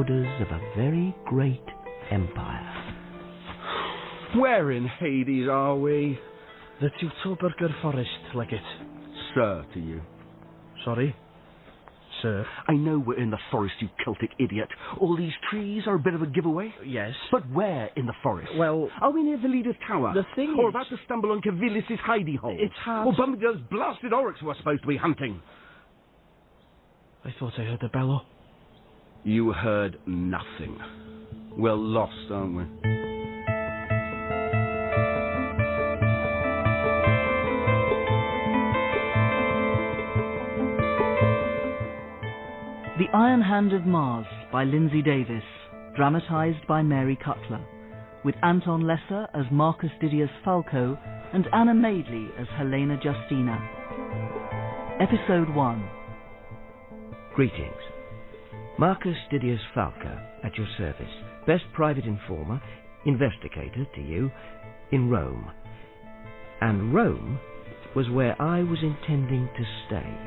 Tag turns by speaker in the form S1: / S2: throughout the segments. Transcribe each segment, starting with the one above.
S1: borders of a very great empire.
S2: Where in Hades are we?
S3: The Teutoburger Forest, Legate.
S2: Sir to you.
S3: Sorry? Sir?
S2: I know we're in the forest, you Celtic idiot. All these trees are a bit of a giveaway.
S3: Yes.
S2: But where in the forest?
S3: Well...
S2: Are we near the leader's tower?
S3: The thing
S2: Or
S3: is...
S2: about to stumble on Cavillis' hidey hole?
S3: It's hard...
S2: Or bumping those blasted oryx we're supposed to be hunting?
S3: I thought I heard a bellow.
S2: You heard nothing. We're lost, aren't we?
S4: The Iron Hand of Mars by Lindsay Davis, dramatised by Mary Cutler, with Anton Lesser as Marcus Didius Falco and Anna Madeley as Helena Justina. Episode 1.
S1: Greetings. Marcus Didius Falco, at your service. Best private informer, investigator to you, in Rome. And Rome was where I was intending to stay.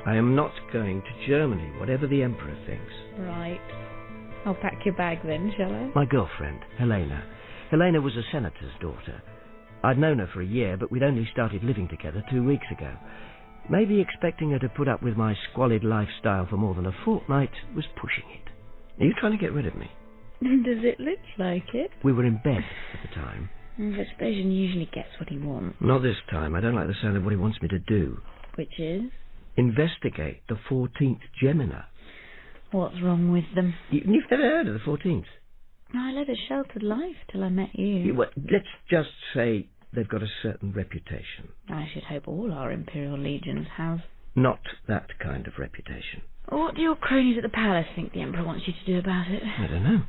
S1: I am not going to Germany, whatever the Emperor thinks.
S5: Right. I'll pack your bag then, shall I?
S1: My girlfriend, Helena. Helena was a senator's daughter. I'd known her for a year, but we'd only started living together 2 weeks ago. Maybe expecting her to put up with my squalid lifestyle for more than a fortnight was pushing it. Are you trying to get rid of me?
S5: Does it look like it?
S1: We were in bed at the time.
S5: Vespasian usually gets what he wants.
S1: Not this time. I don't like the sound of what he wants me to do.
S5: Which is?
S1: Investigate the 14th Gemina.
S5: What's wrong with them?
S1: You've never heard of the 14th?
S5: I led a sheltered life till I met you.
S1: Well, let's just say they've got a certain reputation.
S5: I should hope all our Imperial legions have.
S1: Not that kind of reputation.
S5: What do your cronies at the palace think the Emperor wants you to do about it?
S1: I don't know.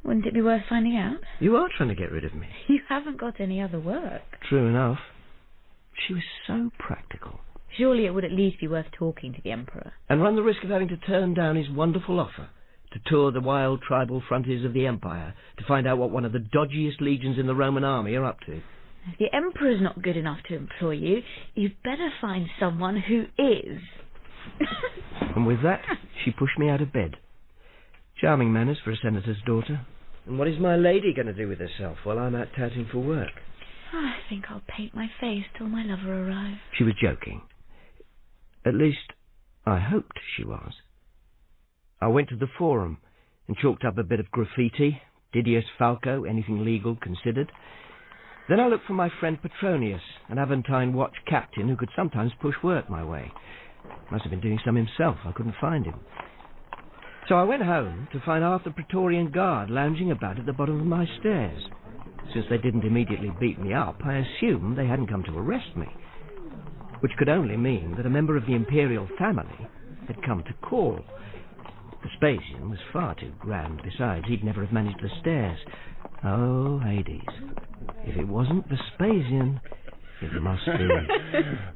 S5: Wouldn't it be worth finding out?
S1: You are trying to get rid of me.
S5: You haven't got any other work.
S1: True enough. She was so practical.
S5: Surely it would at least be worth talking to the Emperor.
S1: And run the risk of having to turn down his wonderful offer to tour the wild tribal frontiers of the Empire to find out what one of the dodgiest legions in the Roman army are up to.
S5: If the Emperor's not good enough to employ you, you'd better find someone who is.
S1: And with that, she pushed me out of bed. Charming manners for a senator's daughter. And what is my lady going to do with herself while I'm out touting for work?
S5: I think I'll paint my face till my lover arrives.
S1: She was joking. At least, I hoped she was. I went to the forum and chalked up a bit of graffiti, Didius Falco, anything legal considered. Then I looked for my friend Petronius, an Aventine watch captain who could sometimes push work my way. Must have been doing some himself, I couldn't find him. So I went home to find half the Praetorian Guard lounging about at the bottom of my stairs. Since they didn't immediately beat me up, I assumed they hadn't come to arrest me, which could only mean that a member of the imperial family had come to call. Vespasian was far too grand. Besides, he'd never have managed the stairs. Oh, Hades. If it wasn't Vespasian, it must be.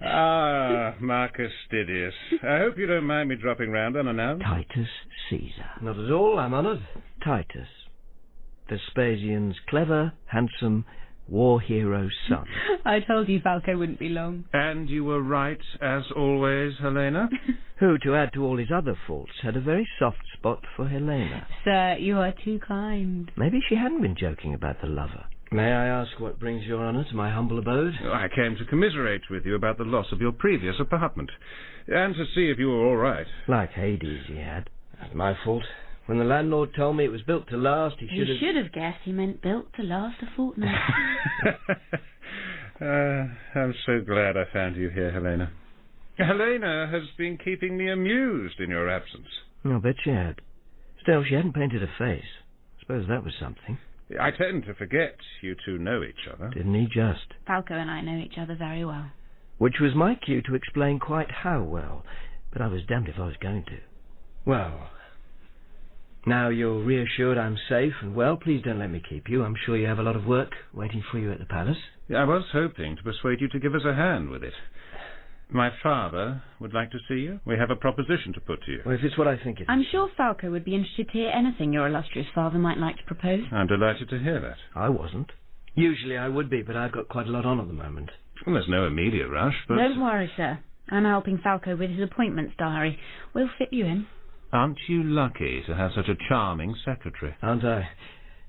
S6: Ah, Marcus Didius. I hope you don't mind me dropping round unannounced.
S1: Titus Caesar. Not at all, I'm honoured. Titus. Vespasian's clever, handsome, war hero son.
S7: I told you Falco wouldn't be long.
S6: And you were right, as always, Helena?
S1: Who, to add to all his other faults, had a very soft spot for Helena.
S7: Sir, you are too kind.
S1: Maybe she hadn't been joking about the lover. May I ask what brings your honour to my humble abode?
S6: I came to commiserate with you about the loss of your previous apartment, and to see if you were all right.
S1: Like Hades he had. That's my fault. When the landlord told me it was built to last, he
S5: should have guessed he meant built to last a fortnight.
S6: I'm so glad I found you here, Helena. Helena has been keeping me amused in your absence.
S1: I'll bet she had. Still, she hadn't painted her face. I suppose that was something.
S6: I tend to forget you two know each other.
S1: Didn't he just?
S5: Falco and I know each other very well.
S1: Which was my cue to explain quite how well, but I was damned if I was going to. Well, now you're reassured I'm safe and well, please don't let me keep you. I'm sure you have a lot of work waiting for you at the palace.
S6: I was hoping to persuade you to give us a hand with it. My father would like to see you. We have a proposition to put to you.
S1: Well, if it's what I think it is.
S7: I'm sure Falco would be interested to hear anything your illustrious father might like to propose.
S6: I'm delighted to hear that.
S1: I wasn't. Usually I would be, but I've got quite a lot on at the moment.
S6: Well, there's no immediate rush, but...
S5: Don't worry, sir. I'm helping Falco with his appointments diary. We'll fit you in.
S6: Aren't you lucky to have such a charming secretary?
S1: Aren't I?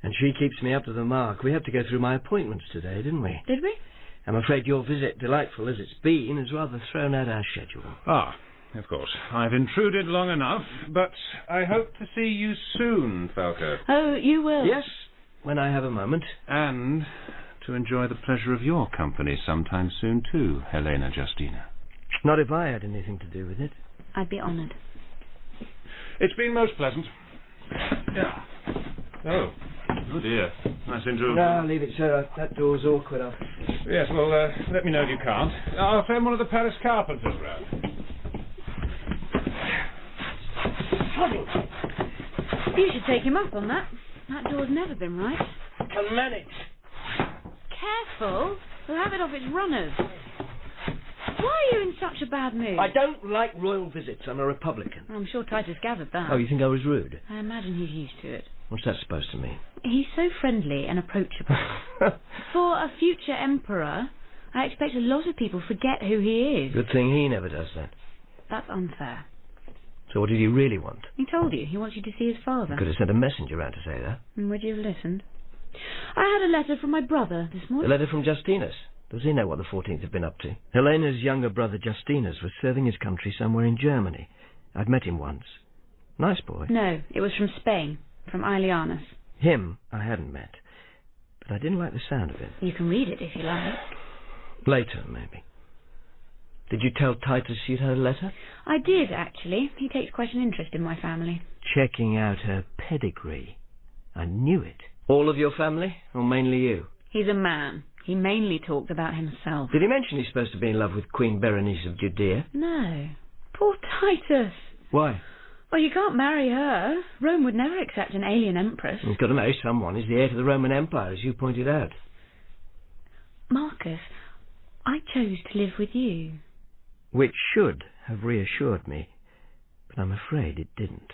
S1: And she keeps me up to the mark. We had to go through my appointments today, didn't we?
S5: Did we?
S1: I'm afraid your visit, delightful as it's been, has rather thrown out our schedule.
S6: Ah, of course. I've intruded long enough, but I hope to see you soon, Falco.
S5: Oh, you will?
S1: Yes, when I have a moment.
S6: And to enjoy the pleasure of your company sometime soon too, Helena Justina.
S1: Not if I had anything to do with it.
S7: I'd be honoured.
S6: It's been most pleasant. Yeah. Oh dear. Nice intrusion.
S1: No, leave it, sir. That door's awkward.
S6: Yes, well, let me know if you can't. I'll send one of the Paris carpenters round.
S7: You should take him up on that. That door's never been right.
S1: Can manage.
S7: Careful. We'll have it off its runners. Why are you in such a bad mood?
S1: I don't like royal visits. I'm a Republican.
S7: I'm sure Titus gathered that.
S1: Oh, you think I was rude?
S7: I imagine he's used to it.
S1: What's that supposed to mean?
S7: He's so friendly and approachable. For a future emperor, I expect a lot of people forget who he is.
S1: Good thing he never does that.
S7: That's unfair.
S1: So what did he really want?
S7: He told you. He wants you to see his father.
S1: Could have sent a messenger round to say that.
S7: Would you have listened? I had a letter from my brother this
S1: A
S7: morning.
S1: letter from Justinus. Does he know what the 14th have been up to? Helena's younger brother Justinus was serving his country somewhere in Germany. I've met him once. Nice boy.
S7: No, it was from Spain, from Aelianus.
S1: Him I hadn't met, but I didn't like the sound of it.
S7: You can read it if you like.
S1: Later, maybe. Did you tell Titus you'd had a letter?
S7: I did, actually. He takes quite an interest in my family.
S1: Checking out her pedigree. I knew it. All of your family, or mainly you?
S7: He's a man. He mainly talked about himself.
S1: Did he mention he's supposed to be in love with Queen Berenice of Judea?
S7: No. Poor Titus.
S1: Why?
S7: Well, you can't marry her. Rome would never accept an alien empress.
S1: He's got to marry someone. He's the heir to the Roman Empire, as you pointed out.
S7: Marcus, I chose to live with you.
S1: Which should have reassured me, but I'm afraid it didn't.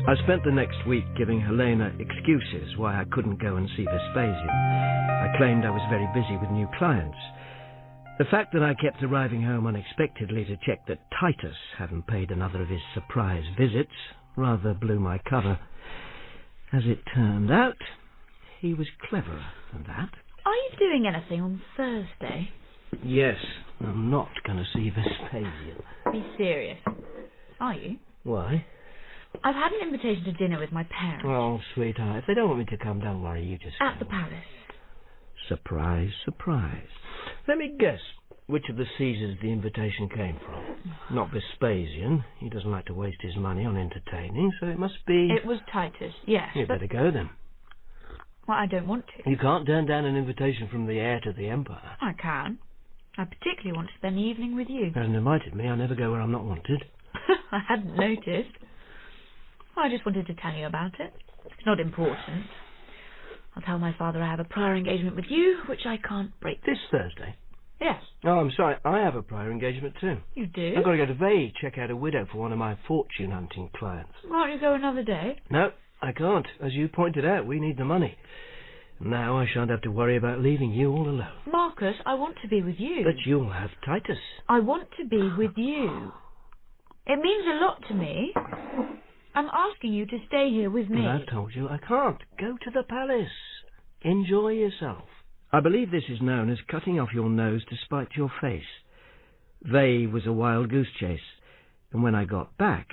S1: I spent the next week giving Helena excuses why I couldn't go and see Vespasian. I claimed I was very busy with new clients. The fact that I kept arriving home unexpectedly to check that Titus hadn't paid another of his surprise visits rather blew my cover. As it turned out, he was cleverer than that.
S5: Are you doing anything on Thursday?
S1: Yes, I'm not going to see Vespasian.
S5: Be serious. Are you?
S1: Why?
S5: I've had an invitation to dinner with my parents.
S1: Oh, sweetheart, if they don't want me to come, don't worry, you just
S5: At
S1: go.
S5: the palace.
S1: Surprise, surprise. Let me guess which of the Caesars the invitation came from. Not Vespasian. He doesn't like to waste his money on entertaining, so it must be...
S5: It was Titus, yes.
S1: You'd better go then.
S5: Well, I don't want to.
S1: You can't turn down an invitation from the heir to the empire.
S5: I can. I particularly want to spend the evening with you.
S1: He hasn't invited me. I never go where I'm not wanted.
S5: I hadn't noticed. I just wanted to tell you about it. It's not important. I'll tell my father I have a prior engagement with you, which I can't break.
S1: This Thursday?
S5: Yes.
S1: Oh, I'm sorry. I have a prior engagement too.
S5: You do?
S1: I've got to go to Veii, check out a widow for one of my fortune-hunting clients.
S5: Why don't you go another day?
S1: No, I can't. As you pointed out, we need the money. Now I shan't have to worry about leaving you all alone.
S5: Marcus, I want to be with you.
S1: But you'll have Titus.
S5: I want to be with you. It means a lot to me. I'm asking you to stay here with me.
S1: But I've told you I can't. Go to the palace. Enjoy yourself. I believe this is known as cutting off your nose to spite your face. Veii was a wild goose chase, and when I got back,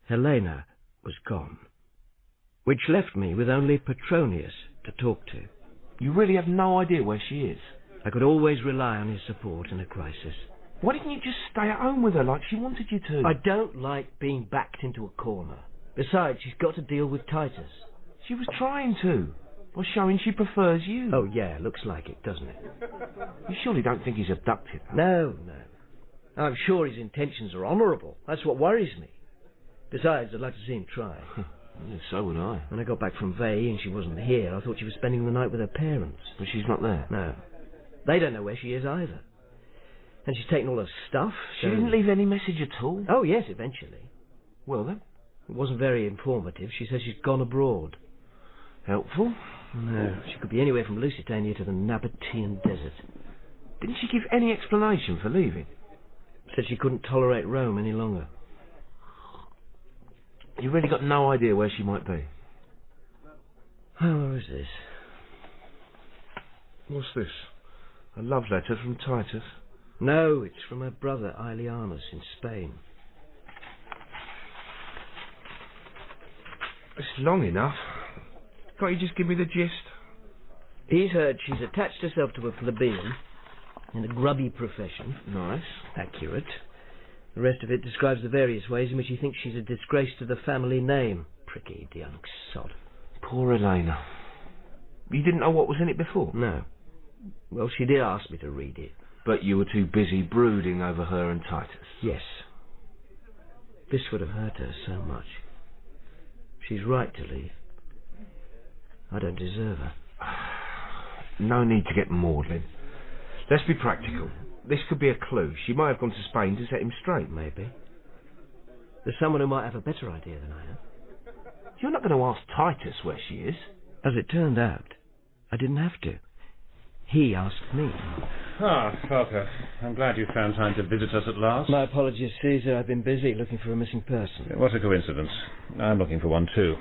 S1: Helena was gone. Which left me with only Petronius to talk to.
S8: You really have no idea where she is?
S1: I could always rely on his support in a crisis.
S8: Why didn't you just stay at home with her like she wanted you to?
S1: I don't like being backed into a corner. Besides, she's got to deal with Titus.
S8: She was trying to. By showing she prefers you.
S1: Oh, yeah, looks like it, doesn't it?
S8: You surely don't think he's abducted her?
S1: No. I'm sure his intentions are honourable. That's what worries me. Besides, I'd like to see him try.
S8: Yeah, so would I.
S1: When I got back from Veii and she wasn't here, I thought she was spending the night with her parents.
S8: But she's not there?
S1: No. They don't know where she is either. And she's taken all her stuff.
S8: She didn't leave any message at all?
S1: Oh, yes, eventually.
S8: Well, then?
S1: It wasn't very informative. She says she's gone abroad.
S8: Helpful?
S1: No, she could be anywhere from Lusitania to the Nabatean desert.
S8: Didn't she give any explanation for leaving?
S1: Said she couldn't tolerate Rome any longer.
S8: You really got no idea where she might be?
S1: Oh, where is this?
S8: What's this? A love letter from Titus?
S1: No, it's from her brother, Aelianus, in Spain.
S8: It's long enough. Can't you just give me the gist?
S1: He's heard she's attached herself to a plebeian in a grubby profession.
S8: Nice.
S1: Accurate. The rest of it describes the various ways in which he thinks she's a disgrace to the family name. Pricky young sod.
S8: Poor Helena. You didn't know what was in it before?
S1: No. Well, she did ask me to read it.
S8: But you were too busy brooding over her and Titus.
S1: Yes. This would have hurt her so much. She's right to leave. I don't deserve her.
S8: No need to get maudlin. Let's be practical. This could be a clue. She might have gone to Spain to set him straight.
S1: Maybe. There's someone who might have a better idea than I have.
S8: You're not going to ask Titus where she is.
S1: As it turned out, I didn't have to. He asked me.
S6: Ah, Falco. I'm glad you found time to visit us at last.
S1: My apologies, Caesar. I've been busy looking for a missing person.
S6: What a coincidence. I'm looking for one too.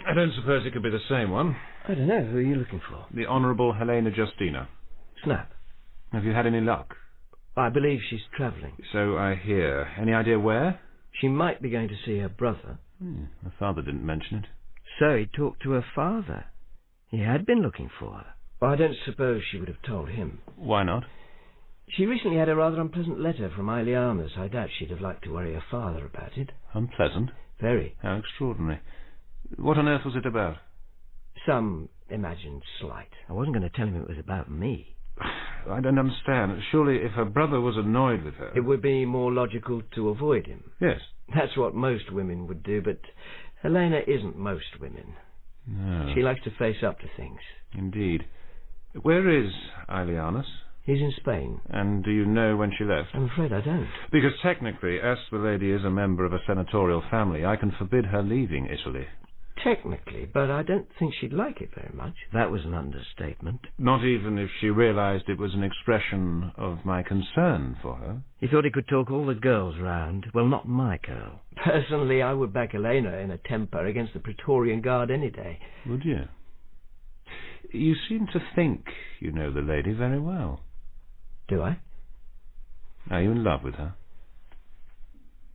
S6: I don't suppose it could be the same one.
S1: I don't know. Who are you looking for?
S6: The Honourable Helena Justina.
S1: Snap.
S6: Have you had any luck?
S1: I believe she's travelling.
S6: So I hear. Any idea where?
S1: She might be going to see her brother.
S6: Her father didn't mention it.
S1: So he talked to her father. He had been looking for her. Well, I don't suppose she would have told him.
S6: Why not?
S1: She recently had a rather unpleasant letter from Aelianus. I doubt she'd have liked to worry her father about it.
S6: Unpleasant?
S1: Very.
S6: How extraordinary. What on earth was it about?
S1: Some imagined slight. I wasn't going to tell him it was about me.
S6: I don't understand. Surely if her brother was annoyed with her...
S1: It would be more logical to avoid him.
S6: Yes.
S1: That's what most women would do, but Helena isn't most women.
S6: No.
S1: She likes to face up to things.
S6: Indeed. Where is Aelianus?
S1: He's in Spain.
S6: And do you know when she left?
S1: I'm afraid I don't.
S6: Because technically, as the lady is a member of a senatorial family, I can forbid her leaving Italy.
S1: Technically, but I don't think she'd like it very much. That was an understatement.
S6: Not even if she realized it was an expression of my concern for her.
S1: He thought he could talk all the girls round. Well, not my girl. Personally, I would back Helena in a temper against the Praetorian Guard any day.
S6: Would you? You seem to think you know the lady very well.
S1: Do I?
S6: Are you in love with her?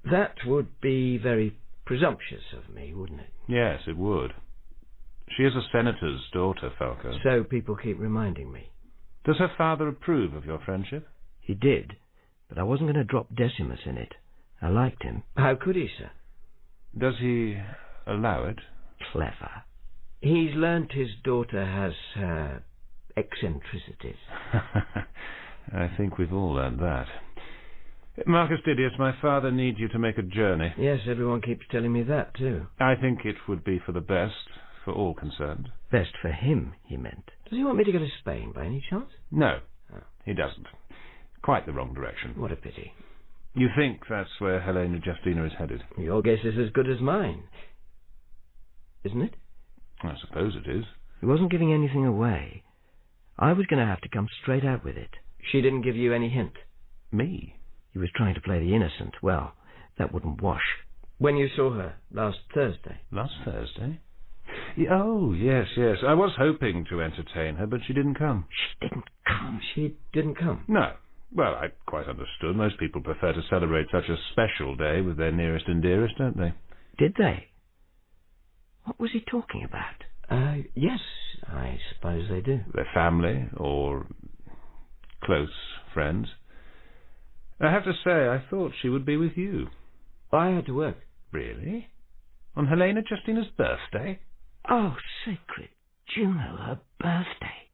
S1: That would be very presumptuous of me, wouldn't it?
S6: Yes, it would. She is a senator's daughter, Falco.
S1: So people keep reminding me.
S6: Does her father approve of your friendship?
S1: He did, but I wasn't going to drop Decimus in it. I liked him. How could he, sir?
S6: Does he allow it?
S1: Clever. He's learnt his daughter has her eccentricities.
S6: I think we've all learned that. Marcus Didius, my father needs you to make a journey.
S1: Yes, everyone keeps telling me that, too.
S6: I think it would be for the best, for all concerned.
S1: Best for him, he meant. Does he want me to go to Spain, by any chance?
S6: No, he doesn't. Quite the wrong direction.
S1: What a pity.
S6: You think that's where Helena Justina is headed?
S1: Your guess is as good as mine. Isn't it?
S6: I suppose it is.
S1: He wasn't giving anything away. I was going to have to come straight out with it. She didn't give you any hint?
S6: Me?
S1: He was trying to play the innocent. Well, that wouldn't wash. When you saw her? Last Thursday?
S6: Last Thursday? Oh, yes. I was hoping to entertain her, but she didn't come.
S1: She didn't come? She didn't come?
S6: No. Well, I quite understood. Most people prefer to celebrate such a special day with their nearest and dearest, don't they?
S1: Did they? What was he talking about? Yes, I suppose they do.
S6: Their family, or close friends. I have to say, I thought she would be with you.
S1: I had to work.
S6: Really? On Helena Justina's birthday?
S1: Oh, sacred Juno, her birthday.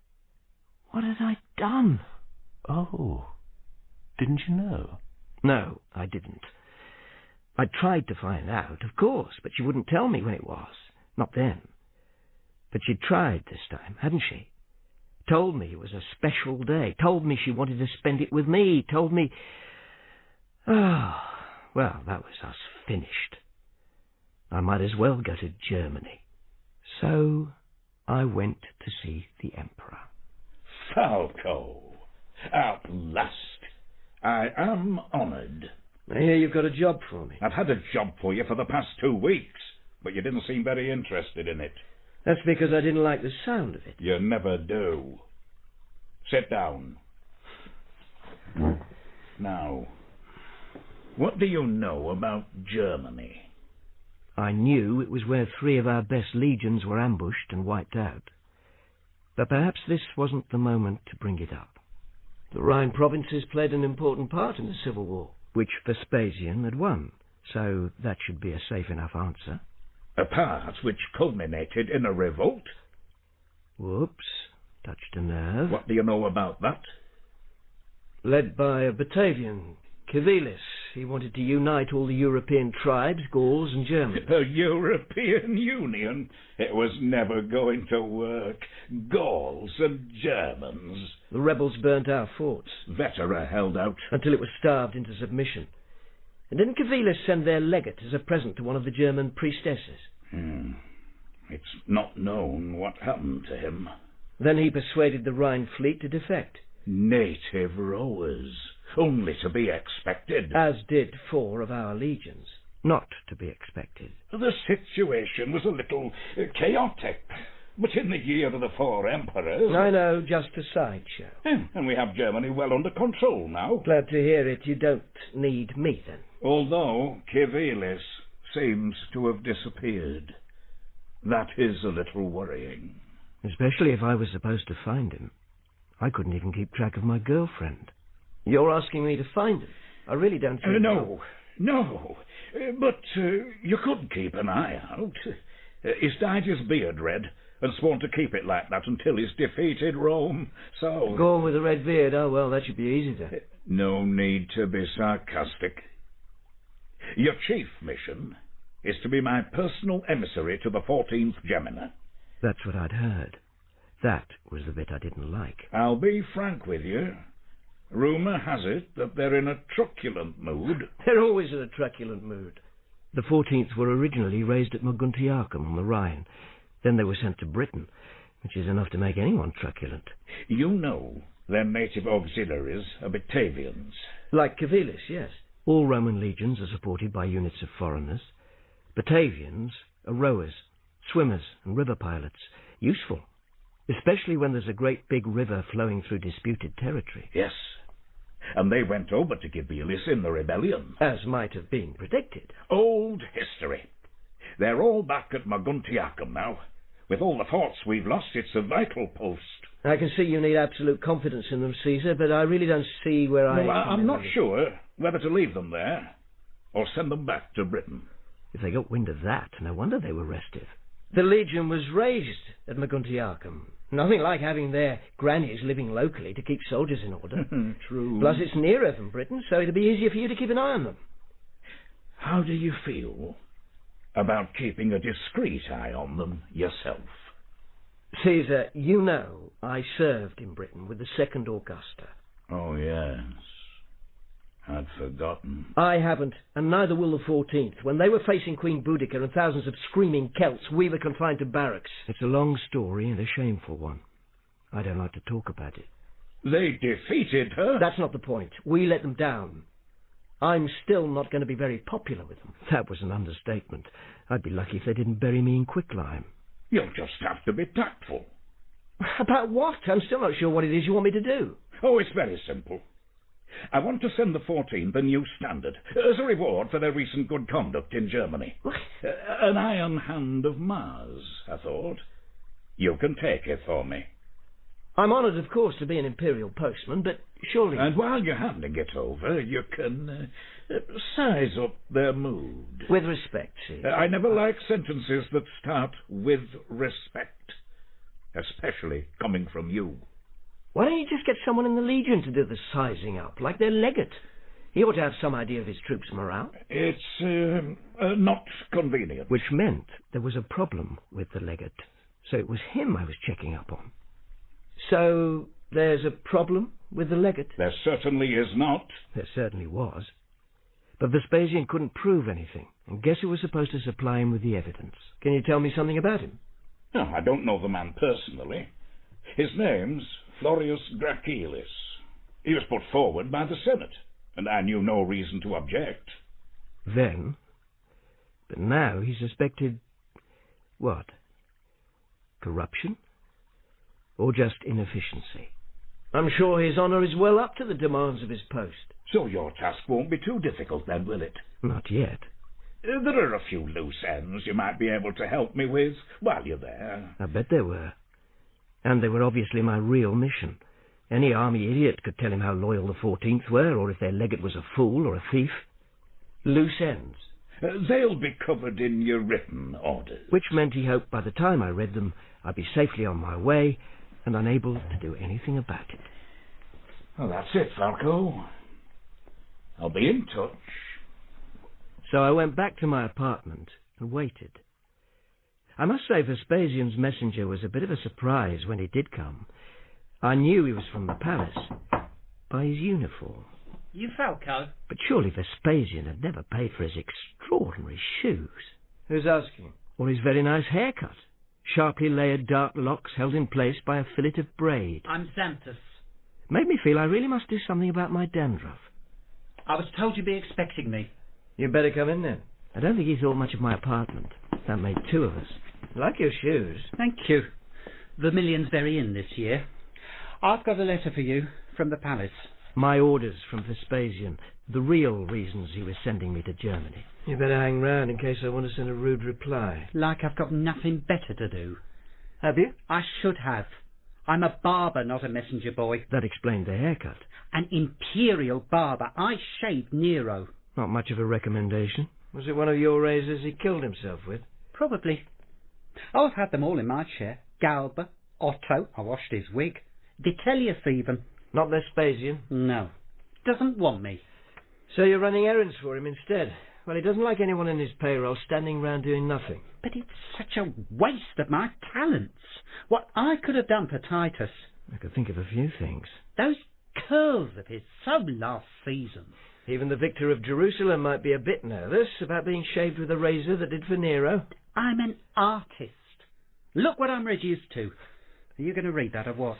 S1: What had I done?
S6: Oh, didn't you know?
S1: No, I didn't. I tried to find out, of course, but she wouldn't tell me when it was. Not then. But she tried this time, hadn't she? Told me it was a special day. Told me she wanted to spend it with me. Told me... Oh, well, that was us finished. I might as well go to Germany. So I went to see the Emperor.
S9: Falco, at last. I am honoured.
S1: I hear you've got a job for me.
S9: I've had a job for you for the past 2 weeks, but you didn't seem very interested in it.
S1: That's because I didn't like the sound of it.
S9: You never do. Sit down. Now, what do you know about Germany?
S1: I knew it was where 3 of our best legions were ambushed and wiped out. But perhaps this wasn't the moment to bring it up. The Rhine provinces played an important part in the Civil War, which Vespasian had won, so that should be a safe enough answer.
S9: A part which culminated in a revolt?
S1: Whoops, touched a nerve.
S9: What do you know about that?
S1: Led by a Batavian, Civilis. He wanted to unite all the European tribes, Gauls and Germans.
S9: The European Union? It was never going to work. Gauls and Germans.
S1: The rebels burnt our forts.
S9: Vetera held out.
S1: Until it was starved into submission. And didn't Civilis send their legate as a present to one of the German priestesses?
S9: It's not known what happened to him.
S1: Then he persuaded the Rhine fleet to defect.
S9: Native rowers. Only to be expected.
S1: As did 4 of our legions. Not to be expected.
S9: The situation was a little chaotic. But in the year of the 4 emperors...
S1: I know, just a sideshow.
S9: And we have Germany well under control now.
S1: Glad to hear it. You don't need me, then.
S9: Although Civilis seems to have disappeared. That is a little worrying.
S1: Especially if I was supposed to find him. I couldn't even keep track of my girlfriend. You're asking me to find him? I really don't think...
S9: No. But you could keep an eye out. He's dyed his beard red and sworn to keep it like that until he's defeated Rome, so...
S1: Go on with the red beard. Oh, well, that should be easy then.
S9: No need to be sarcastic. Your chief mission is to be my personal emissary to the 14th Gemina.
S1: That's what I'd heard. That was the bit I didn't like.
S9: I'll be frank with you. Rumour has it that they're in a truculent mood.
S1: They're always in a truculent mood. The 14th were originally raised at Moguntiacum on the Rhine. Then they were sent to Britain, which is enough to make anyone truculent.
S9: You know their native auxiliaries are Batavians.
S1: Like Civilis, yes. All Roman legions are supported by units of foreigners. Batavians are rowers, swimmers and river pilots. Useful. Especially when there's a great big river flowing through disputed territory.
S9: Yes. And they went over to Civilis in the rebellion.
S1: As might have been predicted.
S9: Old history. They're all back at Moguntiacum now. With all the forts we've lost, it's a vital post.
S1: I can see you need absolute confidence in them, Caesar, but I really don't see where
S9: I'm not sure whether to leave them there or send them back to Britain.
S1: If they got wind of that, no wonder they were restive. The legion was raised at Moguntiacum. Nothing like having their grannies living locally to keep soldiers in order.
S9: True.
S1: Plus it's nearer than Britain, so it'll be easier for you to keep an eye on them.
S9: How do you feel about keeping a discreet eye on them yourself?
S1: Caesar, you know I served in Britain with the 2nd Augusta.
S9: Oh, yes. I'd forgotten.
S1: I haven't, and neither will the 14th. When they were facing Queen Boudica and thousands of screaming Celts, we were confined to barracks. It's a long story and a shameful one. I don't like to talk about it.
S9: They defeated her?
S1: That's not the point. We let them down. I'm still not going to be very popular with them. That was an understatement. I'd be lucky if they didn't bury me in quicklime.
S9: You'll just have to be tactful.
S1: About what? I'm still not sure what it is you want me to do.
S9: Oh, it's very simple. I want to send the 14th a new standard, as a reward for their recent good conduct in Germany. An Iron Hand of Mars, I thought. You can take it for me.
S1: I'm honoured, of course, to be an imperial postman, but surely...
S9: And while you're handing it over, you can size up their mood.
S1: With respect, Caesar.
S9: I never like sentences that start with respect, especially coming from you.
S1: Why don't you just get someone in the Legion to do the sizing up, like their legate? He ought to have some idea of his troops' morale.
S9: It's not convenient.
S1: Which meant there was a problem with the legate, so it was him I was checking up on. So there's a problem with the legate?
S9: There certainly is not.
S1: There certainly was. But Vespasian couldn't prove anything, and guess who was supposed to supply him with the evidence? Can you tell me something about him?
S9: No, I don't know the man personally. His name's Florius Gracilis. He was put forward by the Senate. and I knew no reason to object.
S1: Then, but now he suspected, what? Corruption? Or just inefficiency? I'm sure His Honour is well up to the demands of his post.
S9: So your task won't be too difficult then, will it?
S1: Not yet.
S9: There are a few loose ends you might be able to help me with while you're there.
S1: I bet there were. And they were obviously my real mission. Any army idiot could tell him how loyal the 14th were, or if their legate was a fool or a thief. Loose ends.
S9: They'll be covered in your written orders.
S1: Which meant he hoped by the time I read them, I'd be safely on my way and unable to do anything about it.
S9: Well, that's it, Falco. I'll be in touch.
S1: So I went back to my apartment and waited. I must say Vespasian's messenger was a bit of a surprise when he did come. I knew he was from the palace by his uniform.
S10: You Falco?
S1: But surely Vespasian had never paid for his extraordinary shoes.
S3: Who's asking?
S1: Or his very nice haircut. Sharply layered dark locks held in place by a fillet of braid.
S10: I'm Xanthus.
S1: Made me feel I really must do something about my dandruff.
S10: I was told you'd be expecting me.
S3: You better come in then.
S1: I don't think he thought much of my apartment. That made two of us.
S3: I like your shoes.
S10: Thank you. Vermilion's very in this year. I've got a letter for you from the palace.
S1: My orders from Vespasian. The real reasons he was sending me to Germany.
S3: You better hang round in case I want to send a rude reply.
S10: Like I've got nothing better to do.
S3: Have you?
S10: I should have. I'm a barber, not a messenger boy.
S1: That explained the haircut.
S10: An imperial barber. I shaved Nero.
S1: Not much of a recommendation.
S3: Was it one of your razors he killed himself with?
S10: Probably. Oh, I've had them all in my share. Galba, Otto, I washed his wig. Vitellius even.
S3: Not Vespasian?
S10: No. Doesn't want me.
S3: So you're running errands for him instead? Well, he doesn't like anyone in his payroll standing round doing nothing.
S10: But it's such a waste of my talents. What I could have done for Titus.
S1: I could think of a few things.
S10: Those curls of his, so last season.
S3: Even the victor of Jerusalem might be a bit nervous about being shaved with a razor that did for Nero.
S10: I'm an artist. Look what I'm reduced to. Are you going to read that or what?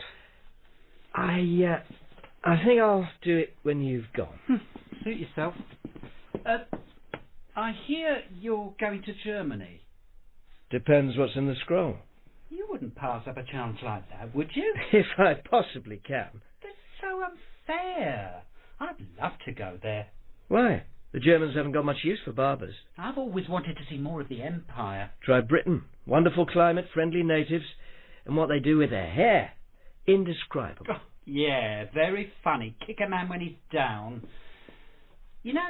S3: I think I'll do it when you've gone.
S10: Suit yourself. I hear you're going to Germany.
S3: Depends what's in the scroll.
S10: You wouldn't pass up a chance like that, would you?
S3: If I possibly can.
S10: That's so unfair. I'd love to go there.
S3: Why? The Germans haven't got much use for barbers.
S10: I've always wanted to see more of the Empire.
S3: Try Britain. Wonderful climate, friendly natives, and what they do with their hair. Indescribable.
S10: Oh, yeah, very funny. Kick a man when he's down. You know,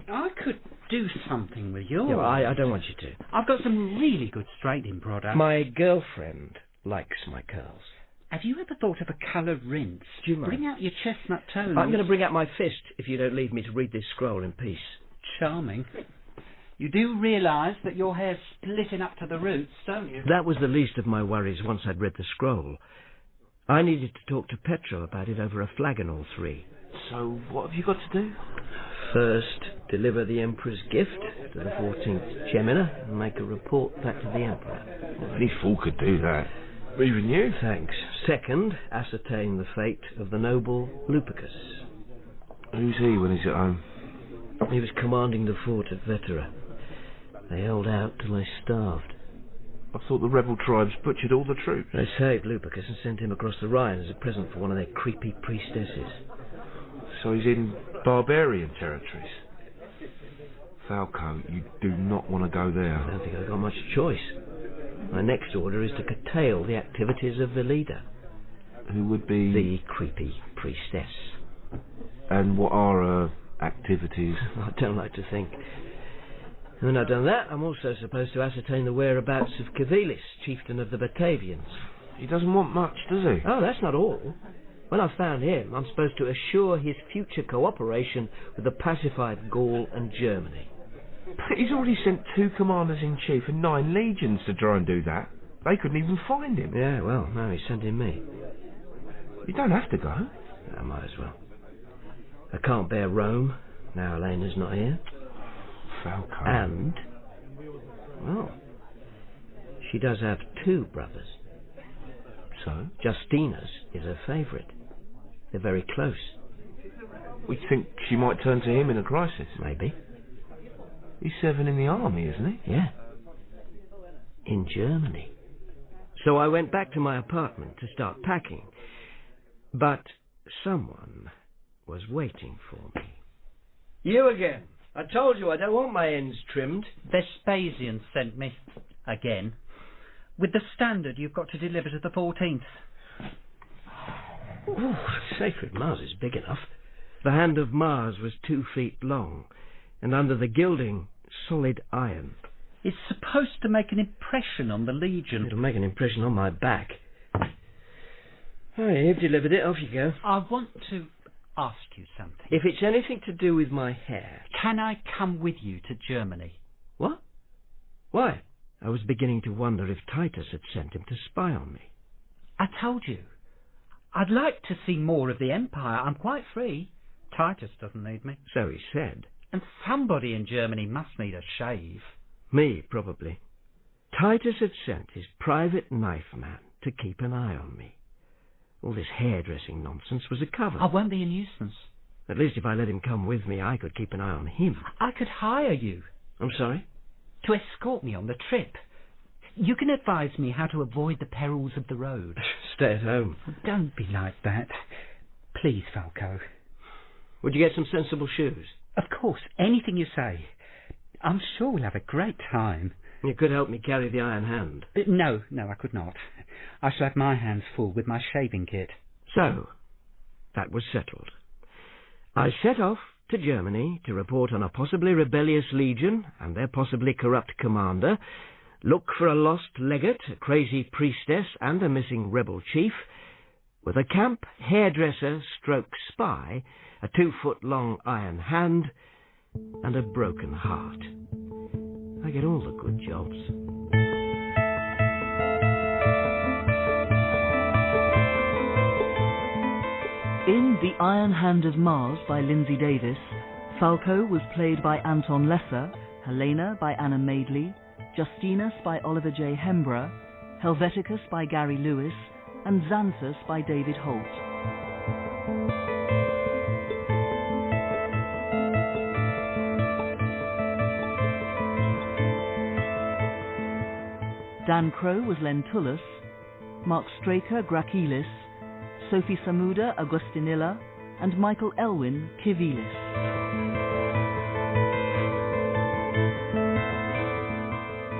S10: I could do something with yours.
S3: Yeah, I don't want you to.
S10: I've got some really good straightening products.
S3: My girlfriend likes my curls.
S10: Have you ever thought of a colour rinse?
S3: Do you mind?
S10: Bring out your chestnut tones.
S3: I'm going to bring out my fist if you don't leave me to read this scroll in peace.
S10: Charming. You do realise that your hair's splitting up to the roots, don't you?
S1: That was the least of my worries once I'd read the scroll. I needed to talk to Petro about it over a flagon or three.
S8: So, what have you got to do?
S1: First, deliver the Emperor's gift to the 14th Gemina and make a report back to the Emperor.
S8: Well, any fool could do that. Even you.
S1: Thanks. Second, ascertain the fate of the noble Lupicus.
S8: Who's he when he's at home?
S1: He was commanding the fort at Vetera. They held out till they starved.
S8: I thought the rebel tribes butchered all the troops.
S1: They saved Lupicus and sent him across the Rhine as a present for one of their creepy priestesses.
S8: So he's in barbarian territories. Falco, you do not want to go there.
S1: I don't think I've got much choice. My next order is to curtail the activities of the leader.
S8: Who would be...
S1: The creepy priestess.
S8: And what are her activities?
S1: I don't like to think. When I've done that, I'm also supposed to ascertain the whereabouts of Civilis, chieftain of the Batavians.
S8: He doesn't want much, does he?
S1: Oh, that's not all. When I've found him, I'm supposed to assure his future cooperation with the pacified Gaul and Germany.
S8: But he's already sent 2 commanders-in-chief and 9 legions to try and do that. They couldn't even find him.
S1: Yeah, well, now he's sending me.
S8: You don't have to go.
S1: I might as well. I can't bear Rome, now Helena's not here.
S8: Falco.
S1: And, well, she does have 2 brothers.
S8: So?
S1: Justina's is her favourite. They're very close.
S8: We'd think she might turn to him in a crisis.
S1: Maybe.
S8: He's serving in the army, isn't he?
S1: Yeah. In Germany. So I went back to my apartment to start packing. But someone was waiting for me.
S3: You again. I told you I don't want my ends trimmed.
S10: Vespasian sent me. Again. With the standard you've got to deliver to the 14th.
S1: Ooh, sacred Mars is big enough. The hand of Mars was 2 feet long, and under the gilding, solid iron.
S10: It's supposed to make an impression on the Legion.
S1: It'll make an impression on my back. Oh, you've delivered it. Off you go.
S10: I want to ask you something.
S1: If it's anything to do with my hair...
S10: Can I come with you to Germany?
S1: What? Why? I was beginning to wonder if Titus had sent him to spy on me.
S10: I told you. I'd like to see more of the Empire. I'm quite free. Titus doesn't need me.
S1: So he said.
S10: And somebody in Germany must need a shave.
S1: Me, probably. Titus had sent his private knife man to keep an eye on me. All this hairdressing nonsense was a cover.
S10: I won't be a nuisance.
S1: At least if I let him come with me, I could keep an eye on him.
S10: I could hire you.
S1: I'm sorry?
S10: To escort me on the trip. You can advise me how to avoid the perils of the road.
S1: Stay at home.
S10: Don't be like that. Please, Falco.
S1: Would you get some sensible shoes?
S10: Of course, anything you say. I'm sure we'll have a great time.
S1: You could help me carry the iron hand.
S10: No, I could not. I shall have my hands full with my shaving kit.
S1: So, that was settled. I set off to Germany to report on a possibly rebellious legion and their possibly corrupt commander, look for a lost legate, a crazy priestess, and a missing rebel chief, with a camp hairdresser stroke spy, a 2-foot-long iron hand, and a broken heart. I get all the good jobs.
S4: In The Iron Hand of Mars by Lindsay Davis, Falco was played by Anton Lesser, Helena by Anna Madeley, Justinus by Oliver J. Hembrough, Helveticus by Gary Lewis, and Xanthus by David Holt. Dan Crow was Lentulus, Mark Straker Gracilis, Sophie Samuda Augustinilla, and Michael Elwyn Civilis.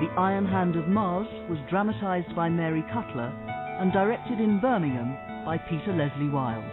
S4: The Iron Hand of Mars was dramatised by Mary Cutler and directed in Birmingham by Peter Leslie Wilde.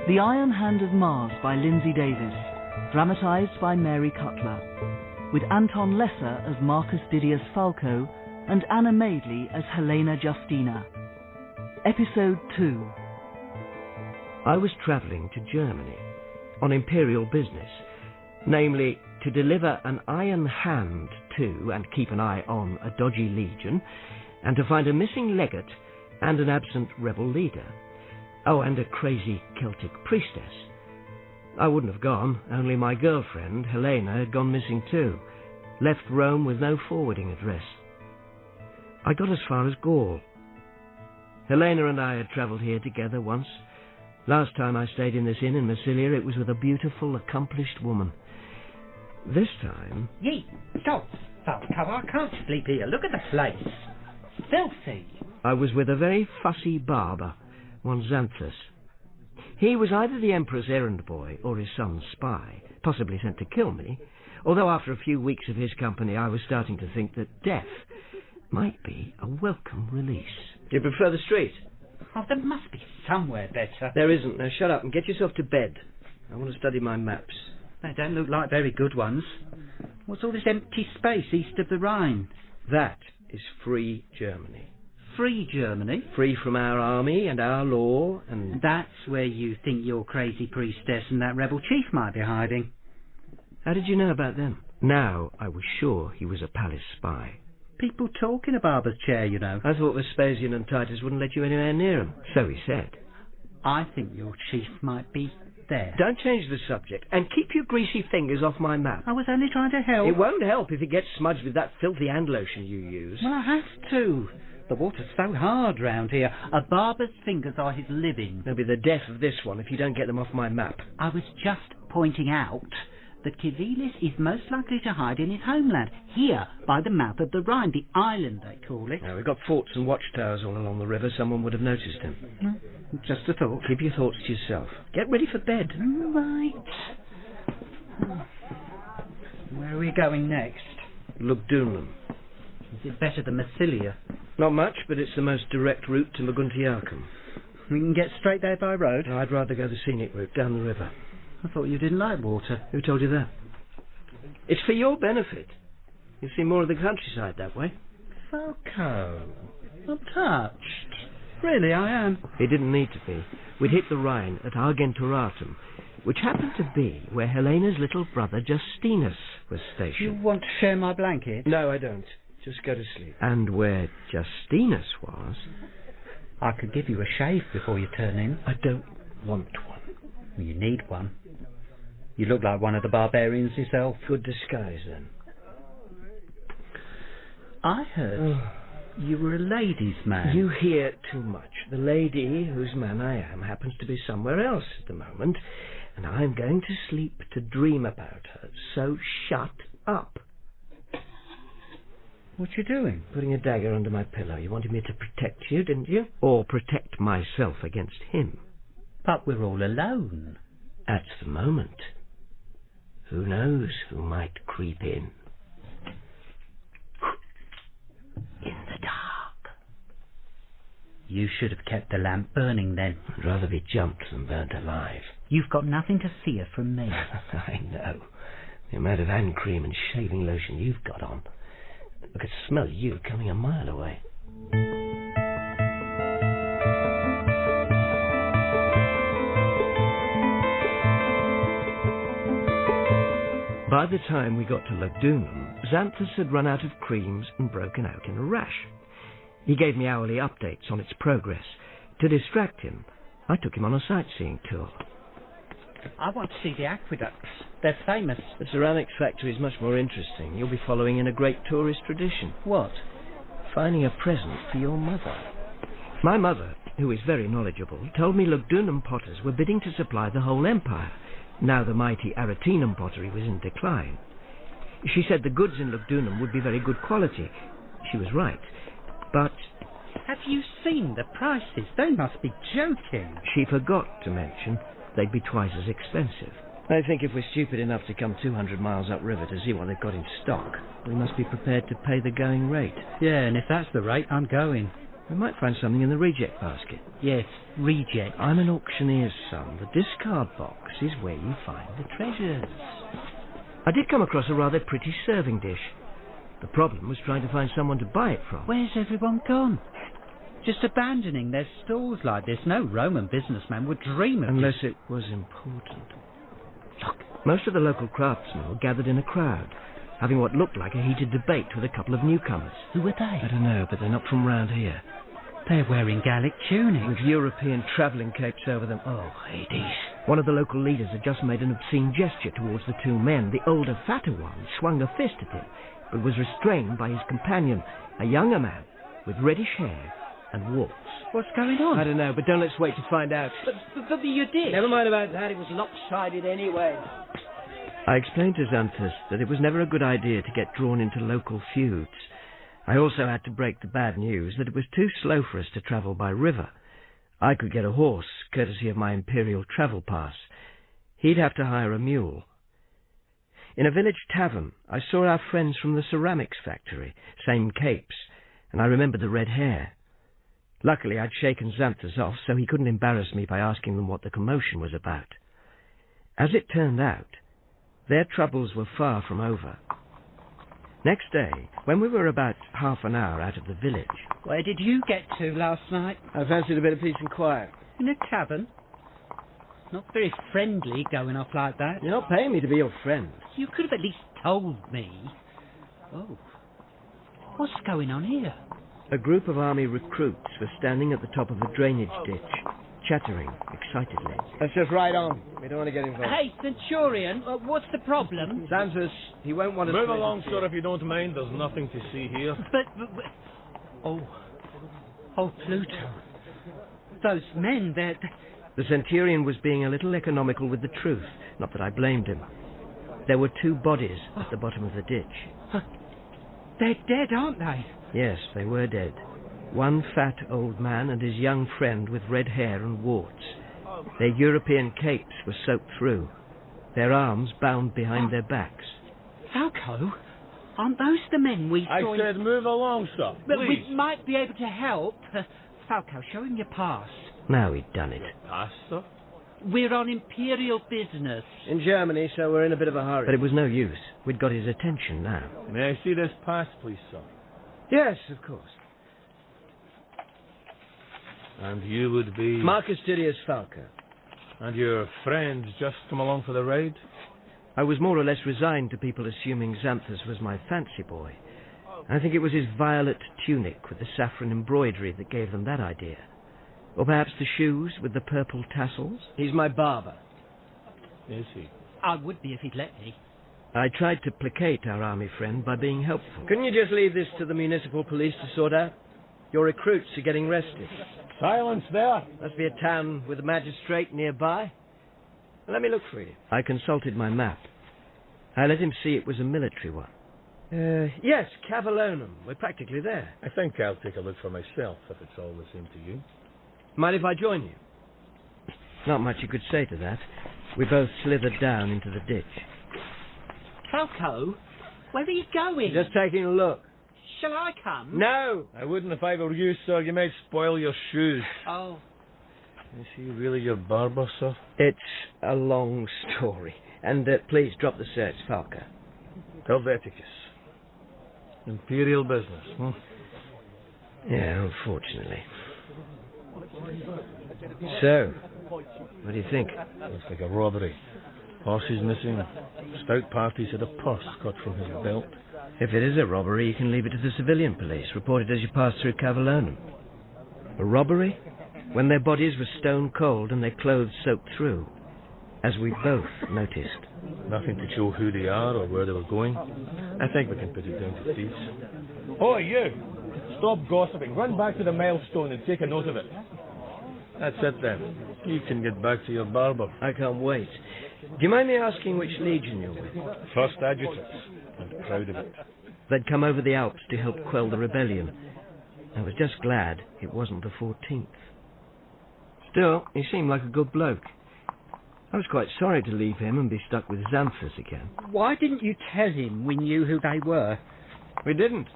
S4: The Iron Hand of Mars by Lindsay Davis, dramatised by Mary Cutler, with Anton Lesser as Marcus Didius Falco and Anna Madeley as Helena Justina. Episode 2.
S1: I was travelling to Germany on imperial business, namely to deliver an iron hand to and keep an eye on a dodgy legion, and to find a missing legate and an absent rebel leader. Oh, and a crazy Celtic priestess. I wouldn't have gone, only my girlfriend, Helena, had gone missing too. Left Rome with no forwarding address. I got as far as Gaul. Helena and I had travelled here together once. Last time I stayed in this inn in Massilia, it was with a beautiful, accomplished woman. This time...
S10: Yee, stop, Falco, I can't sleep here. Look at the place. Filthy.
S1: I was with a very fussy barber, one Xanthus. He was either the Emperor's errand boy or his son's spy, possibly sent to kill me, although after a few weeks of his company I was starting to think that death might be a welcome release.
S3: Do you prefer the street?
S10: Oh, there must be somewhere better.
S3: There isn't. Now shut up and get yourself to bed. I want to study my maps.
S10: They don't look like very good ones. What's all this empty space east of the Rhine?
S3: That is free Germany.
S10: free Germany.
S3: Free from our army and our law, and...
S10: That's where you think your crazy priestess and that rebel chief might be hiding.
S3: How did you know about them?
S1: Now I was sure he was a palace spy.
S10: People talk in a barber's chair, you know.
S3: I thought Vespasian and Titus wouldn't let you anywhere near them.
S1: So he said.
S10: I think your chief might be there.
S3: Don't change the subject, and keep your greasy fingers off my map.
S10: I was only trying to help.
S3: It won't help if it gets smudged with that filthy hand lotion you use.
S10: Well, I have to. The water's so hard round here. A barber's fingers are his living.
S3: There'll be the death of this one if you don't get them off my map.
S10: I was just pointing out that Civilis is most likely to hide in his homeland, here, by the mouth of the Rhine, the island, they call it.
S3: Now, we've got forts and watchtowers all along the river. Someone would have noticed him.
S10: Just a thought.
S3: Keep your thoughts to yourself. Get ready for bed.
S10: Right. Where are we going next?
S3: Lugdunum.
S10: Is it better than Massilia?
S3: Not much, but it's the most direct route to Maguntiacum.
S10: We can get straight there by road?
S3: No, I'd rather go the scenic route, down the river.
S10: I thought you didn't like water.
S3: Who told you that? It's for your benefit. You'll see more of the countryside that way.
S10: Falco, I'm touched. Really, I am.
S1: It didn't need to be. We'd hit the Rhine at Argenturatum, which happened to be where Helena's little brother Justinus was stationed.
S10: You want to share my blanket?
S3: No, I don't. Just go to sleep.
S1: And where Justinus was...
S10: I could give you a shave before you turn in.
S3: I don't want one.
S10: Well, you need one. You look like one of the barbarians yourself.
S3: Good disguise, then.
S10: I heard you were a ladies' man.
S3: You hear too much. The lady whose man I am happens to be somewhere else at the moment, and I'm going to sleep to dream about her, so shut up.
S10: What you doing?
S3: Putting a dagger under my pillow. You wanted me to protect you, didn't you?
S1: Or protect myself against him.
S10: But we're all alone.
S3: At the moment. Who knows who might creep in? In the dark.
S10: You should have kept the lamp burning then.
S3: I'd rather be jumped than burnt alive.
S10: You've got nothing to fear from me.
S3: I know. The amount of hand cream and shaving lotion you've got on. I could smell you coming a mile away.
S1: By the time we got to Lugdunum, Xanthus had run out of creams and broken out in a rash. He gave me hourly updates on its progress. To distract him, I took him on a sightseeing tour.
S10: I want to see the aqueducts. They're famous.
S3: The ceramics factory is much more interesting. You'll be following in a great tourist tradition.
S10: What?
S3: Finding a present for your mother. My mother, who is very knowledgeable, told me Lugdunum potters were bidding to supply the whole empire. Now the mighty Aretinum pottery was in decline. She said the goods in Lugdunum would be very good quality. She was right. But...
S10: Have you seen the prices? They must be joking.
S1: She forgot to mention they'd be twice as expensive.
S3: I think if we're stupid enough to come 200 miles upriver to see what they've got in stock, we must be prepared to pay the going rate.
S10: Yeah, and if that's the rate, I'm going.
S3: We might find something in the reject basket.
S10: Yes, reject.
S3: I'm an auctioneer's son. The discard box is where you find the treasures. I did come across a rather pretty serving dish. The problem was trying to find someone to buy it from.
S10: Where's everyone gone? Just abandoning their stalls like this. No Roman businessman would dream of
S3: Unless it was important. Look, most of the local craftsmen were gathered in a crowd, having what looked like a heated debate with a couple of newcomers.
S10: Who were they?
S3: I don't know, but they're not from round here.
S10: They're wearing Gallic tunics.
S3: With European travelling capes over them. Oh, Hades. One of the local leaders had just made an obscene gesture towards the two men. The older, fatter one swung a fist at him, but was restrained by his companion, a younger man with reddish hair and warts.
S10: What's going on?
S3: I don't know, but don't let's wait to find out.
S10: But you did.
S3: Never mind about that. It was lopsided anyway. I explained to Xanthus that it was never a good idea to get drawn into local feuds. I also had to break the bad news that it was too slow for us to travel by river. I could get a horse, courtesy of my imperial travel pass. He'd have to hire a mule. In a village tavern, I saw our friends from the ceramics factory, same capes, and I remembered the red hair. Luckily, I'd shaken Xanthus off, so he couldn't embarrass me by asking them what the commotion was about. As it turned out, their troubles were far from over. Next day, when we were about half an hour out of the village...
S10: Where did you get to last night?
S3: I fancied a bit of peace and quiet.
S10: In a tavern? Not very friendly going off like that.
S3: You're not paying me to be your friend.
S10: You could have at least told me. Oh. What's going on here?
S3: A group of army recruits were standing at the top of a drainage ditch, chattering excitedly. Let's just ride on. We don't want to get involved.
S10: Hey, Centurion, what's the problem?
S3: Xanthus, he won't want us...
S11: Move along, sir, if you don't mind. There's nothing to see here.
S10: But... Oh, Pluto. Those men, they're...
S3: The Centurion was being a little economical with the truth, not that I blamed him. There were 2 bodies at the bottom of the ditch.
S10: They're dead, aren't they?
S3: Yes, they were dead. One fat old man and his young friend with red hair and warts. Their European capes were soaked through, their arms bound behind their backs.
S10: Falco? Aren't those the men we saw...
S11: I said move along, sir.
S10: But
S11: Please.
S10: we might be able to help. Falco, show him your pass.
S3: Now he'd done it.
S11: Pass, sir?
S10: We're on imperial business.
S3: In Germany, so we're in a bit of a hurry. But it was no use. We'd got his attention now.
S11: May I see this pass, please, sir?
S3: Yes, of course.
S11: And you would be...
S3: Marcus Titus Falco.
S11: And your friends just come along for the ride?
S3: I was more or less resigned to people assuming Xanthus was my fancy boy. I think it was his violet tunic with the saffron embroidery that gave them that idea. Or perhaps the shoes with the purple tassels. He's my barber.
S11: Is he?
S10: I would be if he'd let me.
S3: I tried to placate our army friend by being helpful. Couldn't you just leave this to the municipal police to sort out? Your recruits are getting rested.
S11: Silence there.
S3: Must be a town with a magistrate nearby. Let me look for you. I consulted my map. I let him see it was a military one. Yes, Cavallonum. We're practically there.
S11: I think I'll take a look for myself, if it's all the same to you.
S3: Mind if I join you? Not much you could say to that. We both slithered down into the ditch.
S10: Falco, where are you going?
S3: Just taking a look.
S10: Shall I come?
S3: No!
S11: I wouldn't if I were you, sir. You might spoil your shoes.
S10: Oh.
S11: Is he really your barber, sir?
S3: It's a long story. And please drop the search, Falco.
S11: Helveticus. Imperial business, huh?
S3: Yeah, unfortunately. So, what do you think?
S11: Looks like a robbery. Horses missing. Stout parties had a purse cut from his belt.
S3: If it is a robbery, you can leave it to the civilian police. Report it as you pass through Cavallonum. A robbery? When their bodies were stone cold and their clothes soaked through. As we both noticed.
S11: Nothing to show who they are or where they were going. I think we can put it down to thieves. Oh, you! Stop gossiping. Run back to the milestone and take a note of it. That's it then. You can get back to your barber.
S3: I can't wait. Do you mind me asking which legion you're with?
S11: First adjutants. I'm proud of it.
S3: They'd come over the Alps to help quell the rebellion. I was just glad it wasn't the 14th. Still, he seemed like a good bloke. I was quite sorry to leave him and be stuck with Xanthus again.
S10: Why didn't you tell him we knew who they were?
S3: We didn't.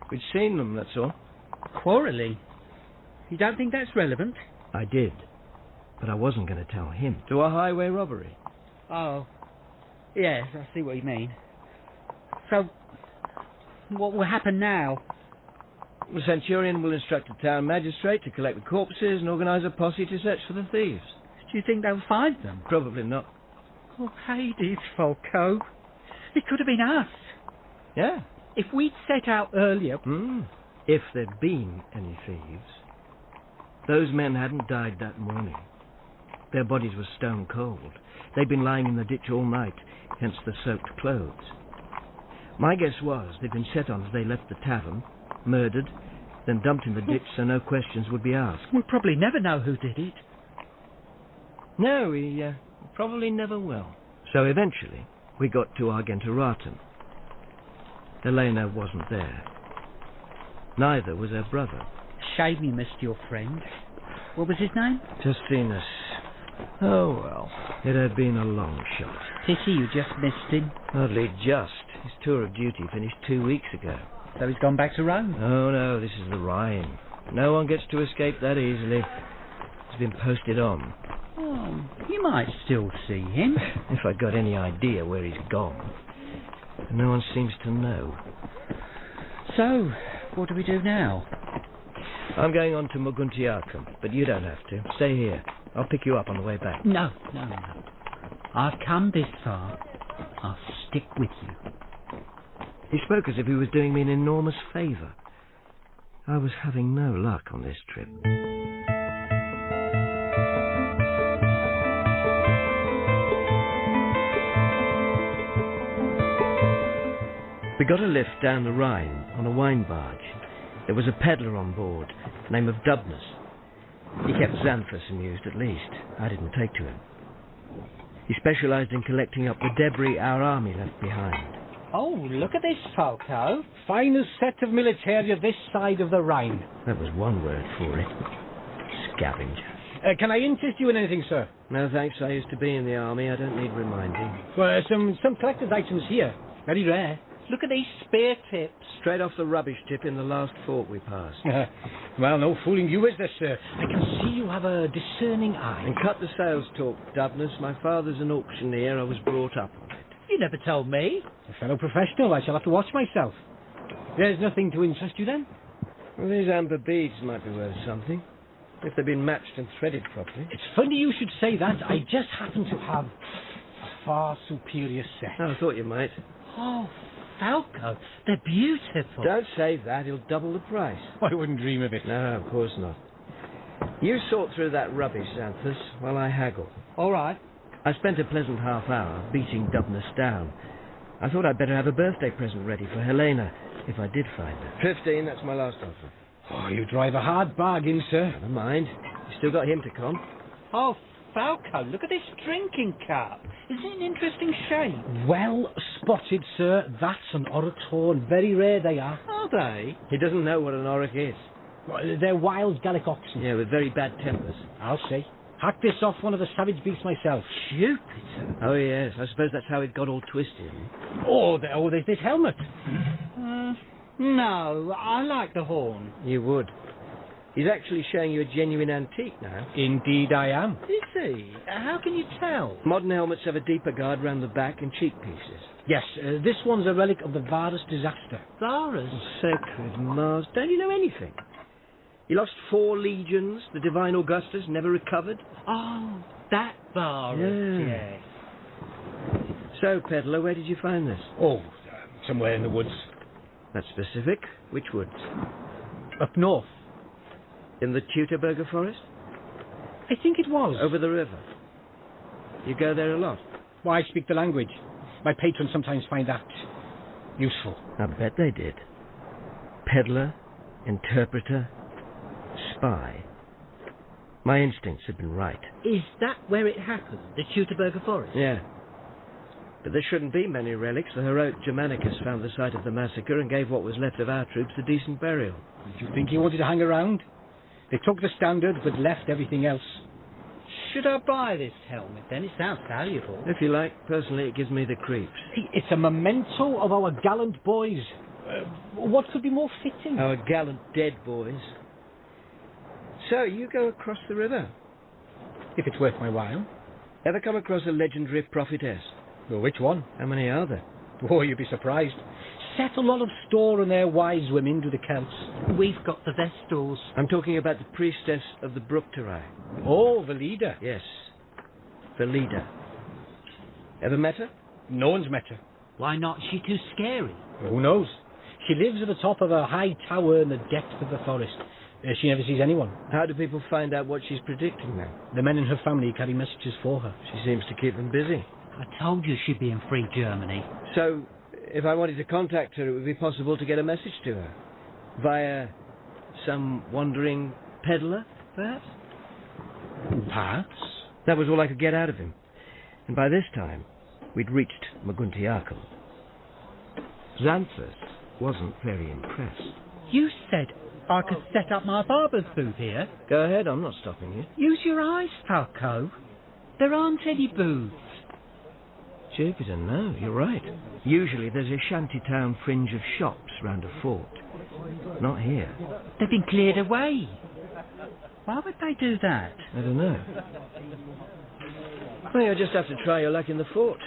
S3: We'd seen them, that's all.
S10: Quarrelling? You don't think that's relevant?
S3: I did. But I wasn't going to tell him. To a highway robbery.
S10: Oh. Yes, I see what you mean. So, what will happen now?
S3: The Centurion will instruct a town magistrate to collect the corpses and organise a posse to search for the thieves.
S10: Do you think they'll find them?
S3: Probably not.
S10: Oh, Hades, Falco. It could have been us.
S3: Yeah.
S10: If we'd set out earlier...
S3: If there'd been any thieves. Those men hadn't died that morning. Their bodies were stone cold. They'd been lying in the ditch all night, hence the soaked clothes. My guess was they'd been set on as they left the tavern, murdered, then dumped in the ditch so no questions would be asked.
S10: We'll probably never know who did it.
S3: No, we probably never will. So eventually, we got to Argentoratum. Helena wasn't there. Neither was her brother.
S10: Shame you missed your friend. What was his name?
S3: Justinus. Oh, well, it had been a long shot.
S10: Pity you just missed him.
S3: Hardly just. His tour of duty finished 2 weeks ago.
S10: So he's gone back to Rome?
S3: Oh, no, this is the Rhine. No one gets to escape that easily. He's been posted on.
S10: Oh, you might still see him.
S3: If I got any idea where he's gone. and no one seems to know.
S10: So, what do we do now?
S3: I'm going on to Moguntiacum, but you don't have to. Stay here. I'll pick you up on the way back.
S10: No. I've come this far. I'll stick with you.
S3: He spoke as if he was doing me an enormous favour. I was having no luck on this trip. We got a lift down the Rhine on a wine barge. There was a peddler on board, name of Dubnus. He kept Xanthus amused, at least. I didn't take to him. He specialised in collecting up the debris our army left behind.
S12: Oh, look at this, Falco. Finest set of militaria this side of the Rhine.
S3: That was one word for it. Scavenger.
S12: Can I interest you in anything, sir?
S3: No, thanks. I used to be in the army. I don't need reminding.
S12: Well, some collector's items here. Very rare. Look at these spear tips.
S3: Straight off the rubbish tip in the last fort we passed.
S12: Well, no fooling you, is there, sir? I can see you have a discerning eye.
S3: And cut the sales talk, Dubnus. My father's an auctioneer. I was brought up on it.
S12: You never told me. A fellow professional, I shall have to watch myself. There's nothing to interest you, then?
S3: Well, these amber beads might be worth something, if they've been matched and threaded properly.
S12: It's funny you should say that. I just happen to have a far superior set.
S3: Oh, I thought you might.
S10: Oh, Falco, they're beautiful.
S3: Don't say that. He'll double the price.
S12: I wouldn't dream of it.
S3: No, of course not. You sort through that rubbish, Xanthus, while I haggle.
S12: All right.
S3: I spent a pleasant half hour beating Dubnus down. I thought I'd better have a birthday present ready for Helena, if I did find her. 15, that's my last offer.
S12: Oh, you drive a hard bargain, sir.
S3: Never mind. You still got him to con.
S10: Oh, Falco, look at this drinking cup. Isn't it an interesting shape?
S12: Well spotted, sir. That's an Oratorn. Very rare they are.
S10: Are they?
S3: He doesn't know what an Auric is.
S12: Well, they're wild Gallic oxen.
S3: Yeah, with very bad tempers.
S12: I'll see. Hacked this off one of the savage beasts myself.
S10: Jupiter.
S3: Oh, yes. I suppose that's how it got all twisted.
S12: Oh, there's this helmet.
S10: No, I like the horn.
S3: You would. He's actually showing you a genuine antique now.
S12: Indeed I am.
S10: Is he? How can you tell?
S3: Modern helmets have a deeper guard round the back and cheek pieces.
S12: Yes, this one's a relic of the Varus disaster.
S10: Varus?
S3: Oh, sacred Mars. Don't you know anything? He lost 4 legions. The divine Augustus never recovered.
S10: Oh, that Varus, yes.
S3: So, peddler, where did you find this?
S12: Oh, somewhere in the woods.
S3: That's specific. Which woods?
S12: Up north.
S3: In the Teutoburger forest?
S12: I think it was.
S3: Over the river. You go there a lot?
S12: Why, I speak the language. My patrons sometimes find that useful.
S3: I bet they did. Peddler, interpreter, spy. My instincts have been right.
S10: Is that where it happened, the Teutoburger forest?
S3: Yeah. But there shouldn't be many relics. The heroic Germanicus found the site of the massacre and gave what was left of our troops a decent burial.
S12: Did you think he wanted to hang around? They took the standard, but left everything else.
S10: Should I buy this helmet, then? It sounds valuable.
S3: If you like. Personally, it gives me the creeps.
S12: It's a memento of our gallant boys. What could be more fitting?
S3: Our gallant dead boys. So, you go across the river?
S12: If it's worth my while.
S3: Ever come across a legendary prophetess?
S12: Well, which one?
S3: How many are there?
S12: Oh, you'd be surprised. Set a lot of store on their wise women, do the Celts.
S10: We've got the Vestals.
S3: I'm talking about the priestess of the Bructeri.
S12: Oh, Velida.
S3: Yes, Velida. Ever met her?
S12: No one's met her.
S10: Why not? Is she too scary?
S12: Who knows? She lives at the top of a high tower in the depth of the forest. She never sees anyone.
S3: How do people find out what she's predicting now?
S12: The men in her family carry messages for her.
S3: She seems to keep them busy.
S10: I told you she'd be in free Germany.
S3: So, if I wanted to contact her, it would be possible to get a message to her? Via some wandering peddler, perhaps?
S12: Perhaps.
S3: That was all I could get out of him. And by this time, we'd reached Moguntiacum. Xanthus wasn't very impressed.
S10: You said I could set up my barber's booth here.
S3: Go ahead, I'm not stopping you.
S10: Use your eyes, Falco. There aren't any booths.
S3: Jupiter, no, you're right. Usually there's a shantytown fringe of shops round a fort. Not here.
S10: They've been cleared away. Why would they do that?
S3: I don't know. Well, you'll just have to try your luck in the fort.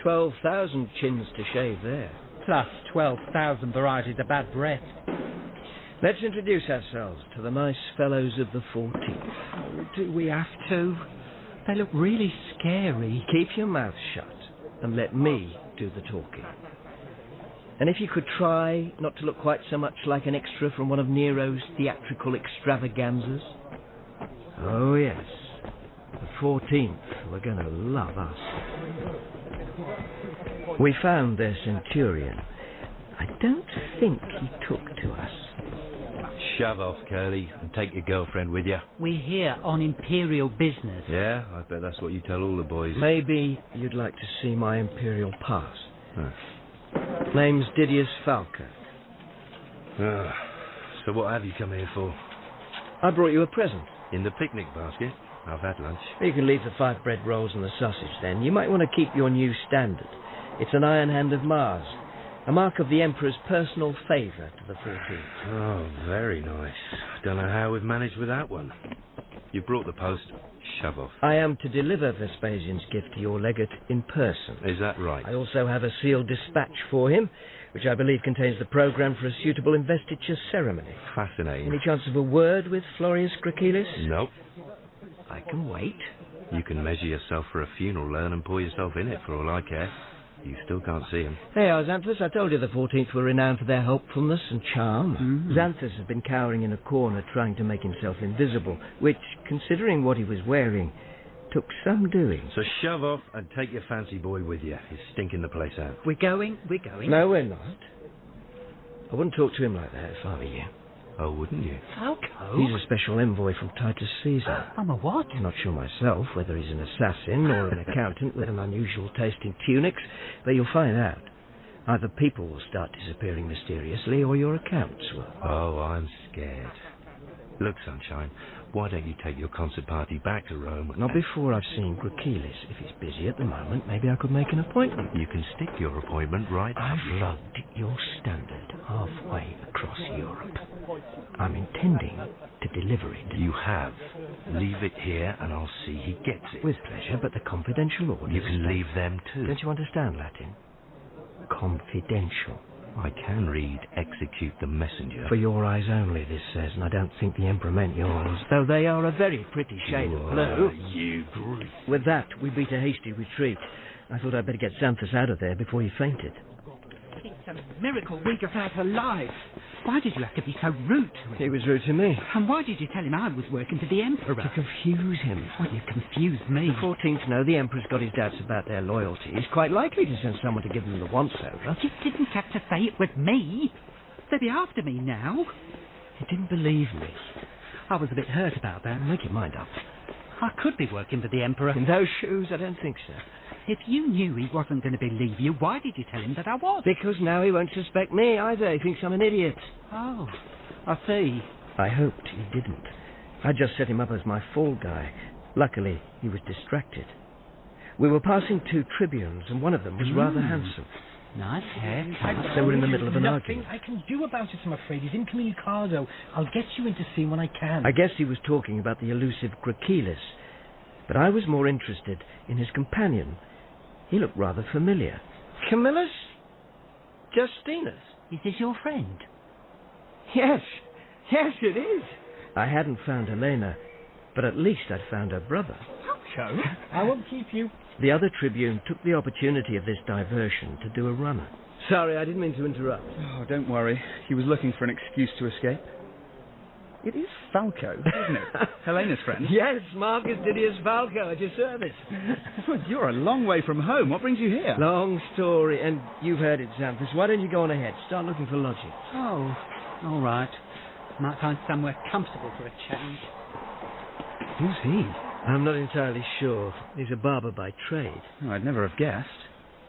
S3: 12,000 chins to shave there.
S10: Plus 12,000 varieties of bad breath.
S3: Let's introduce ourselves to the nice fellows of the 14th.
S10: Oh, do we have to? They look really scary.
S3: Keep your mouth shut and let me do the talking. And if you could try not to look quite so much like an extra from one of Nero's theatrical extravaganzas. Oh, yes. The 14th were going to love us. We found their centurion. I don't think he took to us.
S13: Shove off, Curly, and take your girlfriend with you.
S10: We're here on imperial business.
S13: Yeah, I bet that's what you tell all the boys.
S3: Maybe you'd like to see my imperial pass.
S13: Huh.
S3: Name's Titus Falco.
S13: So what have you come here for?
S3: I brought you a present.
S13: In the picnic basket? I've had lunch.
S3: You can leave the 5 bread rolls and the sausage then. You might want to keep your new standard. It's an Iron Hand of Mars. A mark of the Emperor's personal favour to the 14th.
S13: Oh, very nice. Don't know how we've managed with that one. You brought the post. Shove off.
S3: I am to deliver Vespasian's gift to your legate in person.
S13: Is that right?
S3: I also have a sealed dispatch for him, which I believe contains the programme for a suitable investiture ceremony.
S13: Fascinating.
S3: Any chance of a word with Florius Gracilis?
S13: Nope.
S3: I can wait.
S13: You can measure yourself for a funeral urn and pour yourself in it for all I care. You still can't see him.
S3: Hey, Xanthus, I told you the 14th were renowned for their helpfulness and charm.
S10: Mm.
S3: Xanthus has been cowering in a corner trying to make himself invisible, which, considering what he was wearing, took some doing.
S13: So shove off and take your fancy boy with you. He's stinking the place out.
S10: We're going?
S3: No, we're not. I wouldn't talk to him like that if I were you.
S13: Oh, wouldn't you?
S10: Falco?
S3: He's a special envoy from Titus Caesar.
S10: I'm a what?
S3: I'm not sure myself whether he's an assassin or an accountant with an unusual taste in tunics, but you'll find out. Either people will start disappearing mysteriously or your accounts will.
S13: Oh, I'm scared. Look, Sunshine, why don't you take your concert party back to Rome?
S3: Not before I've seen Gracilis. If he's busy at the moment, maybe I could make an appointment.
S13: You can stick your appointment right up.
S3: I've lugged your standard halfway across Europe. I'm intending to deliver it.
S13: You have. Leave it here and I'll see he gets it.
S3: With pleasure, but the confidential orders...
S13: You can leave them too.
S3: Don't you understand Latin? Confidential.
S13: I can read execute the messenger.
S3: For your eyes only, this says, and I don't think the Emperor meant yours, though they are a very pretty shade of blue.
S13: You brute.
S3: With that, we beat a hasty retreat. I thought I'd better get Xanthus out of there before he fainted.
S10: It's a miracle we got out alive. Why did you have to be so rude to him?
S3: He was rude to me.
S10: And why did you tell him I was working for the Emperor?
S3: To confuse him.
S10: Well, you confused me.
S3: The 14th know the Emperor's got his doubts about their loyalty. He's quite likely to send someone to give them the once-over.
S10: You didn't have to say it was me. They'll be after me now.
S3: He didn't believe me.
S10: I was a bit hurt about that.
S3: Make your mind up.
S10: I could be working for the Emperor.
S3: In those shoes, I don't think so.
S10: If you knew he wasn't going to believe you, why did you tell him that I was?
S3: Because now he won't suspect me either. He thinks I'm an idiot.
S10: Oh, I see.
S3: I hoped he didn't. I just set him up as my fall guy. Luckily, he was distracted. We were passing 2 tribunes, and one of them was rather handsome.
S10: Nice haircut.
S3: They were in the middle of an argument.
S12: Nothing I can do about it, I'm afraid. He's incommunicado. I'll get you into scene when I can.
S3: I guess he was talking about the elusive Gracilis, but I was more interested in his companion. He looked rather familiar. Camillus? Justinus?
S10: Is this your friend?
S3: Yes, it is. I hadn't found Helena, but at least I'd found her brother.
S12: Falco? I won't keep you.
S3: The other tribune took the opportunity of this diversion to do a runner. Sorry, I didn't mean to interrupt.
S14: Oh, don't worry. He was looking for an excuse to escape. It is Falco, isn't it? Helena's friend.
S3: Yes, Marcus Didius Falco at your service.
S14: You're a long way from home. What brings you here?
S3: Long story, and you've heard it, Xanthus. Why don't you go on ahead? Start looking for lodging.
S10: Oh, all right. Might find somewhere comfortable for a change.
S14: Who's he?
S3: I'm not entirely sure. He's a barber by trade.
S14: Oh, I'd never have guessed.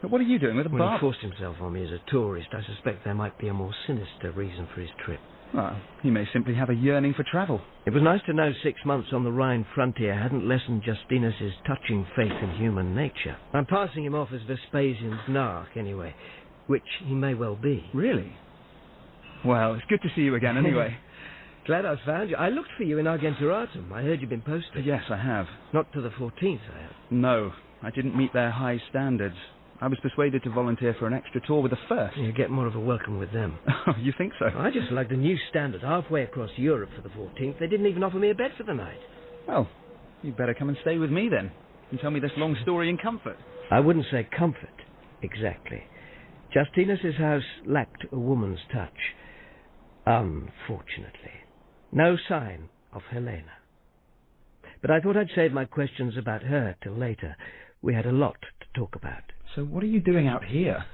S14: But what are you doing with a
S3: When
S14: barber?
S3: he forced himself on me as a tourist, I suspect there might be a more sinister reason for his trip.
S14: Well, he may simply have a yearning for travel.
S3: It was nice to know 6 months on the Rhine frontier hadn't lessened Justinus's touching faith in human nature. I'm passing him off as Vespasian's narc, anyway, which he may well be.
S14: Really? Well, it's good to see you again, anyway.
S3: Glad I found you. I looked for you in Argenturatum. I heard you'd been posted.
S14: Yes, I have.
S3: Not to the 14th, I hope.
S14: No, I didn't meet their high standards. I was persuaded to volunteer for an extra tour with the first.
S3: You get more of a welcome with them.
S14: Oh, you think so?
S3: I just lugged a new standard halfway across Europe for the 14th. They didn't even offer me a bed for the night.
S14: Well, you'd better come and stay with me then, and tell me this long story in comfort.
S3: I wouldn't say comfort, exactly. Justinus's house lacked a woman's touch. Unfortunately. No sign of Helena. But I thought I'd save my questions about her till later. We had a lot to talk about.
S14: So what are you doing out here?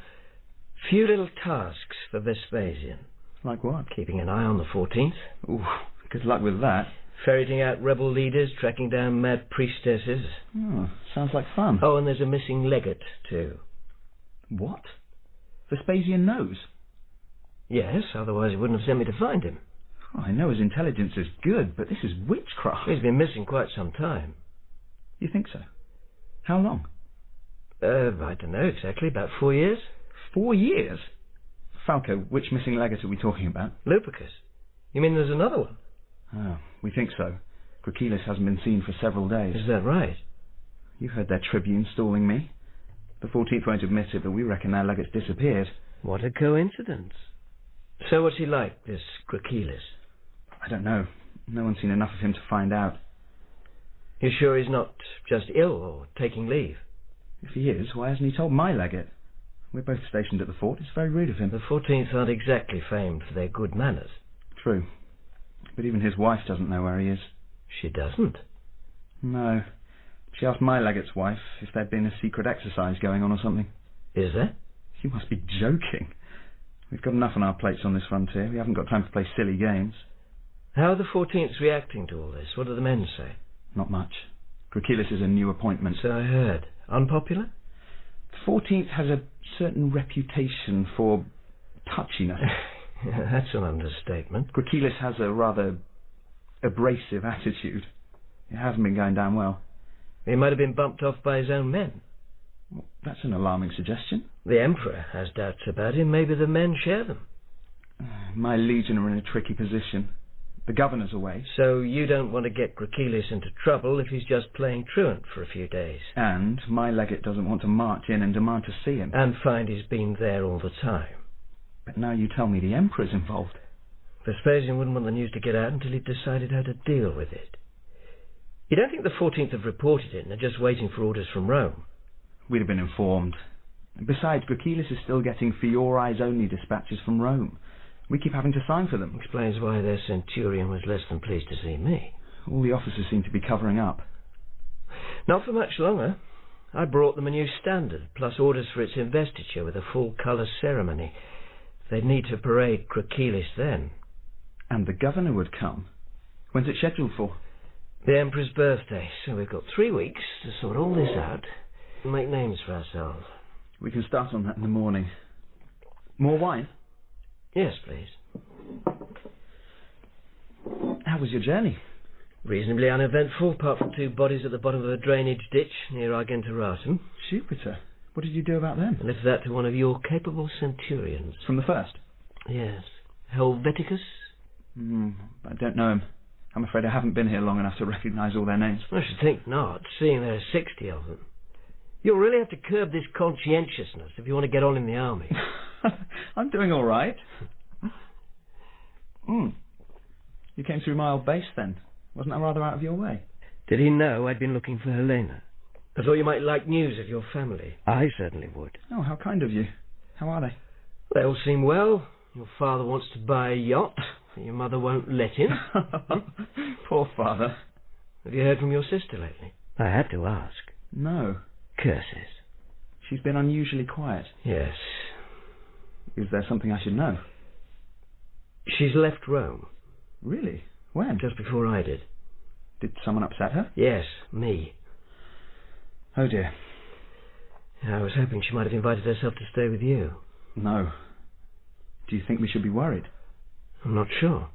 S3: Few little tasks for Vespasian.
S14: Like what?
S3: Keeping an eye on the 14th.
S14: Ooh, good luck with that.
S3: Ferreting out rebel leaders, tracking down mad priestesses.
S14: Oh, sounds like fun.
S3: Oh, and there's a missing legate, too.
S14: What? Vespasian knows?
S3: Yes, otherwise he wouldn't have sent me to find him.
S14: Oh, I know his intelligence is good, but this is witchcraft.
S3: He's been missing quite some time.
S14: You think so? How long?
S3: I don't know exactly, about 4 years.
S14: 4 years? Falco, which missing legate are we talking about?
S3: Lupercus. You mean there's another one?
S14: Oh, we think so. Gracilis hasn't been seen for several days.
S3: Is that right?
S14: You heard their tribune stalling me. The 14th won't admit it, but we reckon our legate's disappeared.
S3: What a coincidence. So what's he like, this Gracilis?
S14: I don't know. No one's seen enough of him to find out.
S3: You're sure he's not just ill or taking leave?
S14: If he is, why hasn't he told my legate? We're both stationed at the fort. It's very rude of him.
S3: The 14th aren't exactly famed for their good manners.
S14: True. But even his wife doesn't know where he is.
S3: She doesn't?
S14: No. She asked my legate's wife if there'd been a secret exercise going on or something.
S3: Is there?
S14: You must be joking. We've got enough on our plates on this frontier. We haven't got time to play silly games.
S3: How are the 14th reacting to all this? What do the men say?
S14: Not much. Gracilis is a new appointment.
S3: So I heard. Unpopular?
S14: The 14th has a certain reputation for touchiness.
S3: That's an understatement.
S14: Gracilis has a rather abrasive attitude. It hasn't been going down well.
S3: He might have been bumped off by his own men.
S14: Well, that's an alarming suggestion.
S3: The Emperor has doubts about him. Maybe the men share them.
S14: My legion are in a tricky position. The governor's away.
S3: So you don't want to get Gracilis into trouble if he's just playing truant for a few days.
S14: And my legate doesn't want to march in and demand to see him.
S3: And find he's been there all the time.
S14: But now you tell me the Emperor's involved.
S3: Vespasian wouldn't want the news to get out until he'd decided how to deal with it. You don't think the 14th have reported it and are just waiting for orders from Rome?
S14: We'd have been informed. Besides, Gracilis is still getting Fioris-only dispatches from Rome. We keep having to sign for them.
S3: Explains why their centurion was less than pleased to see me.
S14: All the officers seem to be covering up.
S3: Not for much longer. I brought them a new standard, plus orders for its investiture with a full colour ceremony. They'd need to parade Gracilis then.
S14: And the governor would come. When's it scheduled for?
S3: The Emperor's birthday, so we've got 3 weeks to sort all this out and make names for ourselves.
S14: We can start on that in the morning. More wine?
S3: Yes, please.
S14: How was your journey?
S3: Reasonably uneventful, apart from 2 bodies at the bottom of a drainage ditch near Argentoratum.
S14: Jupiter. What did you do about them?
S3: I left that to one of your capable centurions.
S14: From the first?
S3: Yes. Helveticus?
S14: I don't know him. I'm afraid I haven't been here long enough to recognise all their names.
S3: I should think not, seeing there are 60 of them. You'll really have to curb this conscientiousness if you want to get on in the army.
S14: I'm doing all right. You came through my old base then. Wasn't that rather out of your way?
S3: Did he know I'd been looking for Helena? I thought you might like news of your family. I certainly would.
S14: Oh, how kind of you. How are they?
S3: They all seem well. Your father wants to buy a yacht, but your mother won't let him.
S14: Poor father.
S3: Have you heard from your sister lately? I had to ask.
S14: No.
S3: Curses.
S14: She's been unusually quiet.
S3: Yes.
S14: Is there something I should know?
S3: She's left Rome.
S14: Really? When?
S3: Just before I did.
S14: Did someone upset her?
S3: Yes, me.
S14: Oh dear.
S3: I was hoping she might have invited herself to stay with you.
S14: No. Do you think we should be worried?
S3: I'm not sure.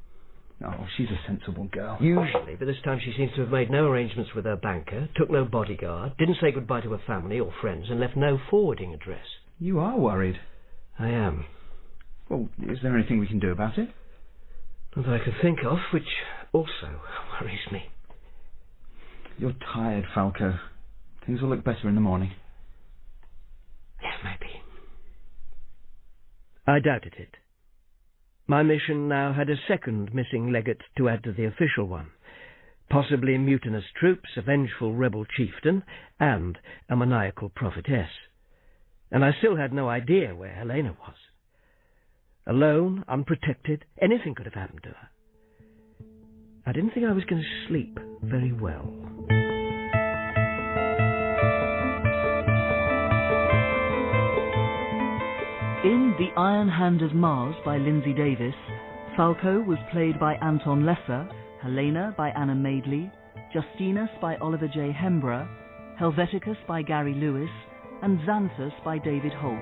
S14: Oh, she's a sensible girl.
S3: Usually, but this time she seems to have made no arrangements with her banker, took no bodyguard, didn't say goodbye to her family or friends, and left no forwarding address.
S14: You are worried.
S3: I am.
S14: Well, is there anything we can do about it?
S3: Not that I can think of, which also worries me.
S14: You're tired, Falco. Things will look better in the morning.
S3: Yes, mate. I doubted it. My mission now had a second missing legate to add to the official one, possibly mutinous troops, a vengeful rebel chieftain, and a maniacal prophetess. And I still had no idea where Helena was. Alone, unprotected, anything could have happened to her. I didn't think I was going to sleep very well.
S4: In The Iron Hand of Mars by Lindsay Davis, Falco was played by Anton Lesser, Helena by Anna Madeley, Justinus by Oliver J. Hembrough, Helveticus by Gary Lewis, and Xanthus by David Holt.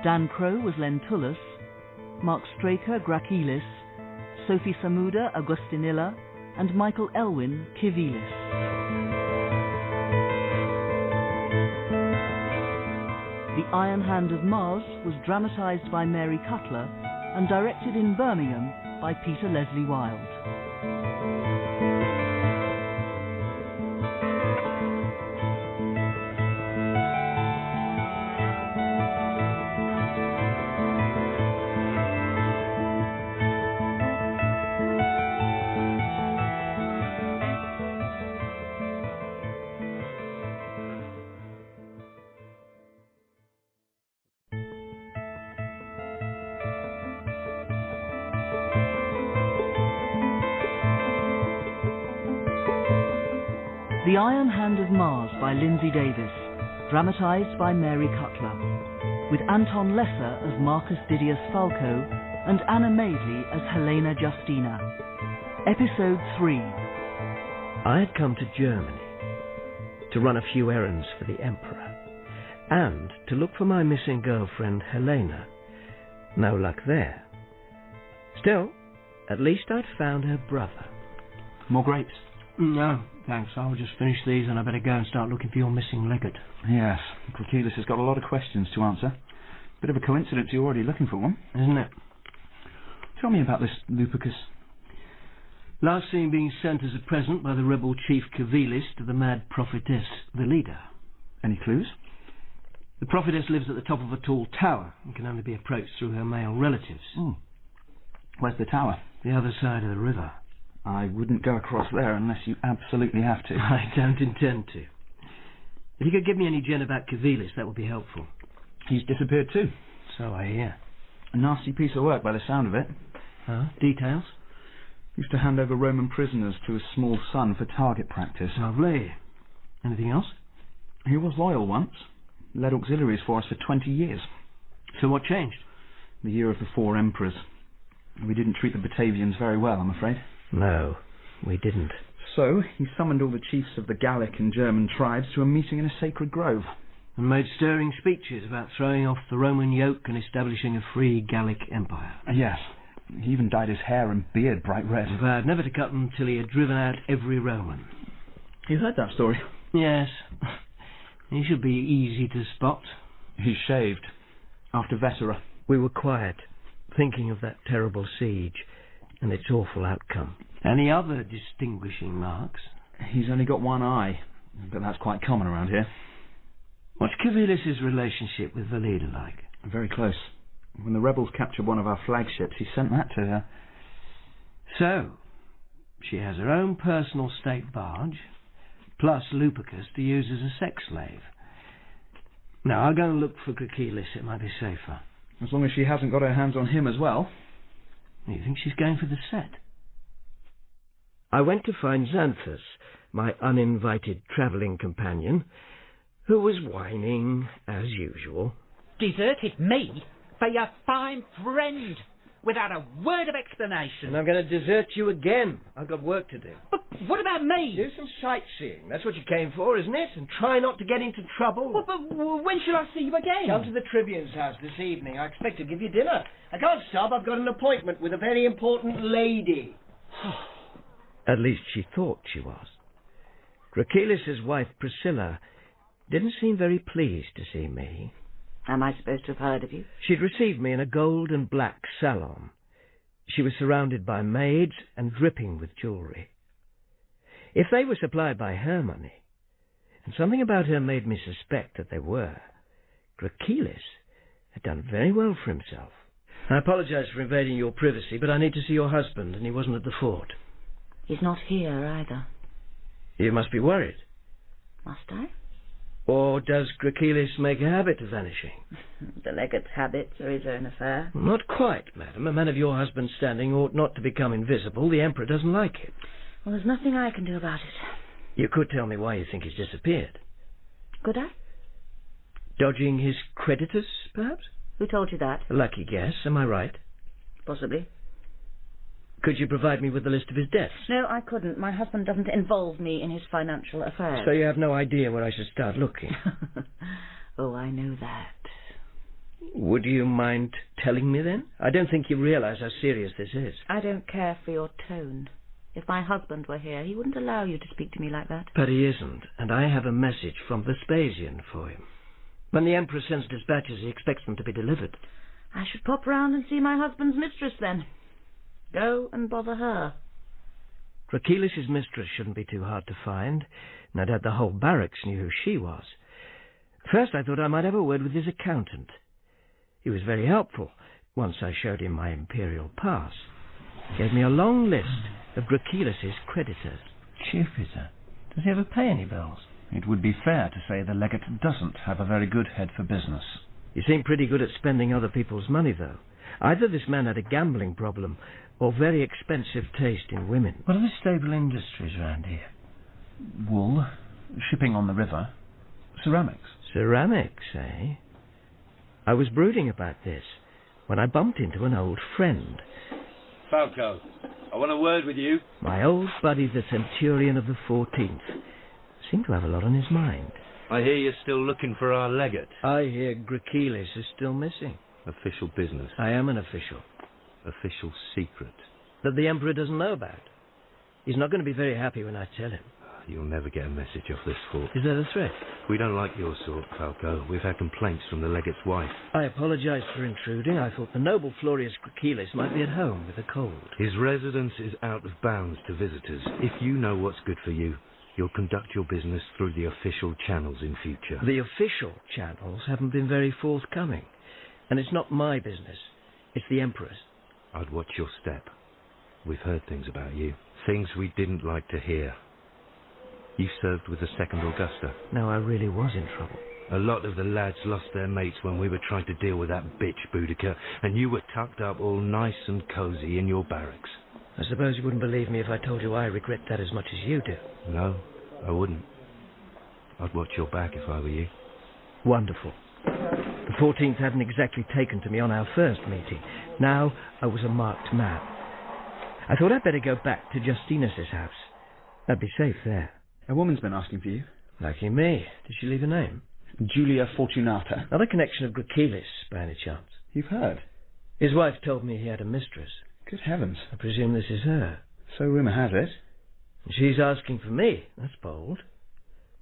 S4: Dan Crowe was Lentulus, Mark Straker Gracilis, Sophie Samuda Augustinilla, and Michael Elwyn Civilis. The Iron Hand of Mars was dramatised by Mary Cutler and directed in Birmingham by Peter Leslie Wilde. The Iron Hand of Mars by Lindsay Davis, dramatised by Mary Cutler, with Anton Lesser as Marcus Didius Falco and Anna Madeley as Helena Justina. Episode 3.
S3: I had come to Germany to run a few errands for the Emperor and to look for my missing girlfriend Helena. No luck there. Still, at least I'd found her brother.
S14: More grapes?
S3: No, thanks. I'll just finish these and I better go and start looking for your missing legate.
S14: Yes, Gracilis has got a lot of questions to answer. Bit of a coincidence you're already looking for one.
S3: Isn't it?
S14: Tell me about this Lupicus.
S3: Last seen being sent as a present by the rebel chief Civilis to the mad prophetess, the leader.
S14: Any clues?
S3: The prophetess lives at the top of a tall tower and can only be approached through her male relatives.
S14: Where's the tower?
S3: The other side of the river.
S14: I wouldn't go across there unless you absolutely have to.
S3: I don't intend to. If you could give me any gen about Civilis, that would be helpful.
S14: He's disappeared too.
S3: So I hear.
S14: A nasty piece of work by the sound of it.
S3: Details?
S14: Used to hand over Roman prisoners to his small son for target practice.
S3: Lovely. Anything else?
S14: He was loyal once. Led auxiliaries for us for 20 years.
S3: So what changed?
S14: The year of the 4 emperors. We didn't treat the Batavians very well, I'm afraid.
S3: No, we didn't.
S14: So he summoned all the chiefs of the Gallic and German tribes to a meeting in a sacred grove.
S3: And made stirring speeches about throwing off the Roman yoke and establishing a free Gallic empire.
S14: Yes. He even dyed his hair and beard bright red.
S3: Vowed never to cut them till he had driven out every Roman.
S14: You heard that story?
S3: Yes. He should be easy to spot.
S14: He's shaved. After Vetera.
S3: We were quiet, thinking of that terrible siege and its awful outcome. Any other distinguishing marks?
S14: He's only got one eye, but that's quite common around here.
S3: What's Civilis' relationship with the leader like?
S14: Very close. When the rebels captured one of our flagships, he sent that to her.
S3: So, she has her own personal state barge, plus Lupicus to use as a sex slave. Now, I'll go and look for Gracilis. It might be safer.
S14: As long as she hasn't got her hands on him as well.
S3: You think she's going for the set? I went to find Xanthus, my uninvited travelling companion, who was whining as usual.
S10: Deserted me for your fine friend, without a word of explanation.
S3: And I'm going to desert you again. I've got work to do.
S10: But what about me?
S3: Do some sightseeing. That's what you came for, isn't it? And try not to get into trouble.
S10: Well, but when shall I see you again?
S3: Come to the Tribune's house this evening. I expect to give you dinner. I can't stop. I've got an appointment with a very important lady. At least she thought she was. Gracilis' wife, Priscilla, didn't seem very pleased to see me.
S15: Am I supposed to have heard of you?
S3: She'd received me in a gold and black salon. She was surrounded by maids and dripping with jewellery. If they were supplied by her money, and something about her made me suspect that they were, Gracchus had done very well for himself. I apologize for invading your privacy, but I need to see your husband, and he wasn't at the fort.
S15: He's not here either.
S3: You must be worried.
S15: Must I?
S3: Or does Gracchus make a habit of vanishing?
S15: The legate's habits are his own affair.
S3: Not quite, madam. A man of your husband's standing ought not to become invisible. The Emperor doesn't like it.
S15: Well, there's nothing I can do about it.
S3: You could tell me why you think he's disappeared.
S15: Could I?
S3: Dodging his creditors, perhaps?
S15: Who told you that?
S3: A lucky guess, am I right?
S15: Possibly.
S3: Could you provide me with a list of his debts?
S15: No, I couldn't. My husband doesn't involve me in his financial affairs.
S3: So you have no idea where I should start looking?
S15: Oh, I know that.
S3: Would you mind telling me then? I don't think you realize how serious this is.
S15: I don't care for your tone. If my husband were here, he wouldn't allow you to speak to me like that.
S3: But he isn't, and I have a message from Vespasian for him. When the Emperor sends dispatches, he expects them to be delivered.
S15: I should pop round and see my husband's mistress then. Go and bother her.
S3: Gracchus' mistress shouldn't be too hard to find. No doubt the whole barracks knew who she was. First I thought I might have a word with his accountant. He was very helpful once I showed him my imperial pass. He gave me a long list of Gracchus' creditors.
S1: Jupiter, does he ever pay any bills? It would be fair to say the legate doesn't have a very good head for business.
S3: You seem pretty good at spending other people's money, though. Either this man had a gambling problem or very expensive taste in women.
S1: What are the stable industries around here? Wool, shipping on the river, ceramics.
S3: Ceramics, eh? I was brooding about this when I bumped into an old friend.
S16: Falco, I want a word with you.
S3: My old buddy, the Centurion of the 14th. Seemed to have a lot on his mind.
S13: I hear you're still looking for our legate.
S3: I hear Gracchus is still missing.
S13: Official business.
S3: I am an official.
S13: Official secret.
S3: That the Emperor doesn't know about. He's not going to be very happy when I tell him.
S13: You'll never get a message off this fort.
S3: Is that a threat?
S13: We don't like your sort, Falco. We've had complaints from the legate's wife.
S3: I apologize for intruding. I thought the noble Florius Gracchus might be at home with a cold.
S13: His residence is out of bounds to visitors. If you know what's good for you, you'll conduct your business through the official channels in future.
S3: The official channels haven't been very forthcoming. And it's not my business. It's the Emperor's.
S13: I'd watch your step. We've heard things about you. Things we didn't like to hear. You served with the Second Augusta.
S3: No, I really was in trouble.
S13: A lot of the lads lost their mates when we were trying to deal with that bitch Boudica, and you were tucked up all nice and cosy in your barracks.
S3: I suppose you wouldn't believe me if I told you I regret that as much as you do.
S13: No, I wouldn't. I'd watch your back if I were you.
S3: Wonderful. The 14th hadn't exactly taken to me on our first meeting. Now I was a marked man. I thought I'd better go back to Justinus's house. I'd be safe there.
S14: A woman's been asking for you.
S3: Lucky me. Did she leave a name?
S14: Julia Fortunata.
S3: Not a connection of Gracchus, by any chance.
S14: You've heard?
S3: His wife told me he had a mistress.
S14: Good heavens.
S3: I presume this is her.
S14: So rumour has it.
S3: She's asking for me. That's bold.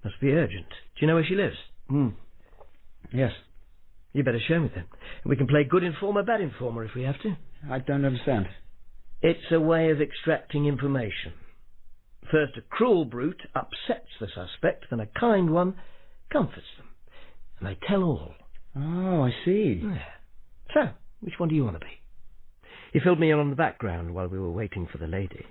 S3: Must be urgent. Do you know where she lives?
S14: Yes.
S3: You better show me then. We can play good informer, bad informer if we have to.
S14: I don't understand.
S3: It's a way of extracting information. First a cruel brute upsets the suspect, then a kind one comforts them. And they tell all.
S14: Oh, I see.
S3: Yeah. So, which one do you want to be? He filled me in on the background while we were waiting for the lady.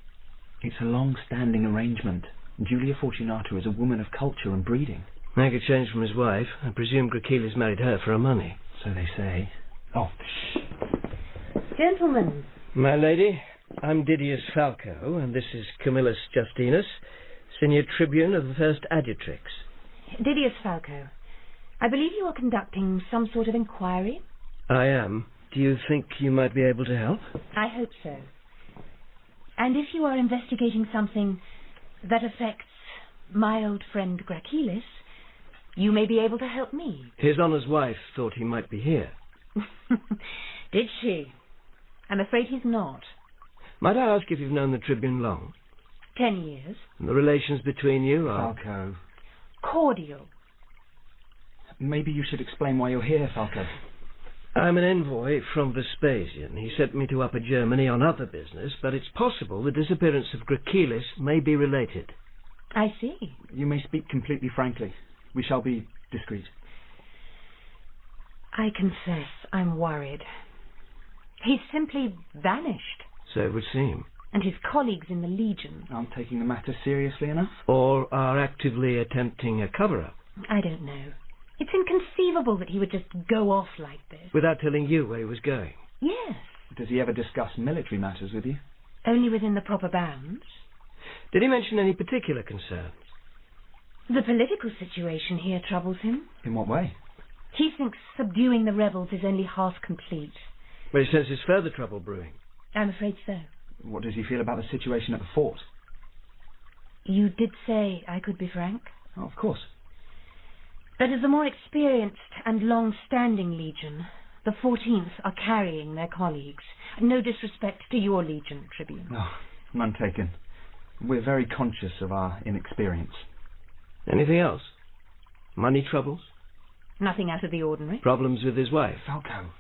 S14: It's a long-standing arrangement. Julia Fortunata is a woman of culture and breeding.
S3: Make a change from his wife. I presume Gracchus married her for her money.
S14: So they say. Oh, shh.
S17: Gentlemen.
S3: My lady, I'm Didius Falco, and this is Camillus Justinus, senior tribune of the first adjutrix.
S17: Didius Falco, I believe you are conducting some sort of inquiry?
S3: I am. Do you think you might be able to help?
S17: I hope so. And if you are investigating something that affects my old friend Gracchus, you may be able to help me.
S3: His Honour's wife thought he might be here.
S17: Did she? I'm afraid he's not.
S3: Might I ask if you've known the Tribune long?
S17: 10 years.
S3: And the relations between you are...
S14: Falco.
S17: Cordial.
S14: Maybe you should explain why you're here, Falco.
S3: I'm an envoy from Vespasian. He sent me to Upper Germany on other business, but it's possible the disappearance of Gracchus may be related.
S17: I see.
S14: You may speak completely frankly. We shall be discreet.
S17: I confess I'm worried. He's simply vanished.
S3: So it would seem.
S17: And his colleagues in the Legion
S14: aren't taking the matter seriously enough?
S3: Or are actively attempting a cover-up?
S17: I don't know. It's inconceivable that he would just go off like this.
S3: Without telling you where he was going?
S17: Yes.
S14: Does he ever discuss military matters with you?
S17: Only within the proper bounds.
S3: Did he mention any particular concerns?
S17: The political situation here troubles him.
S14: In what way?
S17: He thinks subduing the rebels is only half complete.
S3: But he senses further trouble brewing.
S17: I'm afraid so.
S14: What does he feel about the situation at the fort?
S17: You did say I could be frank?
S14: Oh, of course.
S17: But as the more experienced and long-standing Legion, the 14th are carrying their colleagues. No disrespect to your Legion, Tribune.
S14: No, none taken. We're very conscious of our inexperience.
S3: Anything else? Money troubles?
S17: Nothing out of the ordinary.
S3: Problems with his wife?
S14: Falco.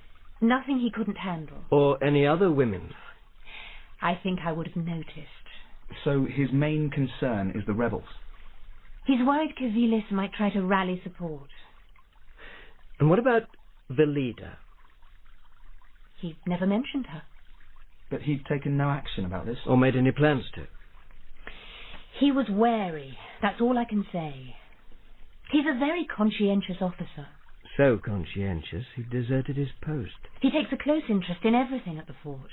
S17: Nothing he couldn't handle.
S3: Or any other women?
S17: I think I would have noticed.
S14: So his main concern is the rebels?
S17: He's worried Civilis might try to rally support.
S3: And what about the leader?
S17: He never mentioned her.
S14: But he'd taken no action about this?
S3: Or made any plans to?
S17: He was wary, that's all I can say. He's a very conscientious officer.
S3: So conscientious, he deserted his post.
S17: He takes a close interest in everything at the fort.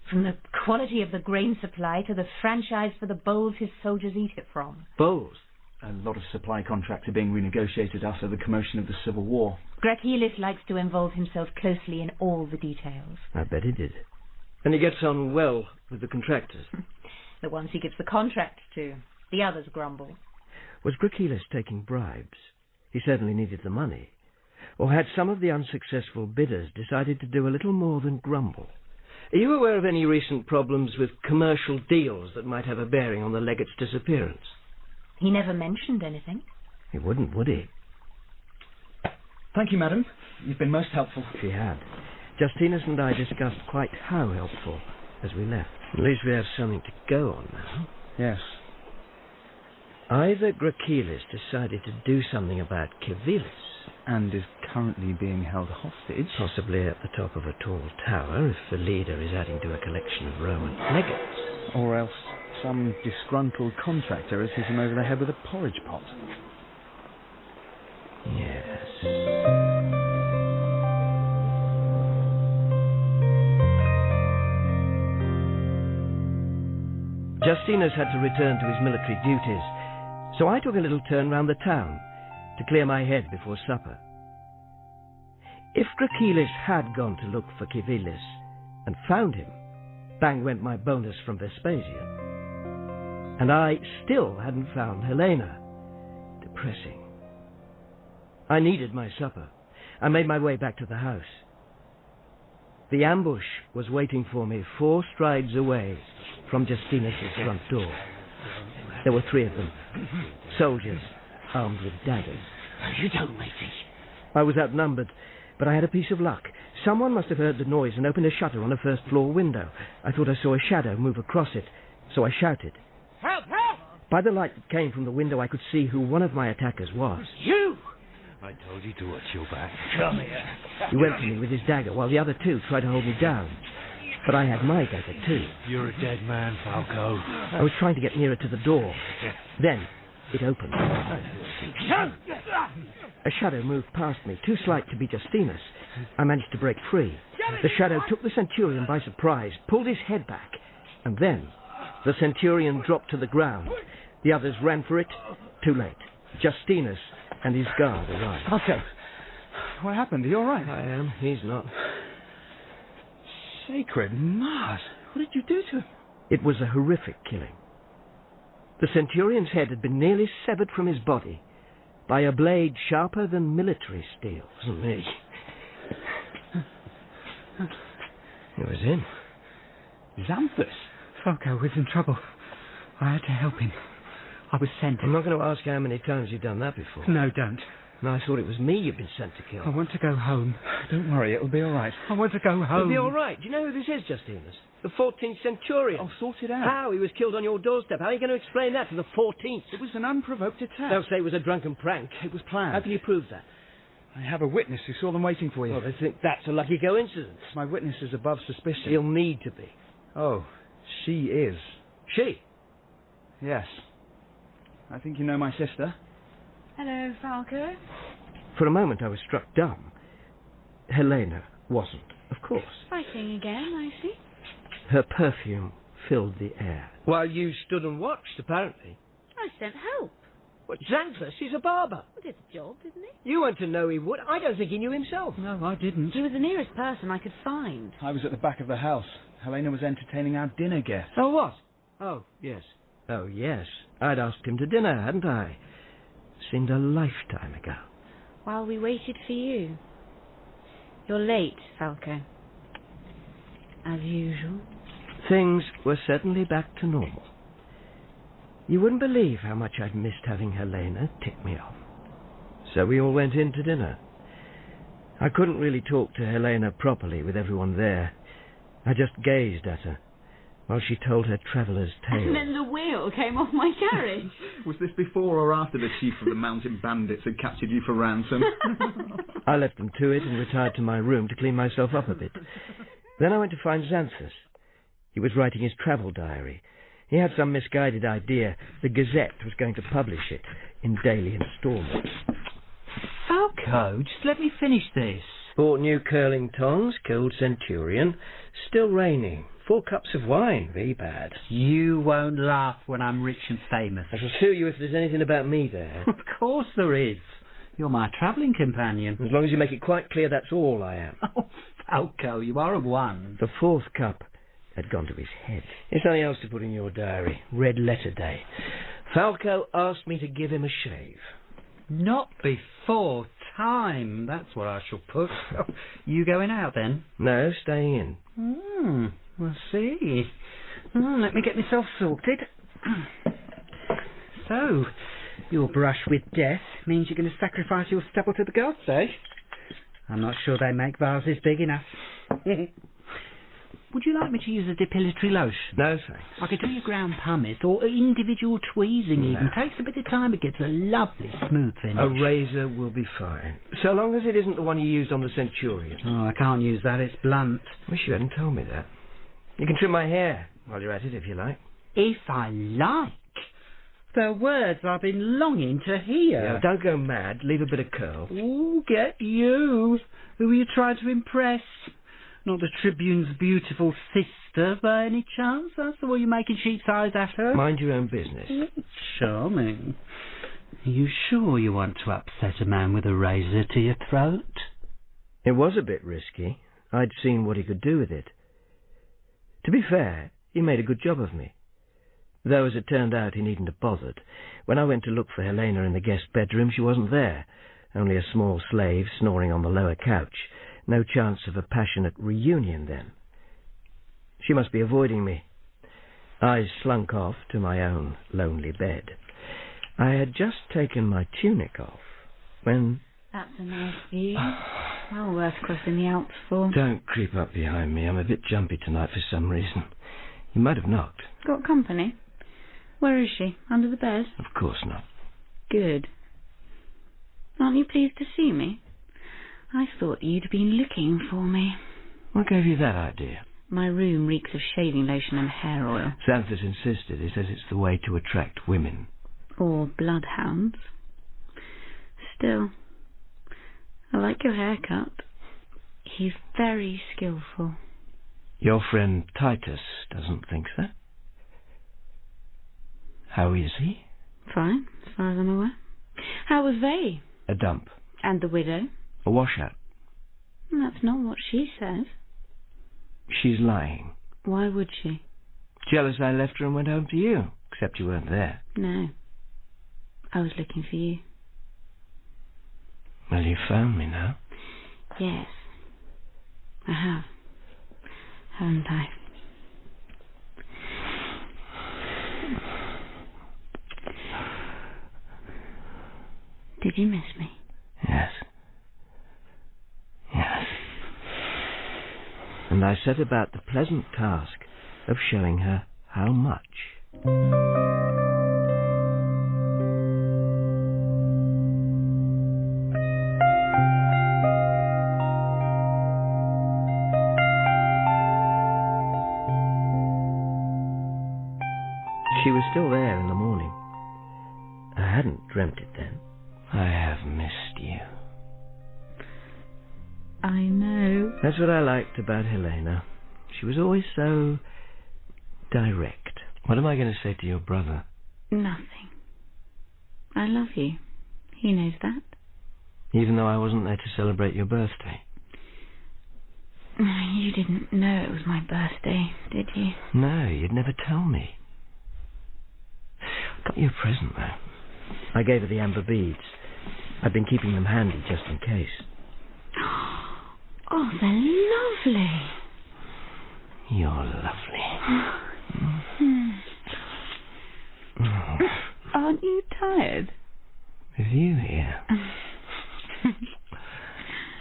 S17: From the quality of the grain supply to the franchise for the bowls his soldiers eat it from.
S3: Bowls?
S14: A lot of supply contracts are being renegotiated after the commotion of the Civil War.
S17: Grakilis likes to involve himself closely in all the details.
S3: I bet he did. And he gets on well with the contractors.
S17: The ones he gives the contract to. The others grumble.
S3: Was Grakilis taking bribes? He certainly needed the money. Or had some of the unsuccessful bidders decided to do a little more than grumble? Are you aware of any recent problems with commercial deals that might have a bearing on the legate's disappearance?
S17: He never mentioned anything.
S3: He wouldn't, would he?
S14: Thank you, madam. You've been most helpful.
S3: She had. Justinus and I discussed quite how helpful as we left. At least we have something to go on now.
S14: Yes.
S3: Either Grakilis decided to do something about Civilis,
S14: and is currently being held hostage.
S3: Possibly at the top of a tall tower, if the leader is adding to a collection of Roman legates.
S14: Or else some disgruntled contractor has hit him over the head with a porridge pot.
S3: Yes. Justinus had to return to his military duties, so I took a little turn round the town to clear my head before supper. If Grakilis had gone to look for Civilis and found him, bang went my bonus from Vespasian. And I still hadn't found Helena. Depressing. I needed my supper. I made my way back to the house. The ambush was waiting for me 4 strides away from Justinus' front door. There were 3 of them, soldiers armed with daggers.
S10: You don't, matey.
S3: I was outnumbered, but I had a piece of luck. Someone must have heard the noise and opened a shutter on a first-floor window. I thought I saw a shadow move across it, so I shouted.
S10: Help! Help!
S3: By the light that came from the window, I could see who one of my attackers was.
S10: You!
S13: I told you to watch your back.
S10: Come here.
S3: He went for me with his dagger, while the other 2 tried to hold me down. But I had my dagger too.
S13: You're a dead man, Falco.
S3: I was trying to get nearer to the door. Then it opened. A shadow moved past me, too slight to be Justinus. I managed to break free. The shadow took the centurion by surprise, pulled his head back, and then the centurion dropped to the ground. The others ran for it. Too late. Justinus and his guard arrived.
S14: Falco, what happened? Are you all right?
S3: I am. He's not.
S14: Sacred Mars! What did you do to him?
S3: It was a horrific killing. The centurion's head had been nearly severed from his body by a blade sharper than military steel. It wasn't me. It was him.
S14: Xanthus? Falco was in trouble. I had to help him. I was sent.
S3: I'm not going to ask how many times you've done that before.
S14: No, don't.
S1: No, I thought it was me you'd been sent to kill.
S14: I want to go home. Don't worry, it'll be all right. I want to go home.
S1: It'll be all right. Do you know who this is, Justinus? The 14th centurion.
S14: I'll sort it out.
S1: How? He was killed on your doorstep. How are you going to explain that to the 14th?
S14: It was an unprovoked attack.
S1: They'll say it was a drunken prank.
S14: It was planned.
S1: How can you prove that?
S14: I have a witness who saw them waiting for you.
S1: Well, they think that's a lucky coincidence.
S14: My witness is above suspicion.
S1: He'll need to be.
S14: Oh, she is.
S1: She?
S14: Yes. I think you know my sister.
S7: Hello, Falco.
S1: For a moment I was struck dumb. Helena wasn't, of course.
S7: Fighting again, I see.
S1: Her perfume filled the air. While you stood and watched, apparently.
S7: I sent help.
S1: What, Xanthus? He's a barber.
S7: He did the job, didn't he?
S1: You weren't to know he would. I don't think he knew himself.
S14: No, I didn't.
S7: He was the nearest person I could find.
S14: I was at the back of the house. Helena was entertaining our dinner guests.
S1: Oh, what? Oh, yes. Oh, yes. I'd asked him to dinner, hadn't I? Seemed a lifetime ago.
S7: While we waited for you. You're late, Falco. As usual.
S1: Things were certainly back to normal. You wouldn't believe how much I'd missed having Helena tick me off. So we all went in to dinner. I couldn't really talk to Helena properly with everyone there. I just gazed at her while she told her traveller's tale.
S7: And then the wheel came off my carriage.
S14: Was this before or after the chief of the mountain bandits had captured you for ransom?
S1: I left them to it and retired to my room to clean myself up a bit. Then I went to find Xanthus. He was writing his travel diary. He had some misguided idea the Gazette was going to publish it in daily instalments.
S10: Falco, just let me finish this.
S1: Bought new curling tongs, killed centurion, still raining. 4 cups of wine, very bad.
S10: You won't laugh when I'm rich and famous.
S1: I shall sue you if there's anything about me there.
S10: Of course there is. You're my travelling companion.
S1: As long as you make it quite clear that's all I am.
S10: Oh, Falco, you are a one.
S1: The 4th cup had gone to his head. There's something else to put in your diary. Red letter day. Falco asked me to give him a shave.
S10: Not before time. That's what I shall put. You going out then?
S1: No, staying in.
S10: We'll see. Let me get myself sorted. So, your brush with death means you're going to sacrifice your stubble to the gods, eh? I'm not sure they make vases big enough. Would you like me to use a depilatory lotion?
S1: No, thanks.
S10: I could do your ground pumice or individual tweezing even. Takes a bit of time, it gets a lovely smooth finish.
S1: A razor will be fine. So long as it isn't the one you used on the centurion.
S10: Oh, I can't use that, it's blunt.
S1: Wish you hadn't told me that. You can trim my hair while you're at it if you like.
S10: If I like? The words I've been longing to hear.
S1: Yeah, don't go mad. Leave a bit of curl.
S10: Ooh, get you. Who are you trying to impress? Not the Tribune's beautiful sister, by any chance? That's the way you're making sheep's eyes at her?
S1: Mind your own business.
S10: Charming. Are you sure you want to upset a man with a razor to your throat?
S1: It was a bit risky. I'd seen what he could do with it. To be fair, he made a good job of me. Though, as it turned out, he needn't have bothered. When I went to look for Helena in the guest bedroom, she wasn't there. Only a small slave snoring on the lower couch. No chance of a passionate reunion, then. She must be avoiding me. I slunk off to my own lonely bed. I had just taken my tunic off when...
S7: That's a nice view. Well worth crossing the Alps for.
S1: Don't creep up behind me. I'm a bit jumpy tonight for some reason. You might have knocked.
S7: Got company? Where is she? Under the bed?
S1: Of course not.
S7: Good. Aren't you pleased to see me? I thought you'd been looking for me.
S1: What gave you that idea?
S7: My room reeks of shaving lotion and hair oil.
S1: Xanthus insisted. He says it's the way to attract women.
S7: Or bloodhounds. Still, I like your haircut. He's very skillful.
S1: Your friend Titus doesn't think so. How is he?
S7: Fine, as far as I'm aware. How was they?
S1: A dump.
S7: And the widow?
S1: A washout.
S7: That's not what she says.
S1: She's lying.
S7: Why would she?
S1: Jealous I left her and went home to you, except you weren't there.
S7: No. I was looking for you.
S1: Well, you found me now.
S7: Yes. I have. Haven't I? Did you miss me?
S3: Yes. Yes. And I set about the pleasant task of showing her how much. She was still there in the morning. I hadn't dreamt it then. I have missed you.
S7: I know.
S3: That's what I liked about Helena. She was always so direct. What am I going to say to your brother?
S7: Nothing. I love you. He knows that.
S3: Even though I wasn't there to celebrate your birthday?
S7: You didn't know it was my birthday, did you?
S3: No, you'd never tell me. I got you a present, though. I gave her the amber beads. I've been keeping them handy just in case.
S7: Oh, they're lovely.
S3: You're lovely.
S7: Aren't you tired?
S3: With you here.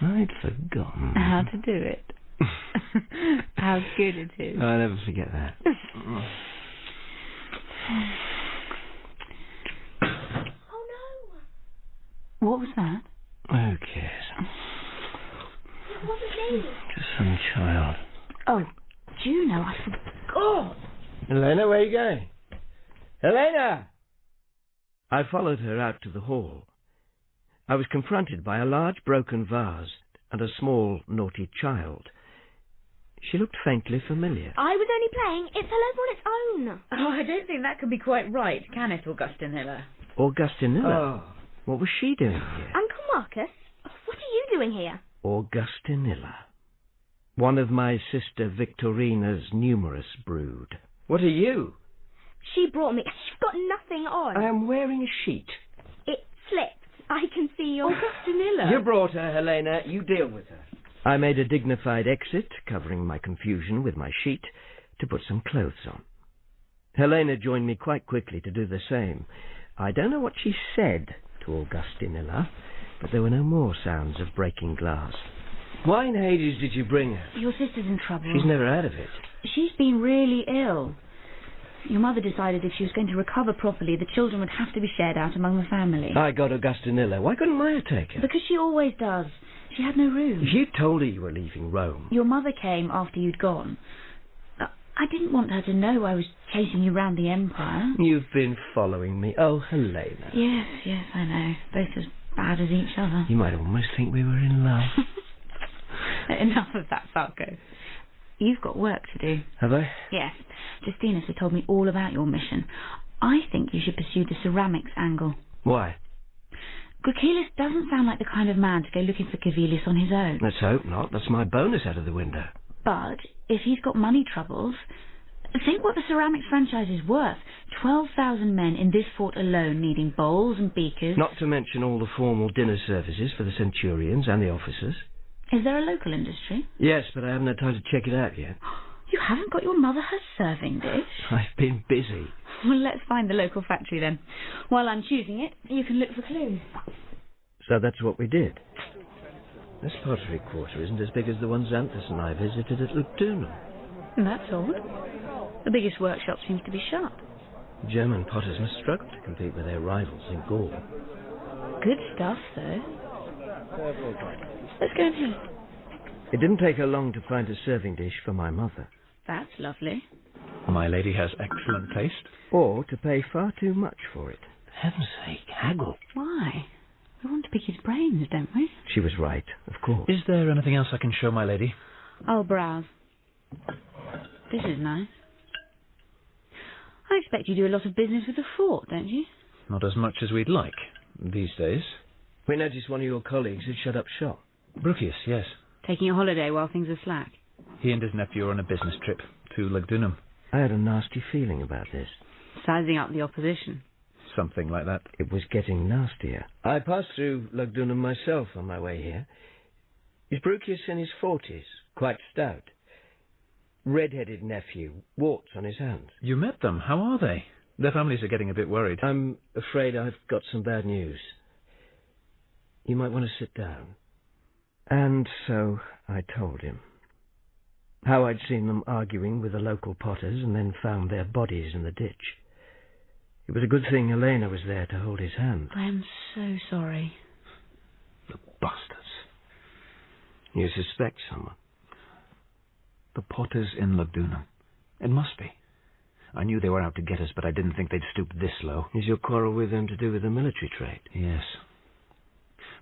S3: I'd forgotten.
S7: How to do it. How good it is.
S3: I'll never forget that.
S7: Oh no! What was that?
S3: Who cares?
S7: What was it?
S3: Just some child.
S7: Oh, Juno, I forgot.
S3: Helena, where are you going? Helena! I followed her out to the hall. I was confronted by a large broken vase and a small, naughty child. She looked faintly familiar.
S17: I was only playing. It fell over on its own.
S5: Oh, I don't think that could be quite right, can it, Augustinilla?
S3: Augustinilla?
S5: Oh.
S3: What was she doing here?
S17: Uncle Marcus, what are you doing here?
S3: Augustinilla. One of my sister Victorina's numerous brood. What are you?
S17: She brought me. You've got nothing on.
S3: I am wearing a sheet.
S17: It slipped. I can see your...
S5: Augustinilla.
S3: You brought her, Helena. You deal with her. I made a dignified exit, covering my confusion with my sheet, to put some clothes on. Helena joined me quite quickly to do the same. I don't know what she said to Augustinilla, but there were no more sounds of breaking glass. Why in Hades did you bring her?
S7: Your sister's in trouble.
S3: She's never out of it.
S7: She's been really ill. Your mother decided if she was going to recover properly, the children would have to be shared out among the family.
S3: I got Augustinilla. Why couldn't Maya take her?
S7: Because she always does. She had no room.
S3: You told her you were leaving Rome.
S7: Your mother came after you'd gone. I didn't want her to know I was chasing you round the Empire.
S3: You've been following me. Oh, Helena.
S7: Yes, I know. Both as bad as each other.
S3: You might almost think we were in love.
S7: Enough of that, Falco. You've got work to do.
S3: Have I?
S7: Yes. Justinus has told me all about your mission. I think you should pursue the ceramics angle.
S3: Why?
S7: Gracchus doesn't sound like the kind of man to go looking for Cavilius on his own.
S3: Let's hope not. That's my bonus out of the window.
S7: But if he's got money troubles, think what the ceramics franchise is worth. 12,000 men in this fort alone needing bowls and beakers.
S3: Not to mention all the formal dinner services for the centurions and the officers.
S7: Is there a local industry?
S3: Yes, but I haven't had time to check it out yet.
S7: You haven't got your mother her serving dish?
S3: I've been busy.
S7: Well, let's find the local factory then. While I'm choosing it, you can look for clues.
S3: So that's what we did. This pottery quarter isn't as big as the one Xanthus and I visited at Lugdunum.
S7: That's odd. The biggest workshop seems to be shut.
S3: German potters must struggle to compete with their rivals in Gaul.
S7: Good stuff, though. Let's go in here.
S3: It didn't take her long to find a serving dish for my mother.
S7: That's lovely.
S11: My lady has excellent taste.
S3: Or to pay far too much for it. Heaven's sake, haggle.
S7: Why? We want to pick his brains, don't we?
S3: She was right, of course.
S11: Is there anything else I can show my lady?
S7: I'll browse. This is nice. I expect you do a lot of business with the fort, don't you?
S11: Not as much as we'd like, these days.
S3: We noticed one of your colleagues had shut up shop.
S11: Brucius, yes.
S7: Taking a holiday while things are slack.
S11: He and his nephew are on a business trip to Lugdunum.
S3: I had a nasty feeling about this.
S7: Sizing up the opposition.
S11: Something like that.
S3: It was getting nastier. I passed through Lugdunum myself on my way here. Is Brucius in his 40s, quite stout. Red-headed nephew, warts on his hands.
S11: You met them. How are they? Their families are getting a bit worried.
S3: I'm afraid I've got some bad news. You might want to sit down. And so I told him. How I'd seen them arguing with the local potters and then found their bodies in the ditch. It was a good thing Helena was there to hold his hand.
S7: I am so sorry.
S8: The bastards.
S3: You suspect someone?
S8: The potters in Lugdunum. It must be. I knew they were out to get us, but I didn't think they'd stoop this low.
S3: Is your quarrel with them to do with the military trade?
S8: Yes.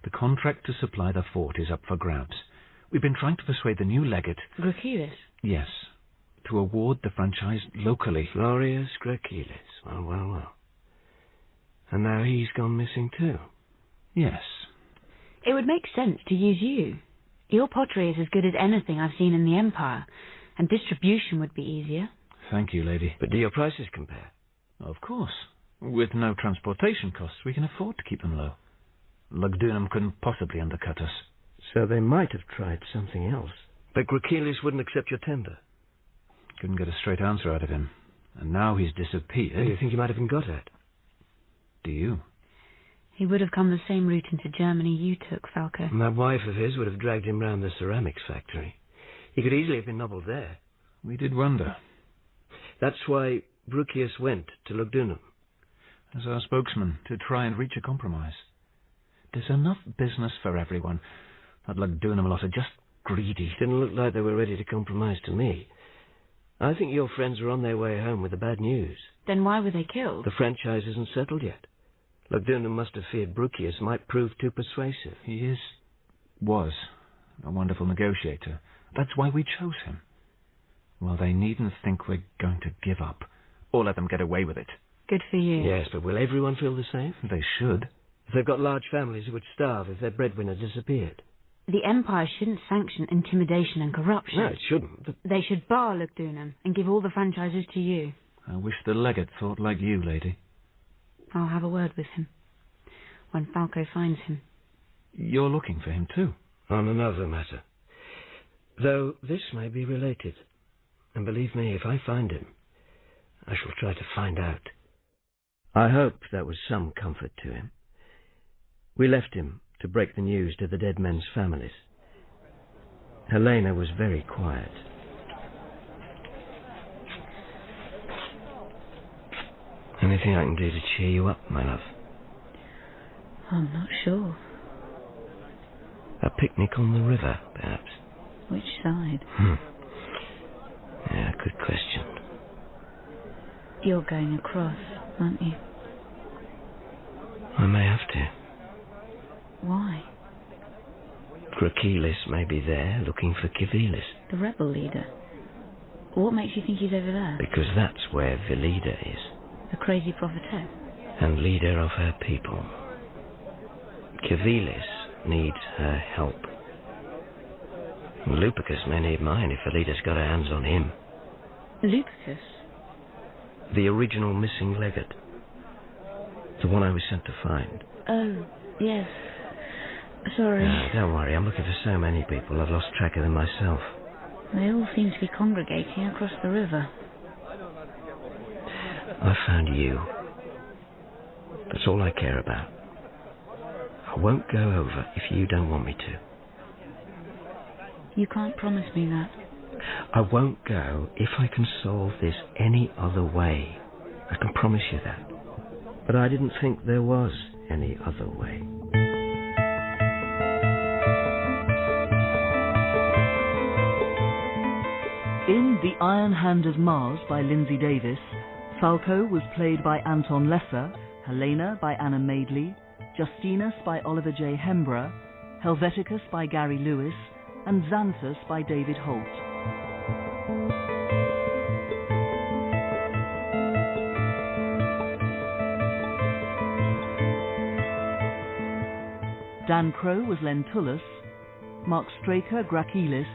S8: The contract to supply the fort is up for grabs. We've been trying to persuade the new legate...
S7: Gracilis?
S8: Yes. To award the franchise locally.
S3: Glorious Gracilis. Well, well, well. And now he's gone missing too?
S8: Yes.
S7: It would make sense to use you. Your pottery is as good as anything I've seen in the Empire, and distribution would be easier.
S8: Thank you, lady.
S3: But do your prices compare?
S8: Of course. With no transportation costs, we can afford to keep them low. Lugdunum couldn't possibly undercut us.
S3: So they might have tried something else. But Gracilis wouldn't accept your tender?
S8: Couldn't get a straight answer out of him. And now he's disappeared.
S3: Who do you think he might have been got at?
S8: Do you?
S7: He would have come the same route into Germany you took, Falco.
S3: And that wife of his would have dragged him round the ceramics factory. He could easily have been nobbled there.
S8: We did wonder.
S3: That's why Brucius went to Lugdunum.
S8: As our spokesman, to try and reach a compromise. There's enough business for everyone. That Lugdunum lot are just greedy.
S3: Didn't look like they were ready to compromise to me. I think your friends were on their way home with the bad news.
S7: Then why were they killed?
S3: The franchise isn't settled yet. Lugdunum must have feared Brucius might prove too persuasive.
S8: He was a wonderful negotiator. That's why we chose him. Well, they needn't think we're going to give up, or let them get away with it.
S7: Good for you.
S3: Yes, but will everyone feel the same?
S8: They should.
S3: If they've got large families who would starve if their breadwinner disappeared.
S7: The Empire shouldn't sanction intimidation and corruption.
S3: No, it shouldn't. But
S7: they should bar Lugdunum and give all the franchises to you.
S8: I wish the legate thought like you, lady.
S7: I'll have a word with him when Falco finds him.
S8: You're looking for him too?
S3: On another matter. Though this may be related. And believe me, if I find him, I shall try to find out. I hope that was some comfort to him. We left him to break the news to the dead men's families. Helena was very quiet. Anything I can do to cheer you up, my love?
S7: I'm not sure.
S3: A picnic on the river, perhaps?
S7: Which side?
S3: Yeah, good question.
S7: You're going across, aren't you?
S3: I may have to.
S7: Why?
S3: Gracilis may be there, looking for Civilis.
S7: The rebel leader? What makes you think he's over there?
S3: Because that's where Velida is.
S7: The crazy prophetess?
S3: And leader of her people. Civilis needs her help. Lupicus may need mine if Velida's got her hands on him.
S7: Lupicus?
S3: The original missing legate. The one I was sent to find.
S7: Oh, yes. Sorry.
S3: Don't worry, I'm looking for so many people, I've lost track of them myself.
S7: They all seem to be congregating across the river.
S3: I found you. That's all I care about. I won't go over if you don't want me to.
S7: You can't promise me that.
S3: I won't go if I can solve this any other way. I can promise you that. But I didn't think there was any other way.
S4: In The Iron Hand of Mars by Lindsay Davis, Falco was played by Anton Lesser, Helena by Anna Madeley, Justinus by Oliver J. Hembrough, Helveticus by Gary Lewis, and Xanthus by David Holt. Dan Crow was Lentulus, Mark Straker Gracilis,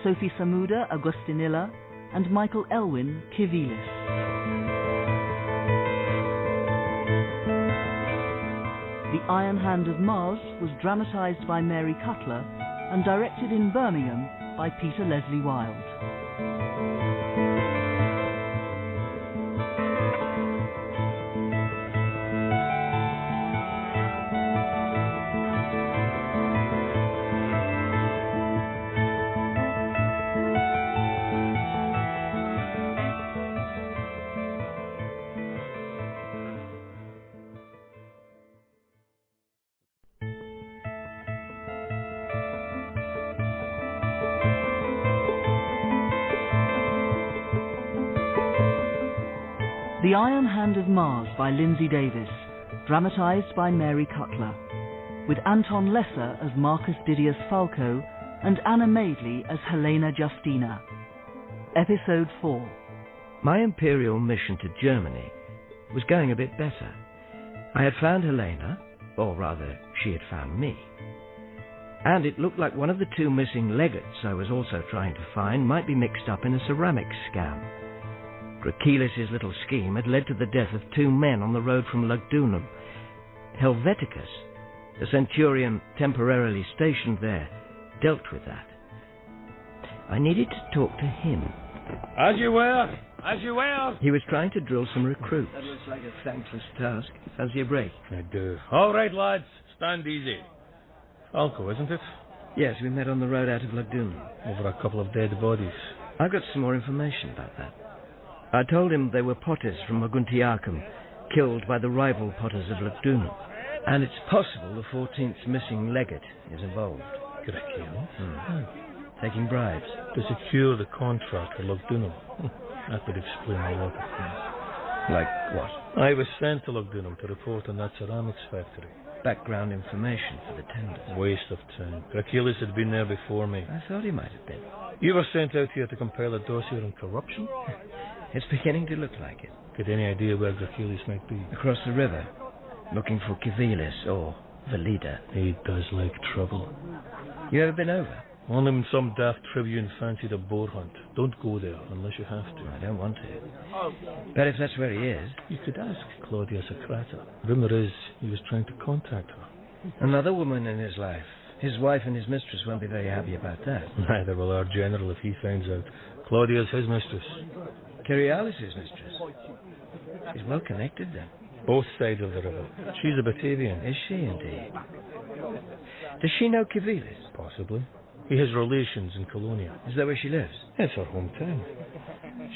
S4: Sophie Samuda Augustinilla, and Michael Elwin Civilis. The Iron Hand of Mars was dramatised by Mary Cutler and directed in Birmingham by Peter Leslie Wilde. The Iron Hand of Mars by Lindsay Davis, dramatised by Mary Cutler, with Anton Lesser as Marcus Didius Falco and Anna Madeley as Helena Justina. Episode 4.
S3: My imperial mission to Germany was going a bit better. I had found Helena, or rather, she had found me. And it looked like one of the two missing legates I was also trying to find might be mixed up in a ceramics scam. Gracilis' little scheme had led to the death of 2 men on the road from Lugdunum. Helveticus, the centurion temporarily stationed there, dealt with that. I needed to talk to him.
S11: As you were! As you were!
S3: He was trying to drill some recruits.
S1: That looks like a thankless task. Fancy a break?
S11: I do. All right, lads. Stand easy. Falco, isn't it?
S3: Yes, we met on the road out of Lugdunum.
S11: Over a couple of dead bodies.
S3: I've got some more information about that. I told him they were potters from Moguntiacum, killed by the rival potters of Lugdunum. And it's possible the 14th missing legate is involved.
S11: Gracilis?
S3: Taking bribes.
S11: To secure the contract for Lugdunum. That would explain a lot of things.
S3: Like what?
S11: I was sent to Lugdunum to report on that ceramics factory.
S3: Background information for the tenders.
S11: Waste of time. Gracilis had been there before me.
S3: I thought he might have been.
S11: You were sent out here to compile a dossier on corruption?
S3: It's beginning to look like it.
S11: Get any idea where Gracilis might be?
S3: Across the river, looking for Civilis or the leader.
S11: He does like trouble.
S3: You ever been over?
S11: Only when some daft tribune fancied a boar hunt. Don't go there unless you have to.
S3: I don't want to. But if that's where he is...
S11: You could ask Claudia Socrata. Rumour is he was trying to contact her.
S3: Another woman in his life. His wife and his mistress won't be very happy about that.
S11: Neither will our general if he finds out. Claudia's his mistress.
S3: Cerialis' mistress. She's well connected then.
S11: Both sides of the river. She's a Batavian.
S3: Is she indeed? Does she know Civilis?
S11: Possibly. He has relations in Colonia.
S3: Is that where she lives?
S11: It's her hometown.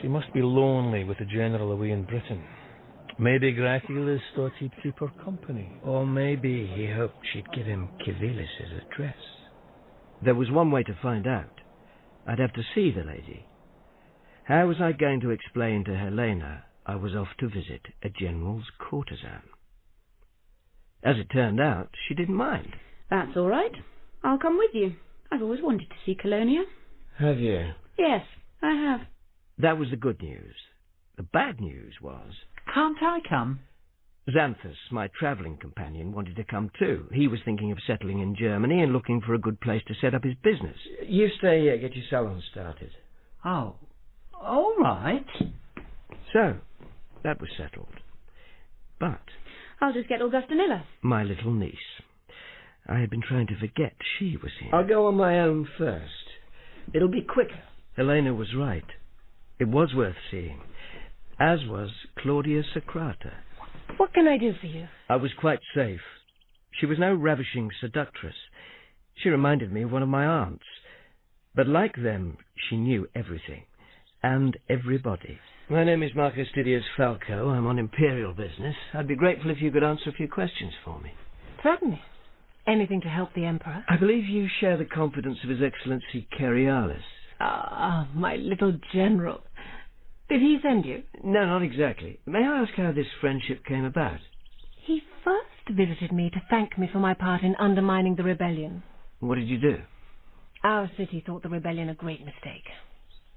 S11: She must be lonely with the general away in Britain. Maybe Gracilis thought he'd keep her company.
S3: Or maybe he hoped she'd give him Civilis' address. There was one way to find out. I'd have to see the lady. How was I going to explain to Helena I was off to visit a general's courtesan? As it turned out, she didn't mind.
S7: That's all right. I'll come with you. I've always wanted to see Colonia.
S3: Have you?
S7: Yes, I have.
S3: That was the good news. The bad news was...
S10: Can't I come?
S3: Xanthus, my travelling companion, wanted to come too. He was thinking of settling in Germany and looking for a good place to set up his business. You stay here, get your salon started.
S10: Oh, all right.
S3: So, that was settled. But...
S7: I'll just get Augustinilla.
S3: My little niece. I had been trying to forget she was here. I'll go on my own first. It'll be quicker. Helena was right. It was worth seeing. As was Claudia Socrata.
S17: What can I do for you?
S3: I was quite safe. She was no ravishing seductress. She reminded me of one of my aunts. But like them, she knew everything. And everybody. My name is Marcus Didius Falco. I'm on imperial business. I'd be grateful if you could answer a few questions for me.
S17: Certainly. Anything to help the Emperor?
S3: I believe you share the confidence of His Excellency Cerialis.
S17: Ah, my little general. Did he send you?
S3: No, not exactly. May I ask how this friendship came about?
S17: He first visited me to thank me for my part in undermining the rebellion.
S3: What did you do?
S17: Our city thought the rebellion a great mistake.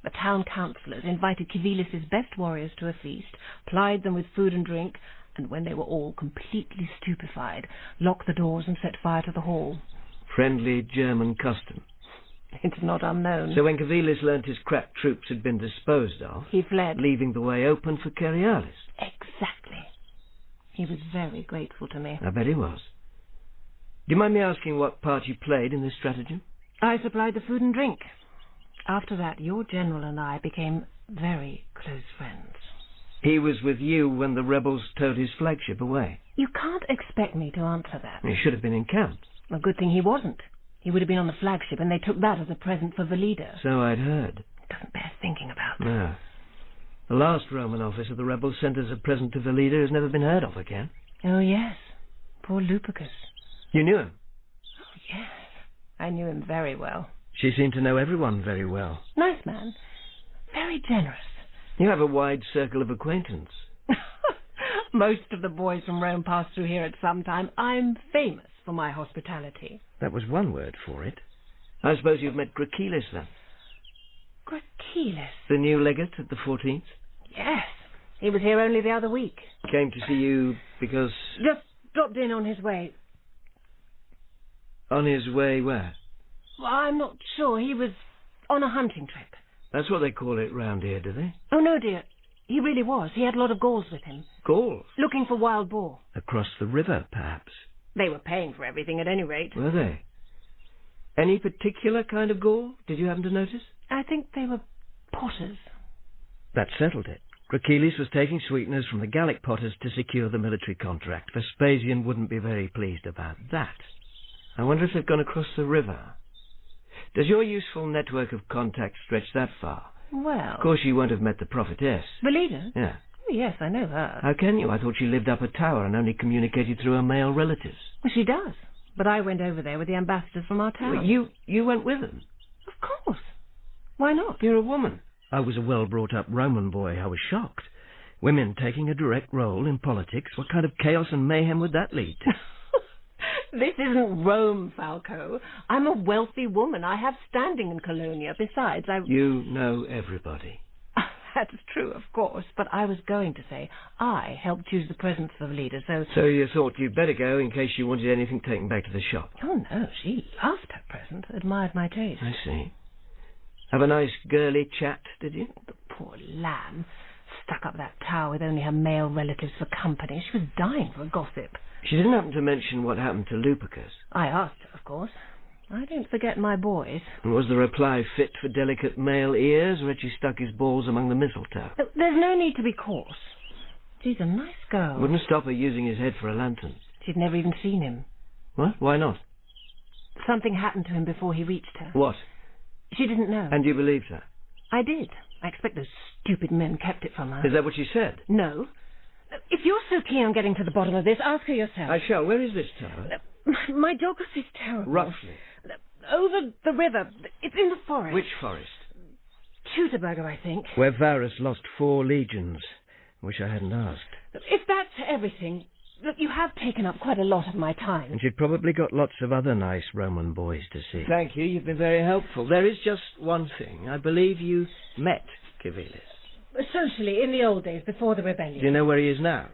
S17: The town councillors invited Civilis' best warriors to a feast, plied them with food and drink, and when they were all completely stupefied, locked the doors and set fire to the hall.
S3: Friendly German custom.
S17: It's not unknown.
S3: So when Civilis learnt his crack troops had been disposed of...
S17: He fled.
S3: Leaving the way open for Cerialis.
S17: Exactly. He was very grateful to me.
S3: I bet he was. Do you mind me asking what part you played in this stratagem?
S17: I supplied the food and drink. After that, your general and I became very close friends.
S3: He was with you when the rebels towed his flagship away.
S17: You can't expect me to answer that.
S3: He should have been in camp.
S17: A good thing he wasn't. He would have been on the flagship, and they took that as a present for the leader.
S3: So I'd heard.
S17: It doesn't bear thinking about.
S3: No. The last Roman officer the rebels sent as a present to the leader has never been heard of again.
S17: Oh, yes. Poor Lupercus.
S3: You knew him?
S17: Oh, yes. I knew him very well.
S3: She seemed to know everyone very well.
S17: Nice man. Very generous.
S3: You have a wide circle of acquaintance.
S17: Most of the boys from Rome pass through here at some time. I'm famous for my hospitality.
S3: That was one word for it. I suppose you've met Gracilis, then?
S17: Gracilis?
S3: The new legate at the 14th?
S17: Yes. He was here only the other week.
S3: Came to see you because...
S17: Just dropped in on his way.
S3: On his way where?
S17: Well, I'm not sure. He was on a hunting trip.
S3: That's what they call it round here, do they?
S17: Oh, no, dear. He really was. He had a lot of Gauls with him.
S3: Gauls?
S17: Looking for wild boar.
S3: Across the river, perhaps.
S17: They were paying for everything at any rate.
S3: Were they? Any particular kind of Gaul? Did you happen to notice?
S17: I think they were potters.
S3: That settled it. Gracilis was taking sweeteners from the Gallic potters to secure the military contract. Vespasian wouldn't be very pleased about that. I wonder if they've gone across the river. Does your useful network of contacts stretch that far?
S17: Well...
S3: Of course you won't have met the prophetess.
S17: The leader?
S3: Yeah.
S17: Oh, yes, I know her.
S3: How can you? I thought she lived up a tower and only communicated through her male relatives.
S17: Well, she does. But I went over there with the ambassadors from our town.
S3: Well, you went with them?
S17: Of course. Why not?
S3: You're a woman. I was a well-brought-up Roman boy. I was shocked. Women taking a direct role in politics. What kind of chaos and mayhem would that lead to?
S17: This isn't Rome, Falco. I'm a wealthy woman. I have standing in Colonia. Besides,
S3: You know everybody.
S17: That's true, of course. But I was going to say, I helped choose the presents for the leader, so...
S3: So you thought you'd better go in case you wanted anything taken back to the shop?
S17: Oh, no. She loved her present. Admired my taste.
S3: I see. Have a nice girly chat, did you?
S17: The poor lamb. Stuck up that tower with only her male relatives for company. She was dying for a gossip.
S3: She didn't happen to mention what happened to Lupercus.
S17: I asked her, of course. I don't forget my boys.
S3: And was the reply fit for delicate male ears, or had she stuck his balls among the mistletoe?
S17: There's no need to be coarse. She's a nice girl.
S3: Wouldn't stop her using his head for a lantern.
S17: She'd never even seen him.
S3: What? Why not?
S17: Something happened to him before he reached her.
S3: What?
S17: She didn't know.
S3: And you believed her?
S17: I did. I expect those stupid men kept it from her.
S3: Is that what she said?
S17: No. If you're so keen on getting to the bottom of this, ask her yourself.
S3: I shall. Where is this tower?
S17: My geography's terrible.
S3: Roughly.
S17: Over the river. It's in the forest.
S3: Which forest?
S17: Teutoburger, I think.
S3: Where Varus lost 4 legions. Wish I hadn't asked.
S17: If that's everything... Look, you have taken up quite a lot of my time.
S3: And you've probably got lots of other nice Roman boys to see. Thank you. You've been very helpful. There is just one thing. I believe you met Civilis.
S17: Socially, in the old days, before the rebellion.
S3: Do you know where he is now?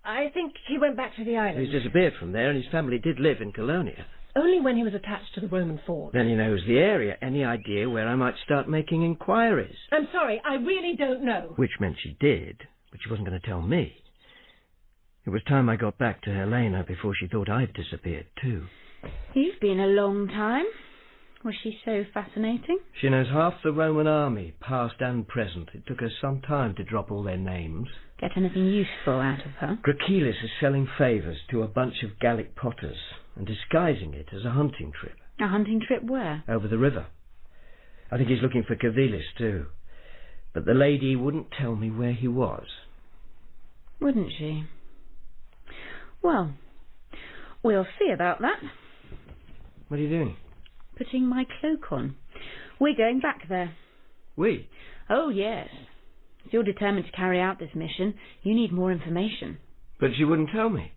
S17: I think he went back to the island.
S3: He's disappeared from there, and his family did live in Colonia.
S17: Only when he was attached to the Roman fort.
S3: Then he knows the area. Any idea where I might start making inquiries?
S17: I'm sorry, I really don't know.
S3: Which meant she did, but she wasn't going to tell me. It was time I got back to Helena before she thought I'd disappeared, too.
S7: You've been a long time. Was she so fascinating?
S3: She knows half the Roman army, past and present. It took her some time to drop all their names.
S7: Get anything useful out of her?
S3: Gracilis is selling favours to a bunch of Gallic potters and disguising it as a hunting trip.
S7: A hunting trip where?
S3: Over the river. I think he's looking for Civilis, too. But the lady wouldn't tell me where he was.
S7: Wouldn't she? Well, we'll see about that.
S3: What are you doing?
S7: Putting my cloak on. We're going back there.
S3: We?
S7: Oh, yes. If you're determined to carry out this mission, you need more information.
S3: But she wouldn't tell me.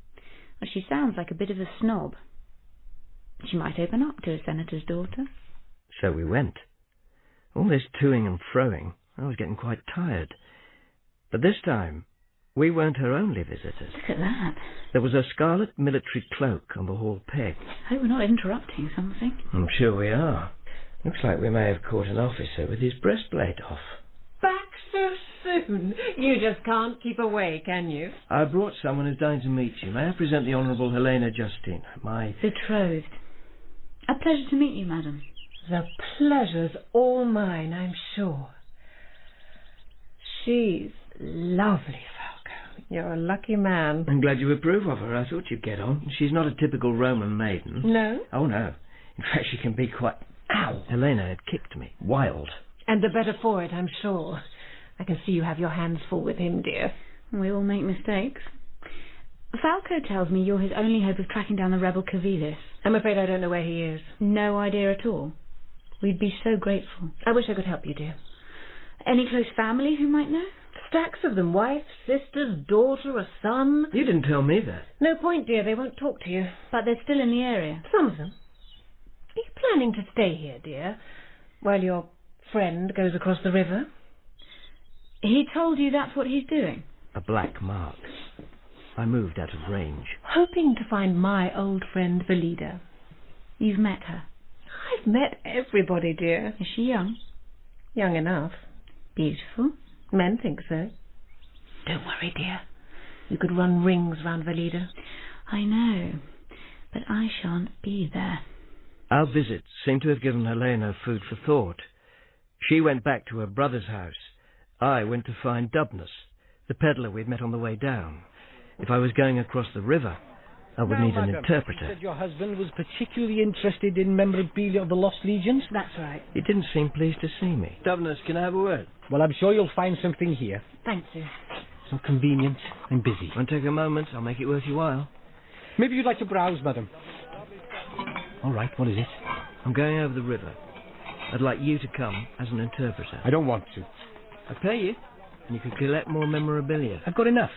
S7: Well, she sounds like a bit of a snob. She might open up to a senator's daughter.
S3: So we went. All this toing and froing, I was getting quite tired. But this time, we weren't her only visitors.
S7: Look at that.
S3: There was a scarlet military cloak on the hall peg.
S7: I hope we're not interrupting something.
S3: I'm sure we are. Looks like we may have caught an officer with his breastplate off.
S17: Back so soon? You just can't keep away, can you?
S3: I brought someone who's dying to meet you. May I present the Honourable Helena Justina, my...
S7: betrothed. A pleasure to meet you, madam.
S17: The pleasure's all mine, I'm sure. She's lovely, Falco. You're a lucky man.
S3: I'm glad you approve of her. I thought you'd get on. She's not a typical Roman maiden.
S17: No?
S3: Oh, no. In fact, she can be quite... Ow! Helena had kicked me. Wild.
S17: And the better for it, I'm sure. I can see you have your hands full with him, dear.
S7: We all make mistakes. Falco tells me you're his only hope of tracking down the rebel Civilis.
S17: I'm afraid I don't know where he is.
S7: No idea at all. We'd be so grateful.
S17: I wish I could help you, dear.
S7: Any close family who might know?
S17: Stacks of them. Wife, sister, daughter, a son.
S3: You didn't tell me that.
S17: No point, dear. They won't talk to you.
S7: But they're still in the area.
S17: Some of them. Are you planning to stay here, dear, while your friend goes across the river?
S7: He told you that's what he's doing?
S3: A black mark. I moved out of range.
S17: Hoping to find my old friend Valida.
S7: You've met her?
S17: I've met everybody, dear.
S7: Is she young?
S17: Young enough.
S7: Beautiful?
S17: Men think so. Don't worry, dear. You could run rings round Valida.
S7: I know, but I shan't be there.
S3: Our visits seemed to have given Helena food for thought. She went back to her brother's house. I went to find Dubnus, the peddler we'd met on the way down. If I was going across the river, I would need an interpreter.
S12: You said your husband was particularly interested in memorabilia of the Lost Legions?
S17: That's right.
S3: He didn't seem pleased to see me.
S10: Dubnus, can I have a word?
S12: Well, I'm sure you'll find something here.
S17: Thanks, sir.
S12: It's not convenient. I'm busy.
S3: Won't take a moment. I'll make it worth your while.
S12: Maybe you'd like to browse, madam. All right, what is it?
S3: I'm going over the river. I'd like you to come as an interpreter.
S12: I don't want to.
S3: I pay you, and you can collect more memorabilia.
S12: I've got enough.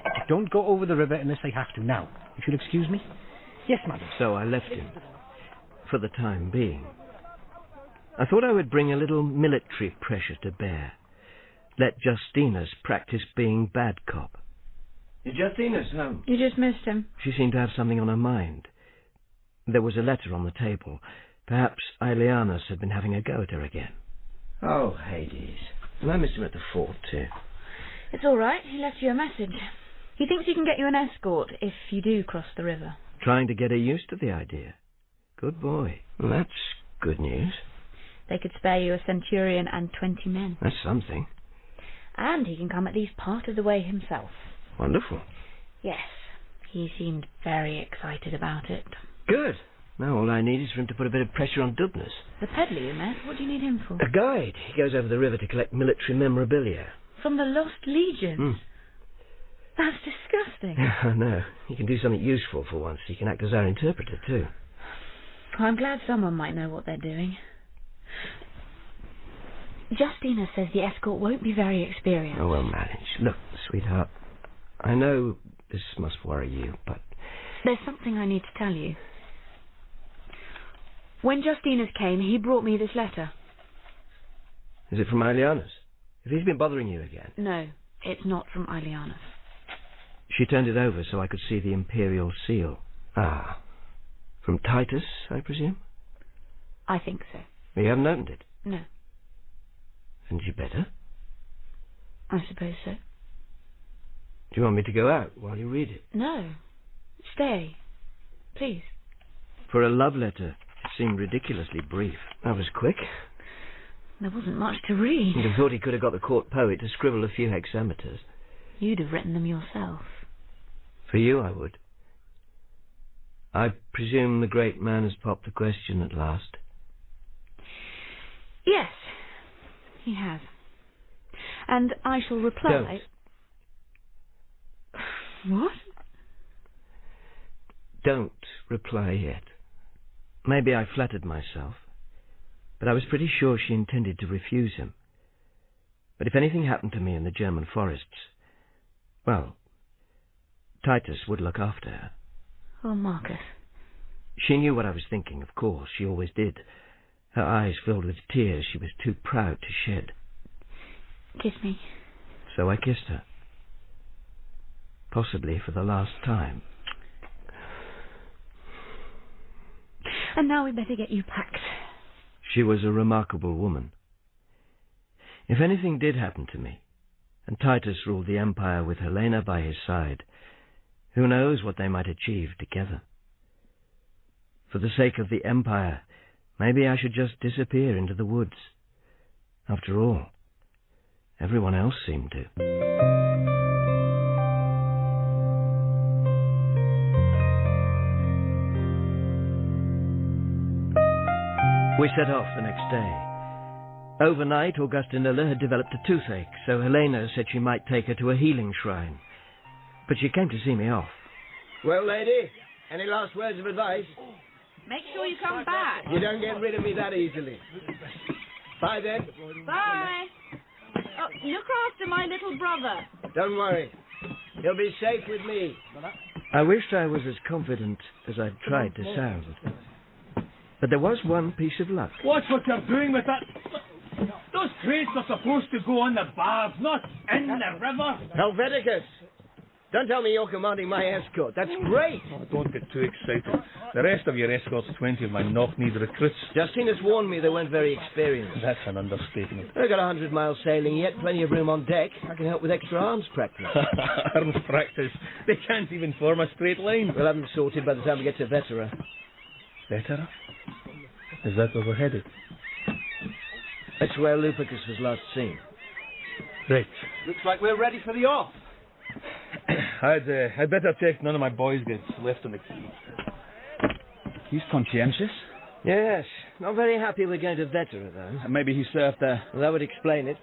S12: I don't go over the river unless I have to. Now, if you'll excuse me. Yes, madam.
S3: So I left him, for the time being. I thought I would bring a little military pressure to bear. Let Justinus practice being bad cop. Is Justinus home?
S7: You just missed him.
S3: She seemed to have something on her mind. There was a letter on the table. Perhaps Aelianus had been having a go at her again. Oh, Hades. And I missed him at the fort, too.
S7: It's all right. He left you a message. He thinks he can get you an escort if you do cross the river.
S3: Trying to get her used to the idea. Good boy. Well, that's good news.
S7: They could spare you a centurion and 20 men.
S3: That's something.
S7: And he can come at least part of the way himself.
S3: Wonderful.
S7: Yes. He seemed very excited about it.
S3: Good. Now all I need is for him to put a bit of pressure on Dubnus.
S7: The peddler you met, what do you need him for?
S3: A guide. He goes over the river to collect military memorabilia.
S7: From the Lost Legions?
S3: Mm.
S7: That's disgusting.
S3: I know. He can do something useful for once. He can act as our interpreter, too.
S7: Well, I'm glad someone might know what they're doing. Justina says the escort won't be very experienced.
S3: Oh, we'll manage. Look, sweetheart, I know this must worry you, but...
S7: There's something I need to tell you. When Justinus came, he brought me this letter.
S3: Is it from Aelianus? If he's been bothering you again...
S7: No, it's not from Aelianus.
S3: She turned it over so I could see the imperial seal. Ah. From Titus, I presume?
S7: I think so.
S3: You haven't opened it?
S7: No.
S3: And you better?
S7: I suppose so.
S3: Do you want me to go out while you read it?
S7: No. Stay. Please.
S3: For a love letter, it seemed ridiculously brief. That was quick.
S7: There wasn't much to read.
S3: You'd have thought he could have got the court poet to scribble a few hexameters.
S7: You'd have written them yourself.
S3: For you, I would. I presume the great man has popped the question at last.
S7: Yes, he has. And I shall reply... What?
S3: Don't reply yet. Maybe I flattered myself, but I was pretty sure she intended to refuse him. But if anything happened to me in the German forests, well, Titus would look after her.
S7: Oh, Marcus.
S3: She knew what I was thinking, of course. She always did. Her eyes filled with tears she was too proud to shed.
S7: Kiss me.
S3: So I kissed her. Possibly for the last time.
S7: And now we'd better get you packed.
S3: She was a remarkable woman. If anything did happen to me, and Titus ruled the empire with Helena by his side, who knows what they might achieve together? For the sake of the empire, maybe I should just disappear into the woods. After all, everyone else seemed to. We set off the next day. Overnight, Augustinilla had developed a toothache, so Helena said she might take her to a healing shrine. But she came to see me off.
S1: Well, lady, any last words of advice?
S5: Make sure you come back.
S1: You don't get rid of me that easily. Bye, then.
S5: Bye.
S15: Oh, look after my little brother.
S1: Don't worry. He'll be safe with me. I wished I was as confident as I'd tried to sound. But there was one piece of luck.
S11: Watch what you're doing with that. Those crates are supposed to go on the barbs, not in the river.
S1: Helveticus! Don't tell me you're commanding my escort. That's great.
S11: Oh, don't get too excited. The rest of your escort's 20 of my knock-kneed recruits.
S1: Justinus warned me they weren't very experienced.
S11: That's an understatement.
S1: They've got 100 miles sailing yet, plenty of room on deck. I can help with extra arms practice.
S11: Arms practice? They can't even form a straight line.
S1: We'll have them sorted by the time we get to Vetera.
S11: Vetera? Is that where we're headed?
S1: That's where Lupicus was last seen.
S11: Right.
S1: Looks like we're ready for the off.
S11: I'd better check none of my boys get left on the quay.
S14: He's conscientious.
S1: Yes. Not very happy we're going to Vetera, though.
S14: And maybe he served there.
S1: Well, that would explain it.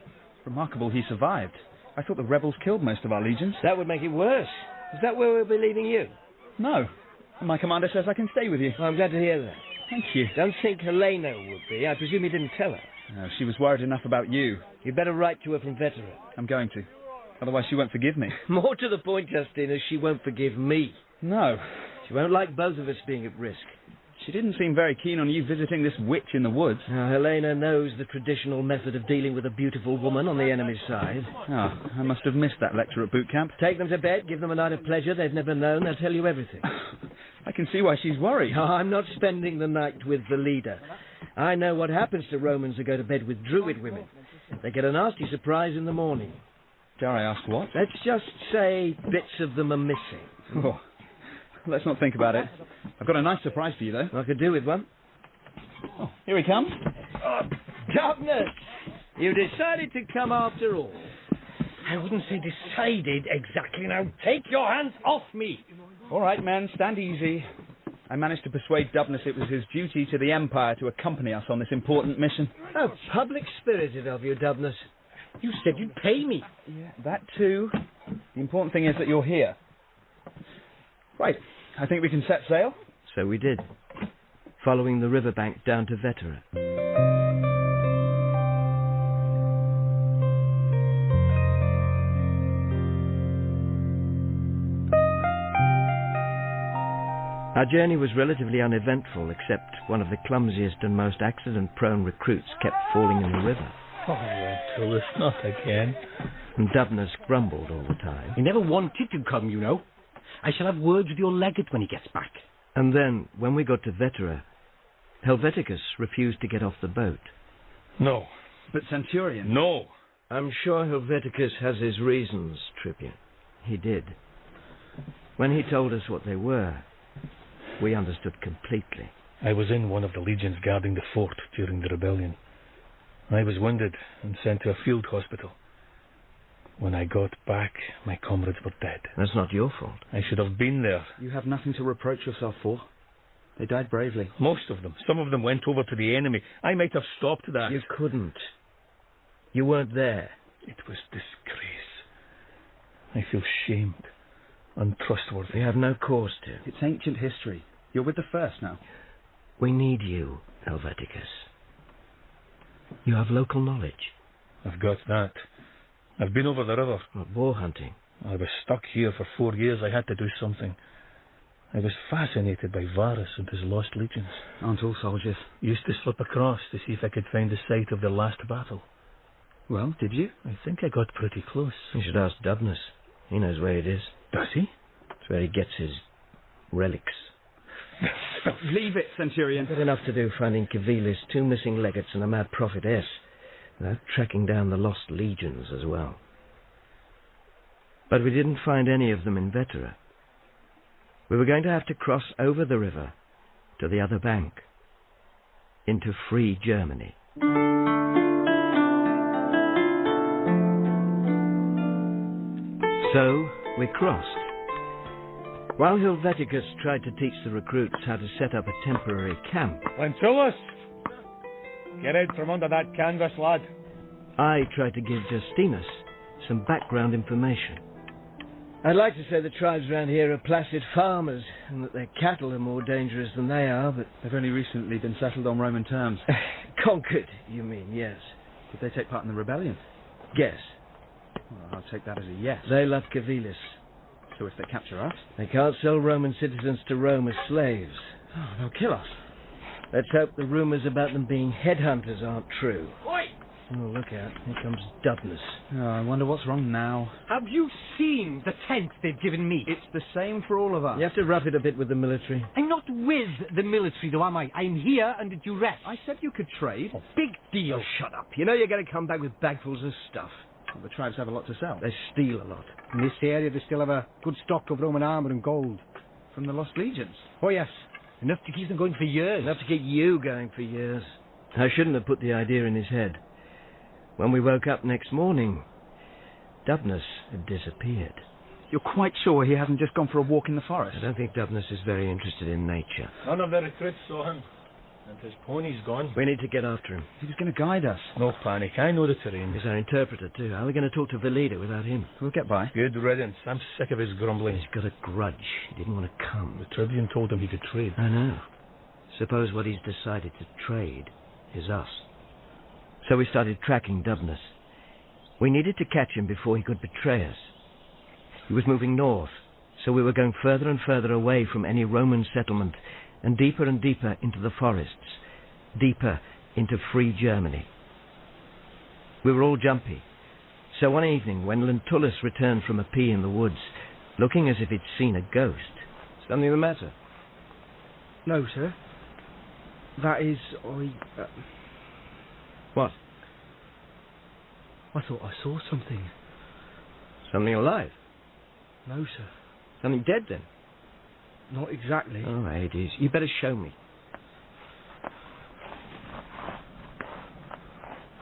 S14: Remarkable he survived. I thought the rebels killed most of our legions.
S1: That would make it worse. Is that where we'll be leaving you?
S14: No. My commander says I can stay with you.
S1: Well, I'm glad to hear that.
S14: Thank you.
S1: Don't think Helena would be. I presume you didn't tell her.
S14: No, she was worried enough about you.
S1: You'd better write to her from Vetera.
S14: I'm going to. Otherwise she won't forgive me.
S1: More to the point, Justina, she won't forgive me.
S14: No.
S1: She won't like both of us being at risk.
S14: She didn't seem very keen on you visiting this witch in the woods.
S1: Now, Helena knows the traditional method of dealing with a beautiful woman on the enemy's side.
S14: Oh, I must have missed that lecture at boot camp.
S1: Take them to bed, give them a night of pleasure they've never known, they'll tell you everything.
S14: I can see why she's worried.
S1: No, I'm not spending the night with the leader. I know what happens to Romans who go to bed with druid women. They get a nasty surprise in the morning.
S14: Dare I ask what?
S1: Let's just say bits of them are missing.
S14: Oh, let's not think about it. I've got a nice surprise for you, though.
S1: I could do with one.
S14: Oh, here he comes.
S1: Oh, Governor! You decided to come after all.
S12: I wouldn't say decided exactly. Now, take your hands off me.
S14: All right, men, stand easy. I managed to persuade Dubnus it was his duty to the Empire to accompany us on this important mission.
S1: Oh, public-spirited of you, Dubnus.
S12: You said you'd pay me.
S14: Yeah, that too. The important thing is that you're here. Right, I think we can set sail.
S1: So we did, following the riverbank down to Vetera. Our journey was relatively uneventful, except one of the clumsiest and most accident-prone recruits kept falling in the river.
S11: Oh, Tullus, not again.
S1: And Dubnus grumbled all the time.
S12: He never wanted to come, you know. I shall have words with your legate when he gets back.
S1: And then, when we got to Vetera, Helveticus refused to get off the boat.
S11: No.
S14: But Centurion?
S11: No.
S1: I'm sure Helveticus has his reasons, Tribune. He did. When he told us what they were, we understood completely.
S11: I was in one of the legions guarding the fort during the rebellion. I was wounded and sent to a field hospital. When I got back, my comrades were dead.
S1: That's not your fault.
S11: I should have been there.
S14: You have nothing to reproach yourself for. They died bravely.
S11: Most of them. Some of them went over to the enemy. I might have stopped that.
S1: You couldn't. You weren't there.
S11: It was disgrace. I feel shamed, untrustworthy.
S1: We have no cause to.
S14: It's ancient history. You're with the first now.
S1: We need you, Helveticus. You have local knowledge.
S11: I've got that. I've been over the river.
S1: Boar hunting.
S11: I was stuck here for 4 years. I had to do something. I was fascinated by Varus and his lost legions.
S14: Aren't all soldiers?
S11: Used to slip across to see if I could find the site of their last battle.
S14: Well, did you?
S11: I think I got pretty close.
S1: You should ask Dubnus. He knows where it is.
S11: Does he?
S1: It's where he gets his relics.
S14: Leave it, Centurion.
S1: Got enough to do finding Civilis, 2 missing legates and a mad prophetess, without tracking down the lost legions as well. But we didn't find any of them in Vetera. We were going to have to cross over the river to the other bank, into free Germany. So we crossed. While Helveticus tried to teach the recruits how to set up a temporary camp,
S11: Lentulus! Get out from under that canvas, lad.
S1: I tried to give Justinus some background information. I'd like to say the tribes around here are placid farmers, and that their cattle are more dangerous than they are, but...
S14: They've only recently been settled on Roman terms.
S1: Conquered, you mean, yes.
S14: Did they take part in the rebellion?
S1: Guess.
S14: Well, I'll take that as a yes.
S1: They love Civilis.
S14: So if they capture us?
S1: They can't sell Roman citizens to Rome as slaves.
S14: Oh, they'll kill us.
S1: Let's hope the rumours about them being headhunters aren't true.
S11: Oi!
S1: Oh, look out. Here comes Dubnus.
S14: Oh, I wonder what's wrong now.
S11: Have you seen the tent they've given me?
S14: It's the same for all of us.
S1: You have to rough it a bit with the military.
S11: I'm not with the military, though, am I? I'm here under duress.
S14: I said you could trade.
S11: Oh, big deal.
S1: Oh, shut up. You know you're going to come back with bagfuls of stuff.
S14: Well, the tribes have a lot to sell.
S1: They steal a lot.
S12: In this area, they still have a good stock of Roman armour and gold.
S14: From the Lost Legions?
S12: Oh, yes. Enough to keep them going for years.
S1: Enough to keep you going for years. I shouldn't have put the idea in his head. When we woke up next morning, Dubnus had disappeared.
S14: You're quite sure he hasn't just gone for a walk in the forest?
S1: I don't think Dubnus is very interested in nature.
S11: None of the recruits saw him. And his pony's gone.
S1: We need to get after him.
S14: He was going to guide us.
S11: No panic. I know the terrain.
S1: He's our interpreter, too. How are we going to talk to the leader without him?
S14: We'll get by.
S11: Good riddance. I'm sick of his grumbling.
S1: He's got a grudge. He didn't want to come.
S11: The Tribune told him he could trade.
S1: I know. Suppose what he's decided to trade is us. So we started tracking Dubnus. We needed to catch him before he could betray us. He was moving north, so we were going further and further away from any Roman settlement and deeper into the forests, deeper into free Germany. We were all jumpy. So one evening, when Lentulus returned from a pee in the woods, looking as if he'd seen a ghost... Something the matter?
S12: No, sir. That is,
S1: What?
S12: I thought I saw something.
S1: Something alive?
S12: No, sir.
S1: Something dead, then?
S12: Not exactly.
S1: Oh, Hades. You better show me.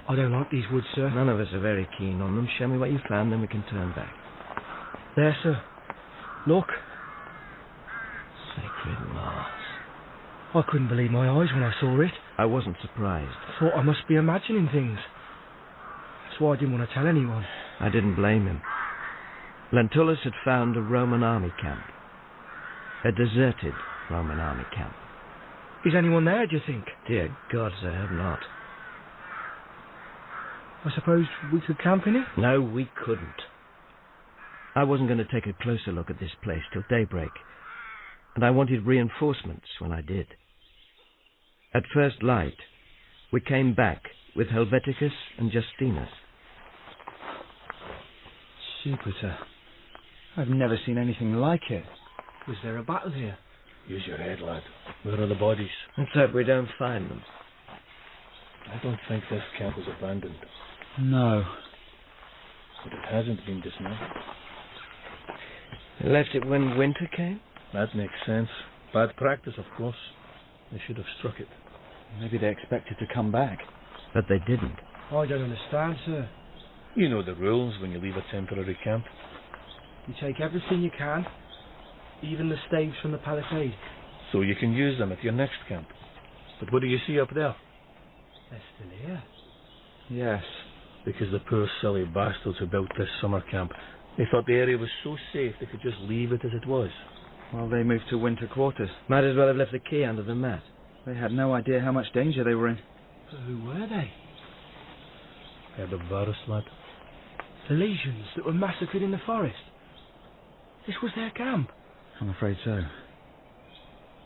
S12: I don't like these woods, sir.
S1: None of us are very keen on them. Show me what you found, then we can turn back.
S12: There, sir. Look.
S1: Sacred Mars.
S12: I couldn't believe my eyes when I saw it.
S1: I wasn't surprised.
S12: I thought I must be imagining things. That's why I didn't want to tell anyone.
S1: I didn't blame him. Lentulus had found a Roman army camp. A deserted Roman army camp.
S12: Is anyone there, do you think?
S1: Dear gods, I hope not.
S12: I suppose we could camp in it?
S1: No, we couldn't. I wasn't going to take a closer look at this place till daybreak, and I wanted reinforcements when I did. At first light, we came back with Helveticus and Justinus.
S14: Jupiter. I've never seen anything like it.
S12: Was there a battle here?
S11: Use your head, lad. Where are the bodies?
S1: Let's hope we don't find them.
S11: I don't think this camp was abandoned.
S14: No.
S11: But it hasn't been dismantled.
S1: They left it when winter came?
S11: That makes sense. Bad practice, of course. They should have struck it.
S14: Maybe they expected to come back.
S1: But they didn't.
S12: I don't understand, sir.
S11: You know the rules when you leave a temporary camp.
S12: You take everything you can, even the staves from the palisade.
S11: So you can use them at your next camp. But what do you see up there?
S12: They're still here.
S14: Yes.
S11: Because the poor silly bastards who built this summer camp, they thought the area was so safe they could just leave it as it was.
S14: Well, they moved to winter quarters.
S1: Might as well have left the key under the mat.
S14: They had no idea how much danger they were in.
S12: So who were they?
S11: Heard of Varus, lad?
S12: The legions that were massacred in the forest. This was their camp.
S14: I'm afraid so.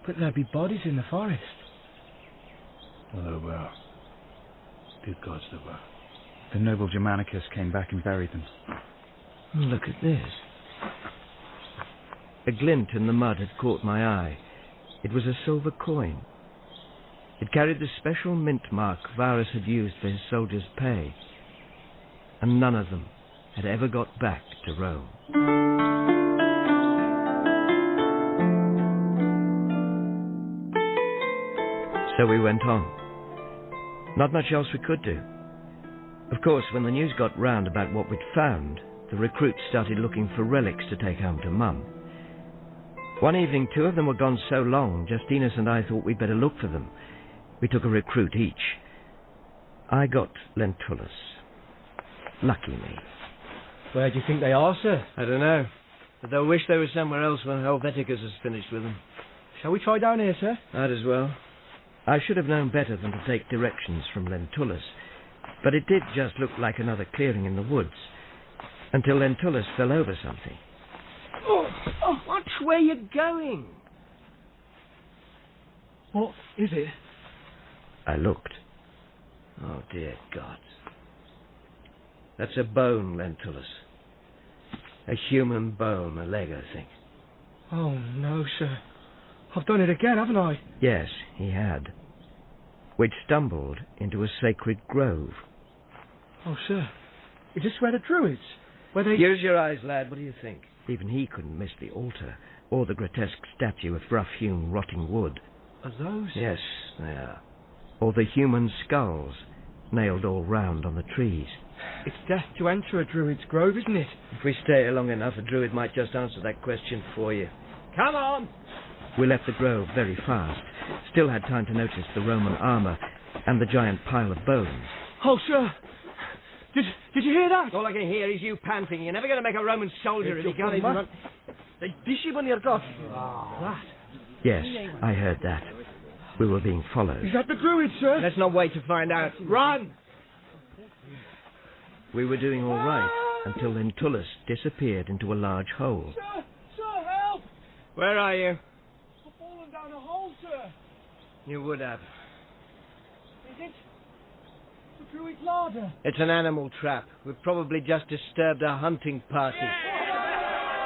S12: But there'd be bodies in the forest.
S11: Well, there were. Good gods, there were.
S14: The noble Germanicus came back and buried them.
S1: Look at this. A glint in the mud had caught my eye. It was a silver coin. It carried the special mint mark Varus had used for his soldiers' pay. And none of them had ever got back to Rome. So we went on. Not much else we could do. Of course, when the news got round about what we'd found, the recruits started looking for relics to take home to Mum. One evening, 2 of them were gone so long, Justinus and I thought we'd better look for them. We took a recruit each. I got Lentulus. Lucky me.
S12: Where do you think they are, sir?
S1: I don't know. But they'll wish they were somewhere else when Helveticus has finished with them.
S12: Shall we try down here, sir?
S1: Might as well. I should have known better than to take directions from Lentulus.
S3: But it did just look like another clearing in the woods, until Lentulus fell over something.
S1: Oh, watch where you're going.
S11: What is it?
S3: I looked. Oh, dear God. That's a bone, Lentulus. A human bone, a leg, I think.
S11: Oh, no, sir. I've done it again, haven't I?
S3: Yes, he had. We'd stumbled into a sacred grove.
S11: Oh, sir. Is this where the Druids? Where they...
S3: Use your eyes, lad. What do you think? Even he couldn't miss the altar, or the grotesque statue of rough-hewn, rotting wood.
S11: Are those?
S3: Yes, they are. Or the human skulls, nailed all round on the trees.
S11: It's death to enter a Druid's grove, isn't it?
S3: If we stay here long enough, a Druid might just answer that question for you.
S11: Come on!
S3: We left the grove very fast. Still had time to notice the Roman armour and the giant pile of bones.
S11: Oh, sir! Did you hear that?
S1: All I can hear is you panting. You're never going to make a Roman soldier if you can't even run.
S11: That.
S3: Yes, I heard that. We were being followed.
S11: Is that the Druid, sir?
S1: Let's not wait to find out. Run!
S3: We were doing all right until Lentulus disappeared into a large hole.
S11: Sir, help!
S1: Where are you?
S11: I've fallen down a hole, sir.
S3: You would have.
S11: Is it the Druid's larder?
S1: It's an animal trap. We've probably just disturbed a hunting party.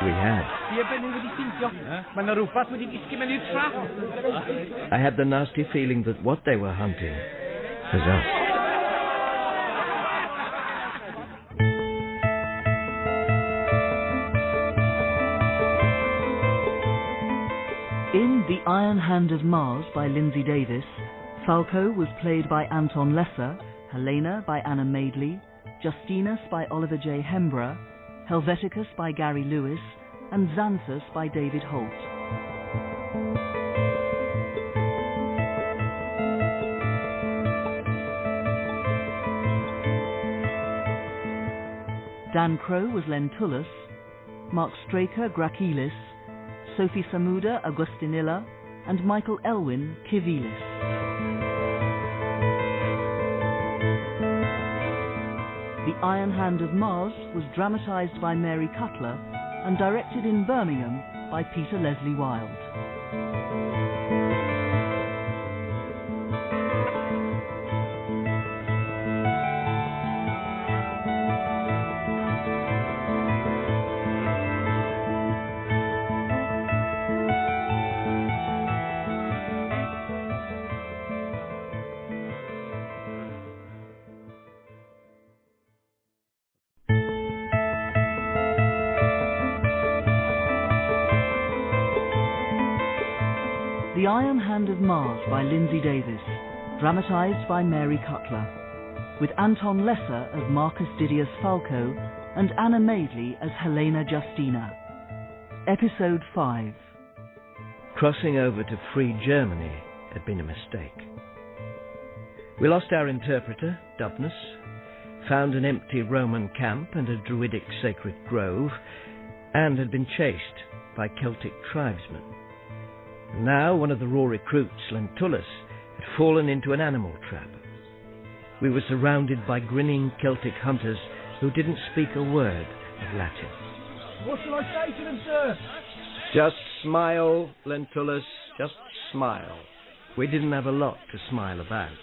S3: We had. I had the nasty feeling that what they were hunting was us.
S4: In The Iron Hand of Mars by Lindsay Davis, Falco was played by Anton Lesser, Helena by Anna Madeley, Justinus by Oliver J. Hembrough, Helveticus by Gary Lewis, and Xanthus by David Holt. Dan Crowe was Lentulus, Mark Straker Gracilis, Sophie Samuda Augustinilla, and Michael Elwin Civilis. The Iron Hand of Mars was dramatised by Mary Cutler and directed in Birmingham by Peter Leslie Wilde. The Iron Hand of Mars by Lindsay Davis, dramatised by Mary Cutler, with Anton Lesser as Marcus Didius Falco and Anna Madeley as Helena Justina. Episode 5.
S3: Crossing over to free Germany had been a mistake. We lost our interpreter, Dubnus, found an empty Roman camp and a druidic sacred grove, and had been chased by Celtic tribesmen. Now one of the raw recruits, Lentulus, had fallen into an animal trap. We were surrounded by grinning Celtic hunters who didn't speak a word of Latin.
S11: What shall I say to them, sir?
S3: Just smile, Lentulus, just smile. We didn't have a lot to smile about.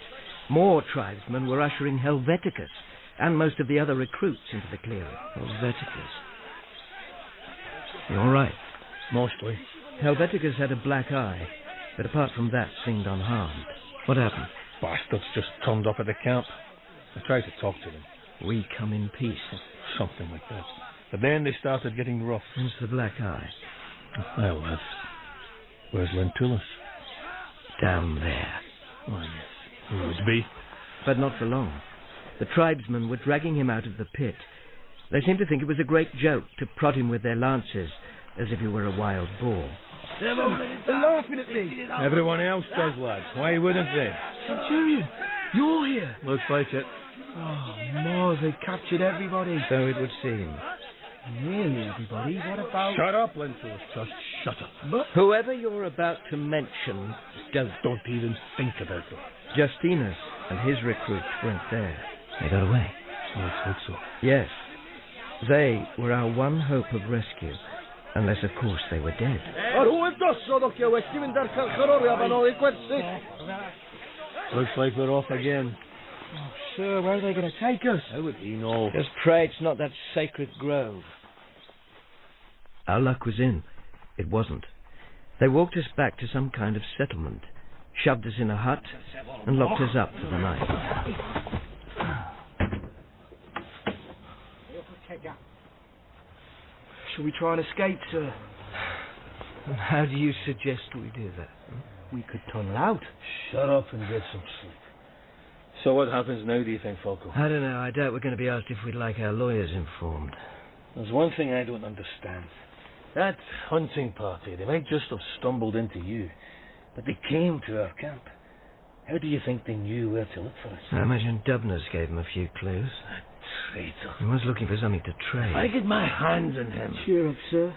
S3: More tribesmen were ushering Helveticus and most of the other recruits into the clearing. Helveticus. You all right?
S11: Mostly.
S3: Helveticus had a black eye, but apart from that seemed unharmed. What happened?
S11: Bastards just turned up at the camp. I tried to talk to them.
S3: We come in peace.
S11: Something like that. But then they started getting rough.
S3: Where's the black eye?
S11: Well, lads, where's Lentulus?
S3: Down there.
S11: Oh, yes. He would be.
S3: But not for long. The tribesmen were dragging him out of the pit. They seemed to think it was a great joke to prod him with their lances, as if he were a wild boar.
S11: They're laughing at me. Everyone else does, lads. Why wouldn't they?
S10: Centurion, you're here.
S11: Looks like it.
S10: Oh, Mars, they captured everybody.
S3: So it would seem.
S10: Nearly everybody. What about...
S11: Shut up, Lentulus. Just shut up.
S10: But...
S3: Whoever you're about to mention,
S11: don't even think about it.
S3: Justinus and his recruits weren't there. They got away.
S11: So let's hope so.
S3: Yes. They were our one hope of rescue, unless, of course, they were dead.
S11: Looks like we're off again.
S10: Oh, sir, where are they going to take us?
S11: How would he know?
S3: Just pray it's not that sacred grove. Our luck was in. It wasn't. They walked us back to some kind of settlement, shoved us in a hut, and locked us up for the night.
S10: Shall we try and escape, sir?
S3: And how do you suggest we do that?
S10: We could tunnel out.
S11: Shut up and get some sleep. So what happens now, do you think, Falco?
S3: I don't know. I doubt we're going to be asked if we'd like our lawyers informed.
S11: There's one thing I don't understand. That hunting party, they might just have stumbled into you, but they came to our camp. How do you think they knew where to look for us?
S3: I imagine Dubner's gave them a few clues.
S11: Traitor.
S3: He was looking for something to trade.
S11: I get my hands on him.
S10: Cheer up, sir.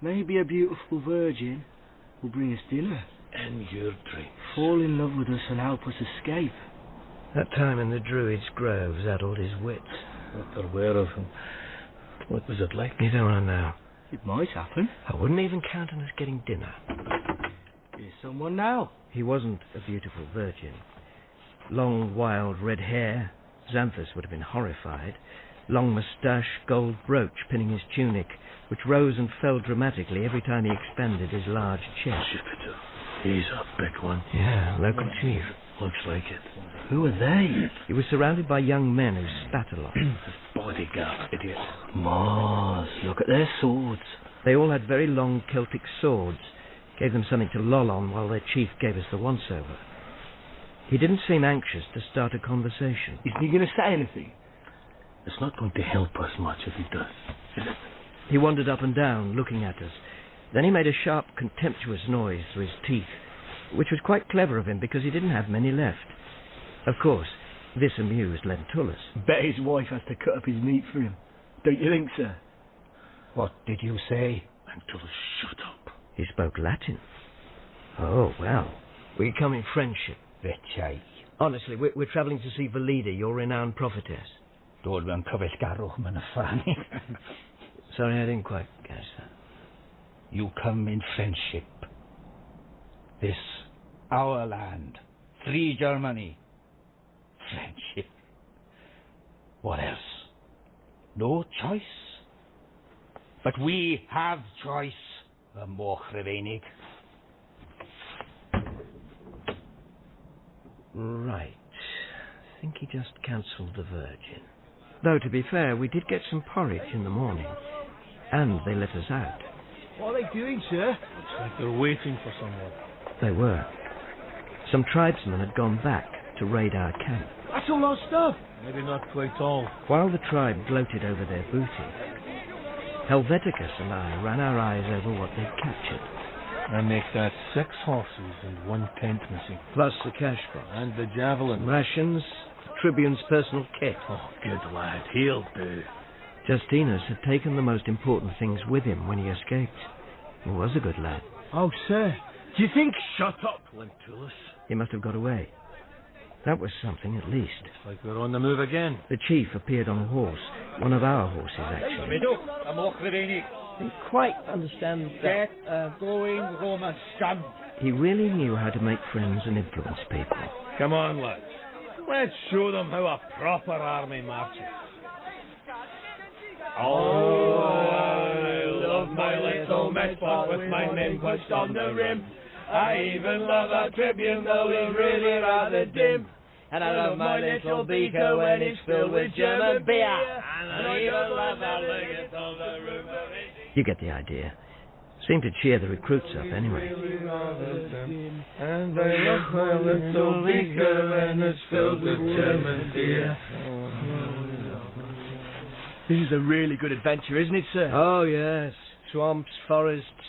S10: Maybe a beautiful virgin will bring us dinner.
S11: And your drinks.
S10: Fall in love with us and help us escape.
S3: That time in the Druid's Grove addled his wits.
S11: Not aware of him. What was it like?
S3: You don't want to know.
S10: It might happen.
S3: I wouldn't even count on us getting dinner.
S10: Here's someone now.
S3: He wasn't a beautiful virgin. Long, wild red hair. Xanthus would have been horrified. Long moustache, gold brooch pinning his tunic, which rose and fell dramatically every time he expanded his large chest.
S11: Jupiter. He's a big one.
S3: Yeah, local chief.
S11: Looks like it.
S10: Who are they?
S3: He was surrounded by young men who spat a lot.
S11: Bodyguard, idiot.
S10: Mars, look at their swords.
S3: They all had very long Celtic swords. Gave them something to loll on while their chief gave us the once-over. He didn't seem anxious to start a conversation.
S10: Isn't he going to say anything?
S11: It's not going to help us much if he does, is it?
S3: He wandered up and down, looking at us. Then he made a sharp, contemptuous noise through his teeth, which was quite clever of him because he didn't have many left. Of course, this amused Lentulus.
S10: Bet his wife has to cut up his meat for him. Don't you think, sir?
S12: What did you say?
S11: Lentulus, shut up.
S3: He spoke Latin. Oh, well. We come in friendship.
S12: Vecchai.
S3: Honestly, we're travelling to see Valida, your renowned prophetess. Sorry, I didn't quite catch that.
S12: You come in friendship. This, our land, free Germany. Friendship. What else? No choice? But we have choice. The Mochrevenig.
S3: Right. I think he just cancelled the Virgin. Though, to be fair, we did get some porridge in the morning. And they let us out.
S10: What are they doing, sir?
S11: Looks like they're waiting for someone.
S3: They were. Some tribesmen had gone back to raid our camp.
S10: That's all our stuff.
S11: Maybe not quite all.
S3: While the tribe gloated over their booty, Helveticus and I ran our eyes over what they'd captured.
S11: I make that 6 horses and 1 tent missing.
S3: Plus the cash box.
S11: And the javelin.
S3: Rations, the tribune's personal kit.
S11: Oh, good lad. He'll do.
S3: Justinus had taken the most important things with him when he escaped. He was a good lad.
S10: Oh, sir. Do you think...
S11: Shut up, Lentulus.
S3: He must have got away. That was something, at least.
S11: Looks like we're on the move again.
S3: The chief appeared on a horse. One of our horses, actually. Didn't quite understand that.
S12: Get going, Roman scum.
S3: He really knew how to make friends and influence people.
S11: Come on, lads. Let's show them how a proper army marches.
S18: Oh, I love my little mess pot with my name pushed on the rim. I even love a tribune, though he's really rather dim. And I love my little beaker when it's filled with German beer. And I even love how liggett on the roof of it.
S3: You get the idea. Seemed to cheer the recruits up, anyway.
S18: And I love my little beaker when it's filled with German beer.
S10: This is a really good adventure, isn't it, sir?
S3: Oh, yes. Swamps, forests,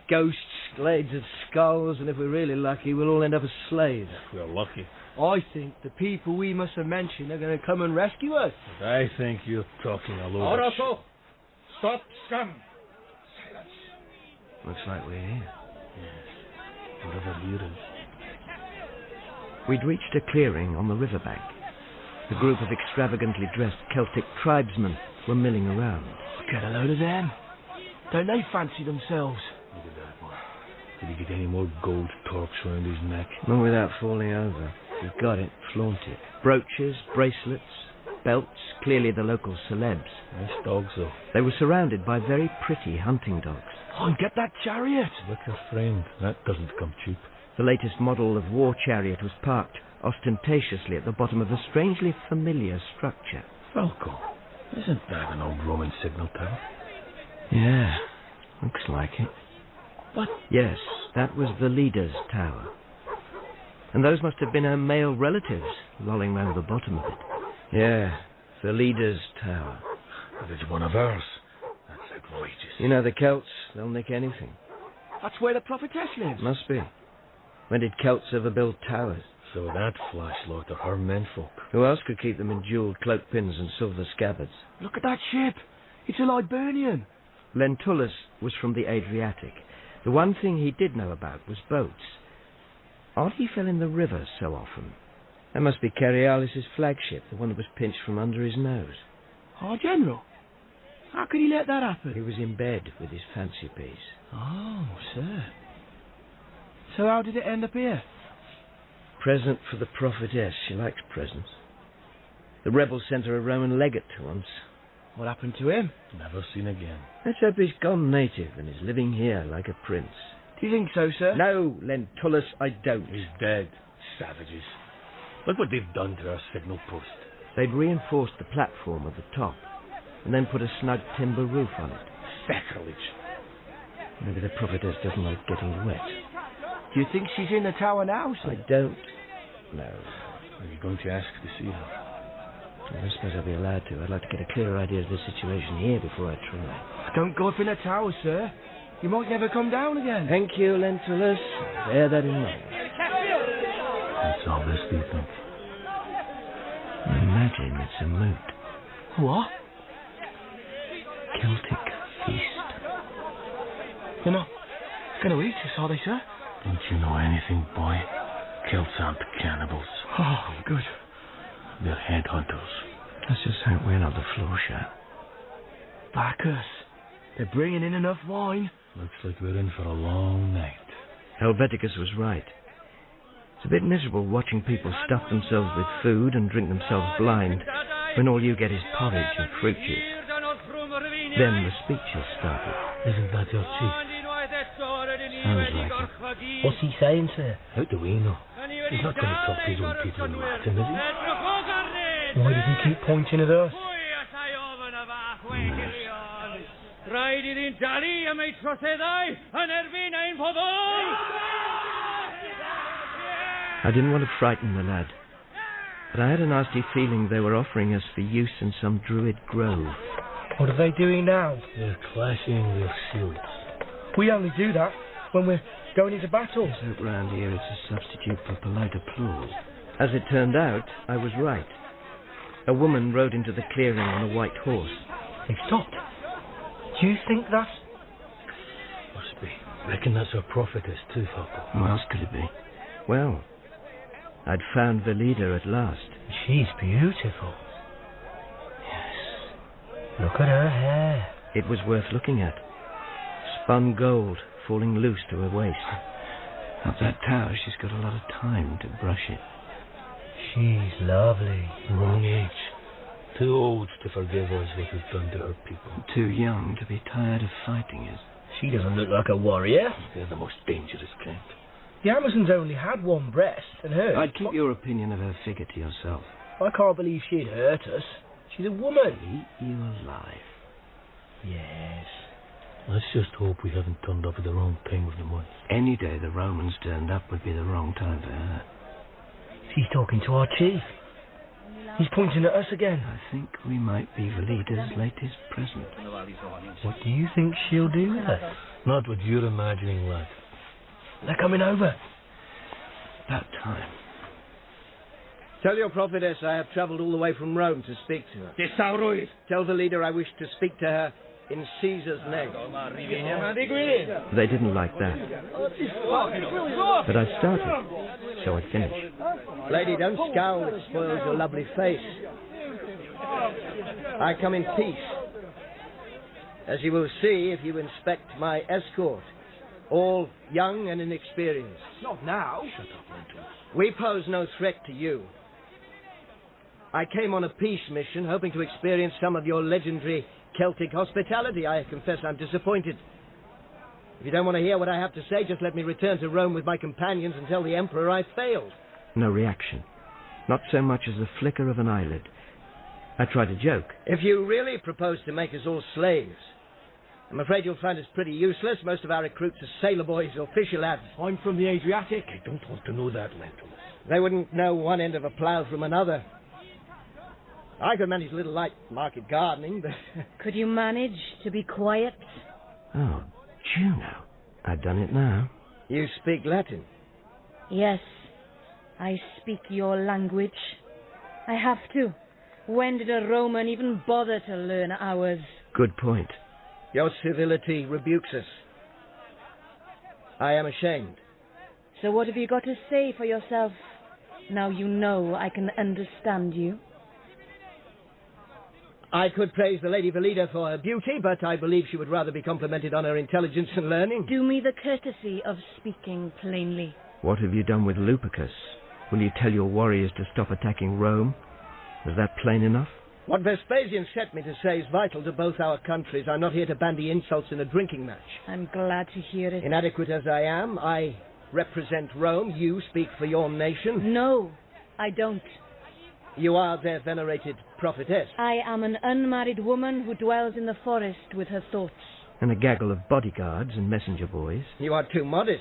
S3: ghosts, glades of skulls, and if we're really lucky, we'll all end up as slaves.
S11: We're lucky.
S10: I think the people we must have mentioned are going to come and rescue us.
S11: I think you're talking a load of
S18: Oracle! Stop, scum! Silence.
S3: Looks like we're here.
S11: Yes. Whatever it is.
S3: We'd reached a clearing on the riverbank. A group of extravagantly dressed Celtic tribesmen were milling around.
S11: Get a load of them. Don't they fancy themselves? Look at that one. Did he get any more gold torps round his neck?
S3: Not without falling over. He got it, flaunt it. Brooches, bracelets, belts, clearly the local celebs.
S11: Nice dogs, though.
S3: They were surrounded by very pretty hunting dogs.
S11: Oh, and get that chariot! Look, your friend. That doesn't come cheap.
S3: The latest model of war chariot was parked ostentatiously at the bottom of a strangely familiar structure.
S11: Falco. Isn't that an old Roman signal tower?
S3: Yeah, looks like it.
S11: What?
S3: Yes, that was the leader's tower. And those must have been her male relatives lolling round the bottom of it. Yeah, the leader's tower.
S11: But it's one of ours. That's outrageous.
S3: You know the Celts, they'll nick anything.
S11: That's where the prophetess lives.
S3: Must be. When did Celts ever build towers?
S11: So that flashlight are her menfolk.
S3: Who else could keep them in jewelled cloak pins and silver scabbards?
S11: Look at that ship. It's a Liburnian.
S3: Lentulus was from the Adriatic. The one thing he did know about was boats. Odd he fell in the river so often. That must be Cerealis' flagship, the one that was pinched from under his nose.
S11: Oh, General. How could he let that happen?
S3: He was in bed with his fancy piece.
S11: Oh, sir. So how did it end up here?
S3: Present for the prophetess. She likes presents. The rebels sent her a Roman legate once.
S11: What happened to him? Never seen again.
S3: Let's hope he's gone native and is living here like a prince.
S11: Do you think so, sir?
S3: No, Lentulus, I don't.
S11: He's dead. Savages. Look what they've done to our signal post.
S3: They'd reinforced the platform at the top and then put a snug timber roof on it.
S11: Sacrilege.
S3: Maybe the prophetess doesn't like getting wet.
S11: Do you think she's in the tower now, sir?
S3: I don't know.
S11: Are you going to ask to see her?
S3: I suppose I'll be allowed to. I'd like to get a clearer idea of the situation here before I try.
S11: Don't go up in the tower, sir. You might never come down again.
S3: Thank you, Lentulus. Bear that in mind.
S11: What's all this, do you think?
S3: I imagine it's a moot.
S11: What?
S3: Celtic feast.
S11: They're not going to eat us, are they, sir? Don't you know anything, boy? Celts aren't cannibals.
S3: Oh, good.
S11: They're headhunters.
S3: Let's just hope we're not the floor shot.
S11: Bacchus. They're bringing in enough wine. Looks like we're in for a long night.
S3: Helveticus was right. It's a bit miserable watching people stuff themselves with food and drink themselves blind when all you get is porridge and fruit juice. Then the speeches started.
S11: Isn't that your chief?
S3: Sounds like it.
S12: What's he saying, sir?
S11: How do we know? He's not going to talk to his own people in Latin, is he?
S12: Why does he keep pointing at us?
S3: I didn't want to frighten the lad, but I had a nasty feeling they were offering us for use in some druid grove.
S12: What are they doing now?
S11: They're clashing their shields.
S12: We only do that when we're going into battle.
S3: Let's hope round here it's a substitute for polite applause. As it turned out, I was right. A woman rode into the clearing on a white horse.
S12: They've stopped. Do you think that?
S11: Must be. Reckon that's our prophetess too, Falco.
S3: Who else could it be? Well, I'd found the leader at last.
S12: She's beautiful.
S3: Yes.
S12: Look at her hair.
S3: It was worth looking at. Spun gold falling loose to her waist. Up that tower, she's got a lot of time to brush it.
S12: She's lovely.
S11: Wrong age. Too old to forgive us what we've done to her people.
S3: Too young to be tired of fighting us.
S12: She doesn't look like a warrior.
S11: They're the most dangerous kind.
S12: The Amazon's only had one breast, and hers...
S3: I'd keep your opinion of her figure to yourself.
S12: I can't believe she'd hurt us. She's a woman.
S3: Eat you alive.
S12: Yes.
S11: Let's just hope we haven't turned up at the wrong time of the month.
S3: Any day the Romans turned up would be the wrong time for her.
S12: She's talking to our chief. He's pointing at us again.
S3: I think we might be the leader's latest present.
S12: What do you think she'll do with us?
S11: Not what you're imagining, lad.
S12: They're coming over.
S3: About time. Tell your prophetess I have travelled all the way from Rome to speak to her. Tell the leader I wish to speak to her in Caesar's name. They didn't like that. But I started, so I finished. Lady, don't scowl, it spoils your lovely face. I come in peace. As you will see if you inspect my escort, all young and inexperienced.
S11: Not now. Shut up, Linton.
S3: We pose no threat to you. I came on a peace mission, hoping to experience some of your legendary Celtic hospitality. I confess I'm disappointed. If you don't want to hear what I have to say, just let me return to Rome with my companions and tell the Emperor I failed.
S1: No reaction. Not so much as the flicker of an eyelid. I tried to joke.
S3: If you really propose to make us all slaves, I'm afraid you'll find us pretty useless. Most of our recruits are sailor boys or fisher lads.
S11: I'm from the Adriatic. I don't want to know that, Lenton.
S3: They wouldn't know one end of a plough from another. I could manage a little light market gardening, but...
S15: Could you manage to be quiet?
S1: Oh, Juno. I've done it now.
S3: You speak Latin?
S15: Yes, I speak your language. I have to. When did a Roman even bother to learn ours?
S1: Good point.
S3: Your civility rebukes us. I am ashamed.
S15: So what have you got to say for yourself? Now you know I can understand you.
S3: I could praise the Lady Velida for her beauty, but I believe she would rather be complimented on her intelligence and learning.
S15: Do me the courtesy of speaking plainly.
S1: What have you done with Lupercus? Will you tell your warriors to stop attacking Rome? Is that plain enough?
S3: What Vespasian set me to say is vital to both our countries. I'm not here to bandy insults in a drinking match.
S15: I'm glad to hear it.
S3: Inadequate as I am, I represent Rome. You speak for your nation.
S15: No, I don't.
S3: You are their venerated prophetess.
S15: I am an unmarried woman who dwells in the forest with her thoughts.
S1: And a gaggle of bodyguards and messenger boys.
S3: You are too modest.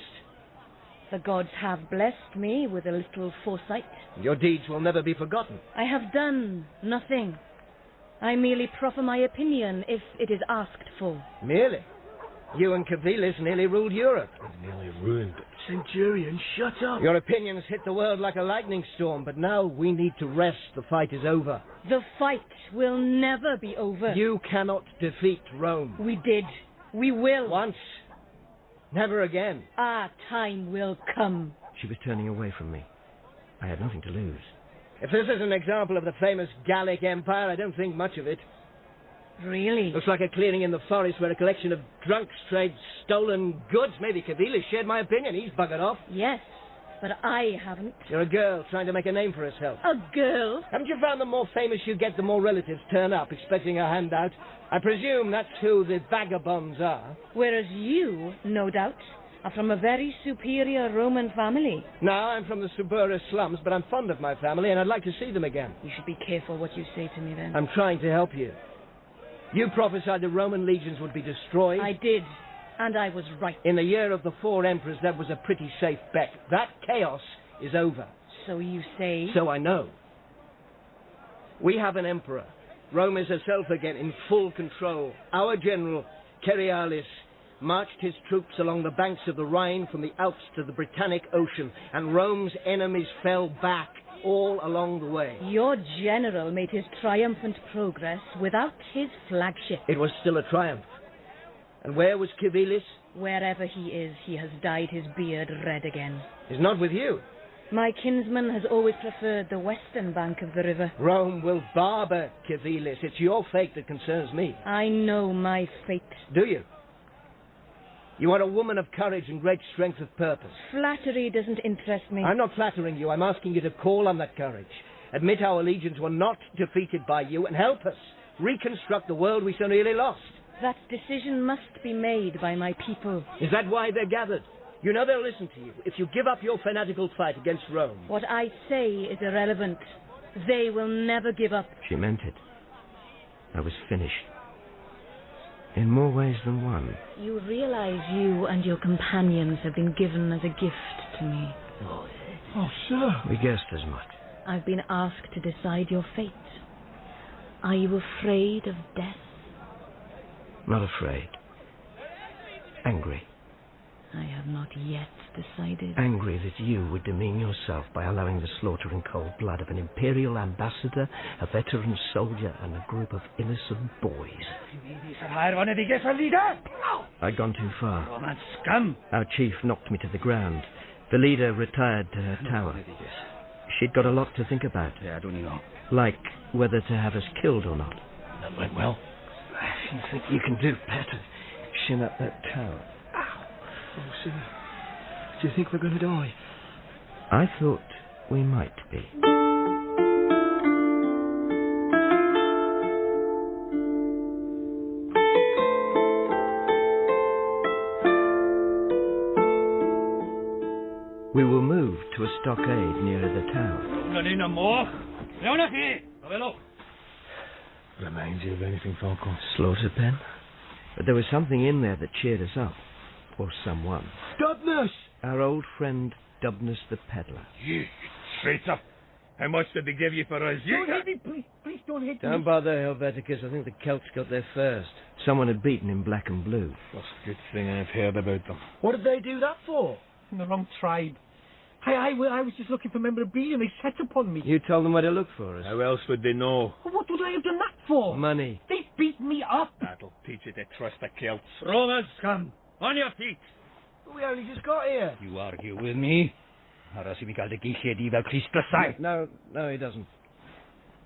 S15: The gods have blessed me with a little foresight.
S3: Your deeds will never be forgotten.
S15: I have done nothing. I merely proffer my opinion if it is asked for.
S3: Merely? You and Civilis nearly ruled Europe.
S11: Nearly ruined it. Centurion, shut up.
S3: Your opinions hit the world like a lightning storm, but now we need to rest. The fight is over.
S15: The fight will never be over.
S3: You cannot defeat Rome.
S15: We did. We will.
S3: Once. Never again.
S15: Our time will come.
S1: She was turning away from me. I had nothing to lose.
S3: If this is an example of the famous Gallic Empire, I don't think much of it.
S15: Really?
S3: Looks like a clearing in the forest where a collection of drunks trade stolen goods. Maybe Civilis shared my opinion. He's buggered off.
S15: Yes, but I haven't.
S3: You're a girl trying to make a name for herself.
S15: A girl?
S3: Haven't you found the more famous you get, the more relatives turn up, expecting a handout? I presume that's who the vagabonds are.
S15: Whereas you, no doubt, are from a very superior Roman family.
S3: No, I'm from the Suburra slums, but I'm fond of my family, and I'd like to see them again.
S15: You should be careful what you say to me, then.
S3: I'm trying to help you. You prophesied the Roman legions would be destroyed.
S15: I did, and I was right.
S3: In the year of the 4 emperors, that was a pretty safe bet. That chaos is over.
S15: So you say?
S3: So I know. We have an emperor. Rome is herself again, in full control. Our general, Cerealis, marched his troops along the banks of the Rhine from the Alps to the Britannic Ocean, and Rome's enemies fell back all along the way.
S15: Your general made his triumphant progress without his flagship.
S3: It was still a triumph. And where was Civilis?
S15: Wherever he is, he has dyed his beard red again.
S3: He's not with you.
S15: My kinsman has always preferred the western bank of the river.
S3: Rome will barber Civilis. It's your fate that concerns me.
S15: I know my fate.
S3: Do you? You are a woman of courage and great strength of purpose.
S15: Flattery doesn't interest me.
S3: I'm not flattering you. I'm asking you to call on that courage. Admit our legions were not defeated by you and help us reconstruct the world we so nearly lost.
S15: That decision must be made by my people.
S3: Is that why they're gathered? You know they'll listen to you if you give up your fanatical fight against Rome.
S15: What I say is irrelevant. They will never give up.
S1: She meant it. I was finished. In more ways than one.
S15: You realize you and your companions have been given as a gift to me.
S11: Oh, sir.
S1: We guessed as much.
S15: I've been asked to decide your fate. Are you afraid of death?
S1: Not afraid. Angry.
S15: I have not yet decided.
S1: Angry that you would demean yourself by allowing the slaughter in cold blood of an imperial ambassador, a veteran soldier, and a group of innocent boys. I'd gone too far.
S10: Roman scum!
S1: Our chief knocked me to the ground. The leader retired to her tower.
S3: She'd got a lot to think about.
S10: Yeah, I don't know.
S3: Like whether to have us killed or not.
S10: That went well.
S3: You think you can do better? Shin up that tower.
S10: Oh, sir. Do you think we're going to die?
S3: I thought we might be. We were moved to a stockade nearer the tower.
S11: Reminds you of anything, Falco?
S3: Slaughter pen? But there was something in there that cheered us up. Or someone.
S10: Dubnus!
S3: Our old friend Dubnus the peddler.
S18: You traitor! How much did they give you for us?
S10: Don't hit me, please don't hit me.
S3: Don't bother, Helveticus. I think the Celts got there first. Someone had beaten in black and blue.
S11: First good thing I've heard about them.
S10: What did they do that for? In the wrong tribe. I was just looking for memorabilia and they set upon me.
S3: You told them where to look for us.
S11: How else would they know?
S10: What would I have done that for?
S3: Money.
S10: They beat me up.
S11: That'll teach you to trust the Celts.
S18: Romans, come! On your feet!
S10: We only just got here.
S12: You argue with me?
S3: No, he doesn't.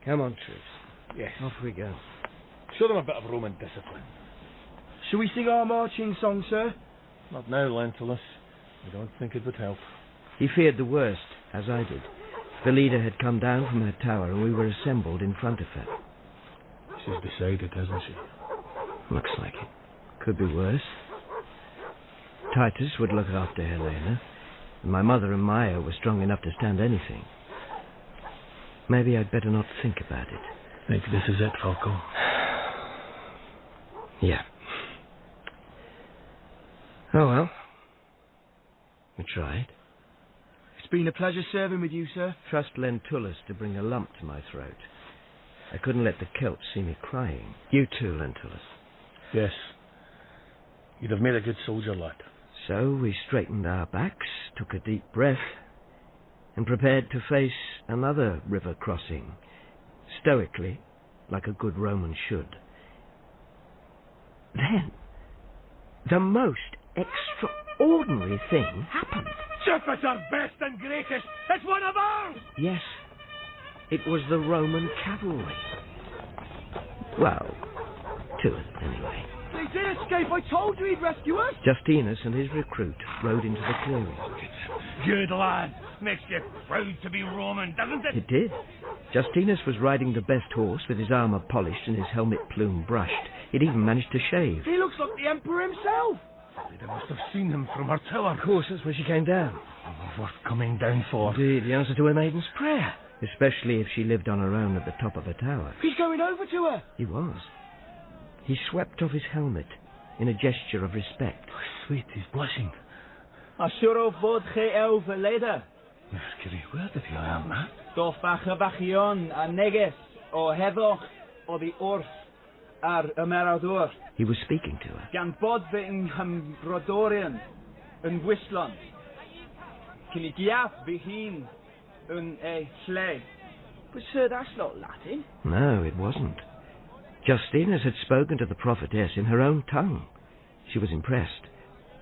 S3: Come on, troops.
S11: Yes.
S3: Off we go.
S11: Show them a bit of Roman discipline.
S10: Shall we sing our marching song, sir?
S11: Not now, Lentulus. I don't think it would help.
S3: He feared the worst, as I did. The leader had come down from her tower and we were assembled in front of her.
S11: She's decided, hasn't she?
S3: Looks like it. Could be worse. Titus would look after Helena, and my mother and Maya were strong enough to stand anything. Maybe I'd better not think about it.
S11: Think this is it, Falco?
S3: Yeah. Oh well. We tried.
S10: It's been a pleasure serving with you, sir.
S3: Trust Lentulus to bring a lump to my throat. I couldn't let the Celts see me crying. You too, Lentulus.
S11: Yes. You'd have made a good soldier, lad.
S3: So we straightened our backs, took a deep breath, and prepared to face another river crossing, stoically, like a good Roman should. Then, the most extraordinary thing happened.
S18: It's our best and greatest! It's one of ours!
S3: Yes, it was the Roman cavalry. Well, two of them anyway.
S10: They did escape! I told you he'd rescue us!
S3: Justinus and his recruit rode into the clearing.
S18: Good lad. Makes you proud to be Roman, doesn't it?
S3: It did. Justinus was riding the best horse with his armour polished and his helmet plume brushed. He'd even managed to shave.
S10: He looks like the Emperor himself!
S11: They must have seen him from her tower.
S3: Of course, that's where she came down.
S11: Oh, worth coming down for.
S3: Indeed, the answer to a maiden's prayer. Especially if she lived on her own at the top of a tower.
S10: He's going over to her!
S3: He was. He swept off his helmet in a gesture of respect.
S11: Oh, sweet, he's blushing.
S10: Ashuro fod ge elfe leder.
S11: Where did he am, man?
S10: Do fachabachion a neges o heddloch o the orth ar ymerador.
S3: He was speaking to her.
S10: Gan bod fe yng Nghymrodorion yn Gwisland. Cyn I giaf fy hun yn e lle. But sir, that's not Latin.
S3: No, it wasn't. Justinus had spoken to the prophetess in her own tongue. She was impressed,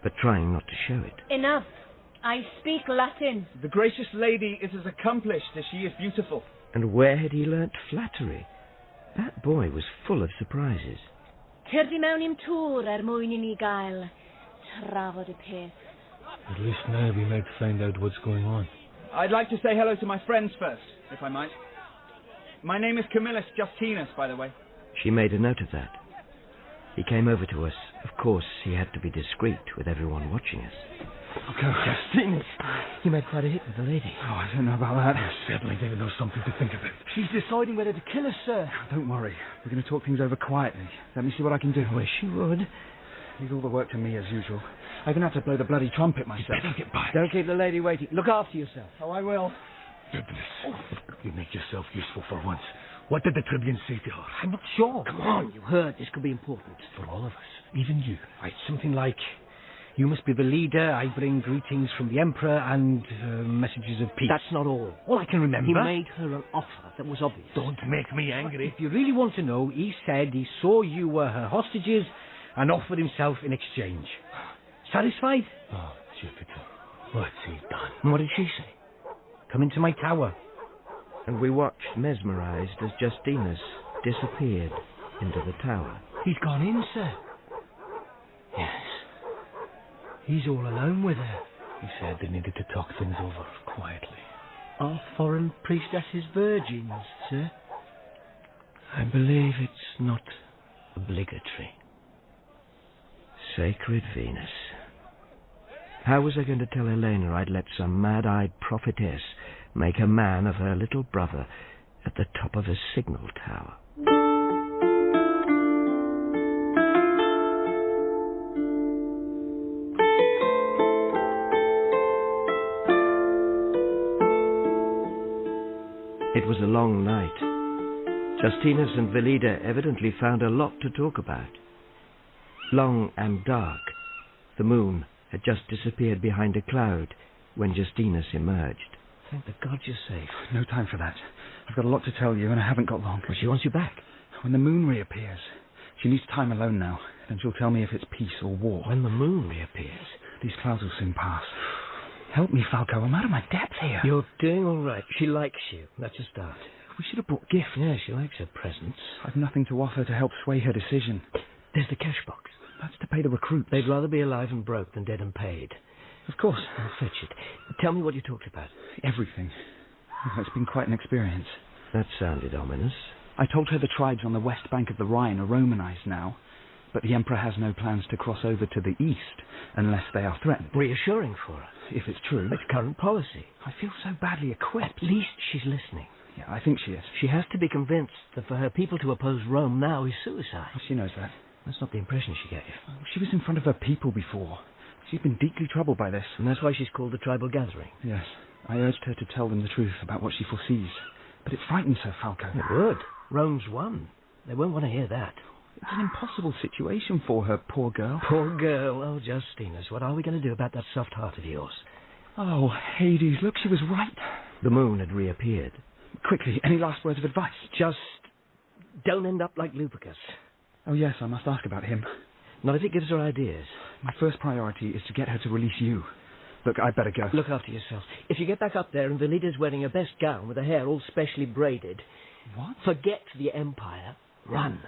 S3: but trying not to show it.
S15: Enough. I speak Latin.
S10: The gracious lady is as accomplished as she is beautiful.
S3: And where had he learnt flattery? That boy was full of surprises.
S15: Cerdi mewn I'm tŵr mwyn I ni gael trafod y peth.
S11: At least now we might find out what's going on.
S10: I'd like to say hello to my friends first, if I might. My name is Camillus Justinus, by the way.
S3: She made a note of that. He came over to us. Of course, he had to be discreet with everyone watching us.
S10: Okay, Justinus.
S3: You made quite a hit with the lady.
S10: Oh, I don't know about that.
S11: Certainly they know something to think about.
S10: She's deciding whether to kill us, sir. Don't worry. We're going to talk things over quietly. Let me see what I can do.
S3: I wish you would.
S10: Leave all the work to me, as usual. I'm going to have to blow the bloody trumpet myself.
S11: You better get back.
S3: Don't keep the lady waiting. Look after yourself.
S10: Oh, I will.
S11: Goodness. You make yourself useful for once. What did the Tribune say to her?
S10: I'm not sure.
S3: Come on, you heard. This could be important.
S11: For all of us, even you.
S12: Right, something like, you must be the leader, I bring greetings from the Emperor and messages of peace.
S3: That's not all.
S12: All I can remember.
S3: He made her an offer that was obvious.
S11: Don't make me angry.
S12: If you really want to know, he said he saw you were her hostages and offered himself in exchange. Satisfied?
S11: Oh, Jupiter. What's he done?
S3: And what did she say?
S12: Come into my tower.
S1: and we watched mesmerized as Justinus disappeared into the tower.
S12: He's gone in, sir. Yes. He's all alone with her.
S11: He said they needed to talk things over quietly.
S12: Are foreign priestesses virgins, sir?
S1: I believe it's not obligatory. Sacred Venus. How was I going to tell Helena I'd let some mad-eyed prophetess make a man of her little brother at the top of a signal tower? It was a long night. Justinus and Velida evidently found a lot to talk about. Long and dark. The moon had just disappeared behind a cloud when Justinus emerged.
S14: Thank the gods you're safe. No time for that. I've got a lot to tell you, and I haven't got long.
S1: Well, she wants you back.
S14: When the moon reappears. She needs time alone now. Then she'll tell me if it's peace or war.
S1: When the moon reappears?
S14: These clouds will soon pass. Help me, Falco. I'm out of my depth here.
S1: You're doing all right. She likes you. That's a start.
S14: We should have brought gifts.
S1: Yeah, she likes her presents.
S14: I've nothing to offer to help sway her decision.
S1: There's the cash box.
S14: That's to pay the recruits.
S1: They'd rather be alive and broke than dead and paid.
S14: Of course.
S1: I'll fetch it. Tell me what you talked about.
S14: Everything. It's been quite an experience.
S1: That sounded ominous.
S14: I told her the tribes on the west bank of the Rhine are Romanized now, but the Emperor has no plans to cross over to the east unless they are threatened.
S1: Reassuring for her.
S14: If it's true.
S1: It's current policy.
S14: I feel so badly equipped.
S1: At least she's listening.
S14: Yeah, I think she is.
S1: She has to be convinced that for her people to oppose Rome now is suicide.
S14: She knows that.
S1: That's not the impression she gave.
S14: She was in front of her people before. She's been deeply troubled by this.
S1: And that's why she's called the tribal gathering.
S14: Yes. I urged her to tell them the truth about what she foresees. But it frightens her, Falco.
S1: It would. Rome's won. They won't want to hear that.
S14: It's an impossible situation for her, poor girl.
S1: Poor girl. Oh, Justinus, what are we going to do about that soft heart of yours?
S14: Oh, Hades, look, she was right.
S1: The moon had reappeared.
S14: Quickly, any last words of advice?
S1: Just don't end up like Lupercus.
S14: Oh, yes, I must ask about him.
S1: Not if it gives her ideas.
S14: My first priority is to get her to release you. Look, I'd better go.
S1: Look after yourself. If you get back up there and Velida's wearing her best gown with her hair all specially braided...
S14: What?
S1: Forget the Empire. Run.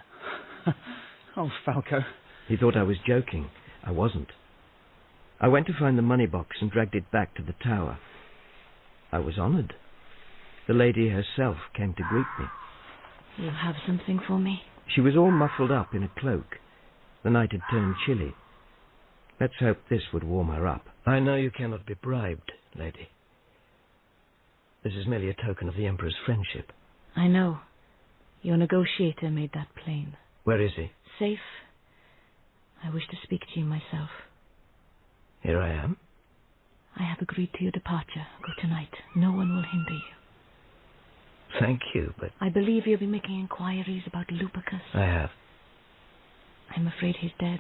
S14: Oh, Falco.
S1: He thought I was joking. I wasn't. I went to find the money box and dragged it back to the tower. I was honoured. The lady herself came to greet me.
S15: You have something for me?
S1: She was all muffled up in a cloak. The night had turned chilly. Let's hope this would warm her up. I know you cannot be bribed, lady. This is merely a token of the Emperor's friendship.
S15: I know. Your negotiator made that plain.
S1: Where is he?
S15: Safe. I wish to speak to you myself.
S1: Here I am.
S15: I have agreed to your departure. Go tonight. No one will hinder you.
S1: Thank you, but...
S15: I believe you'll be making inquiries about Lupercus.
S1: I have.
S15: I'm afraid he's dead.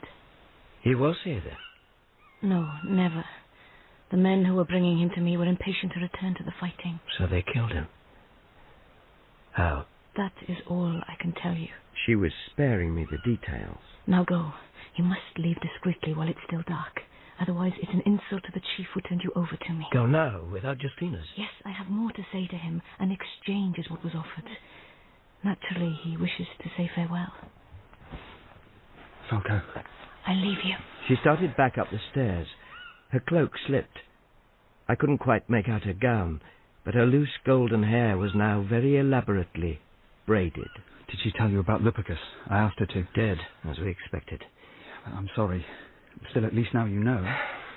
S1: He was here, then?
S15: No, never. The men who were bringing him to me were impatient to return to the fighting.
S1: So they killed him. How?
S15: That is all I can tell you.
S1: She was sparing me the details.
S15: Now go. You must leave discreetly while it's still dark. Otherwise, it's an insult to the chief who turned you over to me.
S1: Go now, without Justinus?
S15: Yes, I have more to say to him. An exchange is what was offered. Naturally, he wishes to say farewell.
S14: Falco.
S15: I leave you.
S1: She started back up the stairs. Her cloak slipped. I couldn't quite make out her gown, but her loose golden hair was now very elaborately braided.
S14: Did she tell you about Lupercus? I asked her to.
S1: Dead, as we expected.
S14: I'm sorry. Still, at least now you know.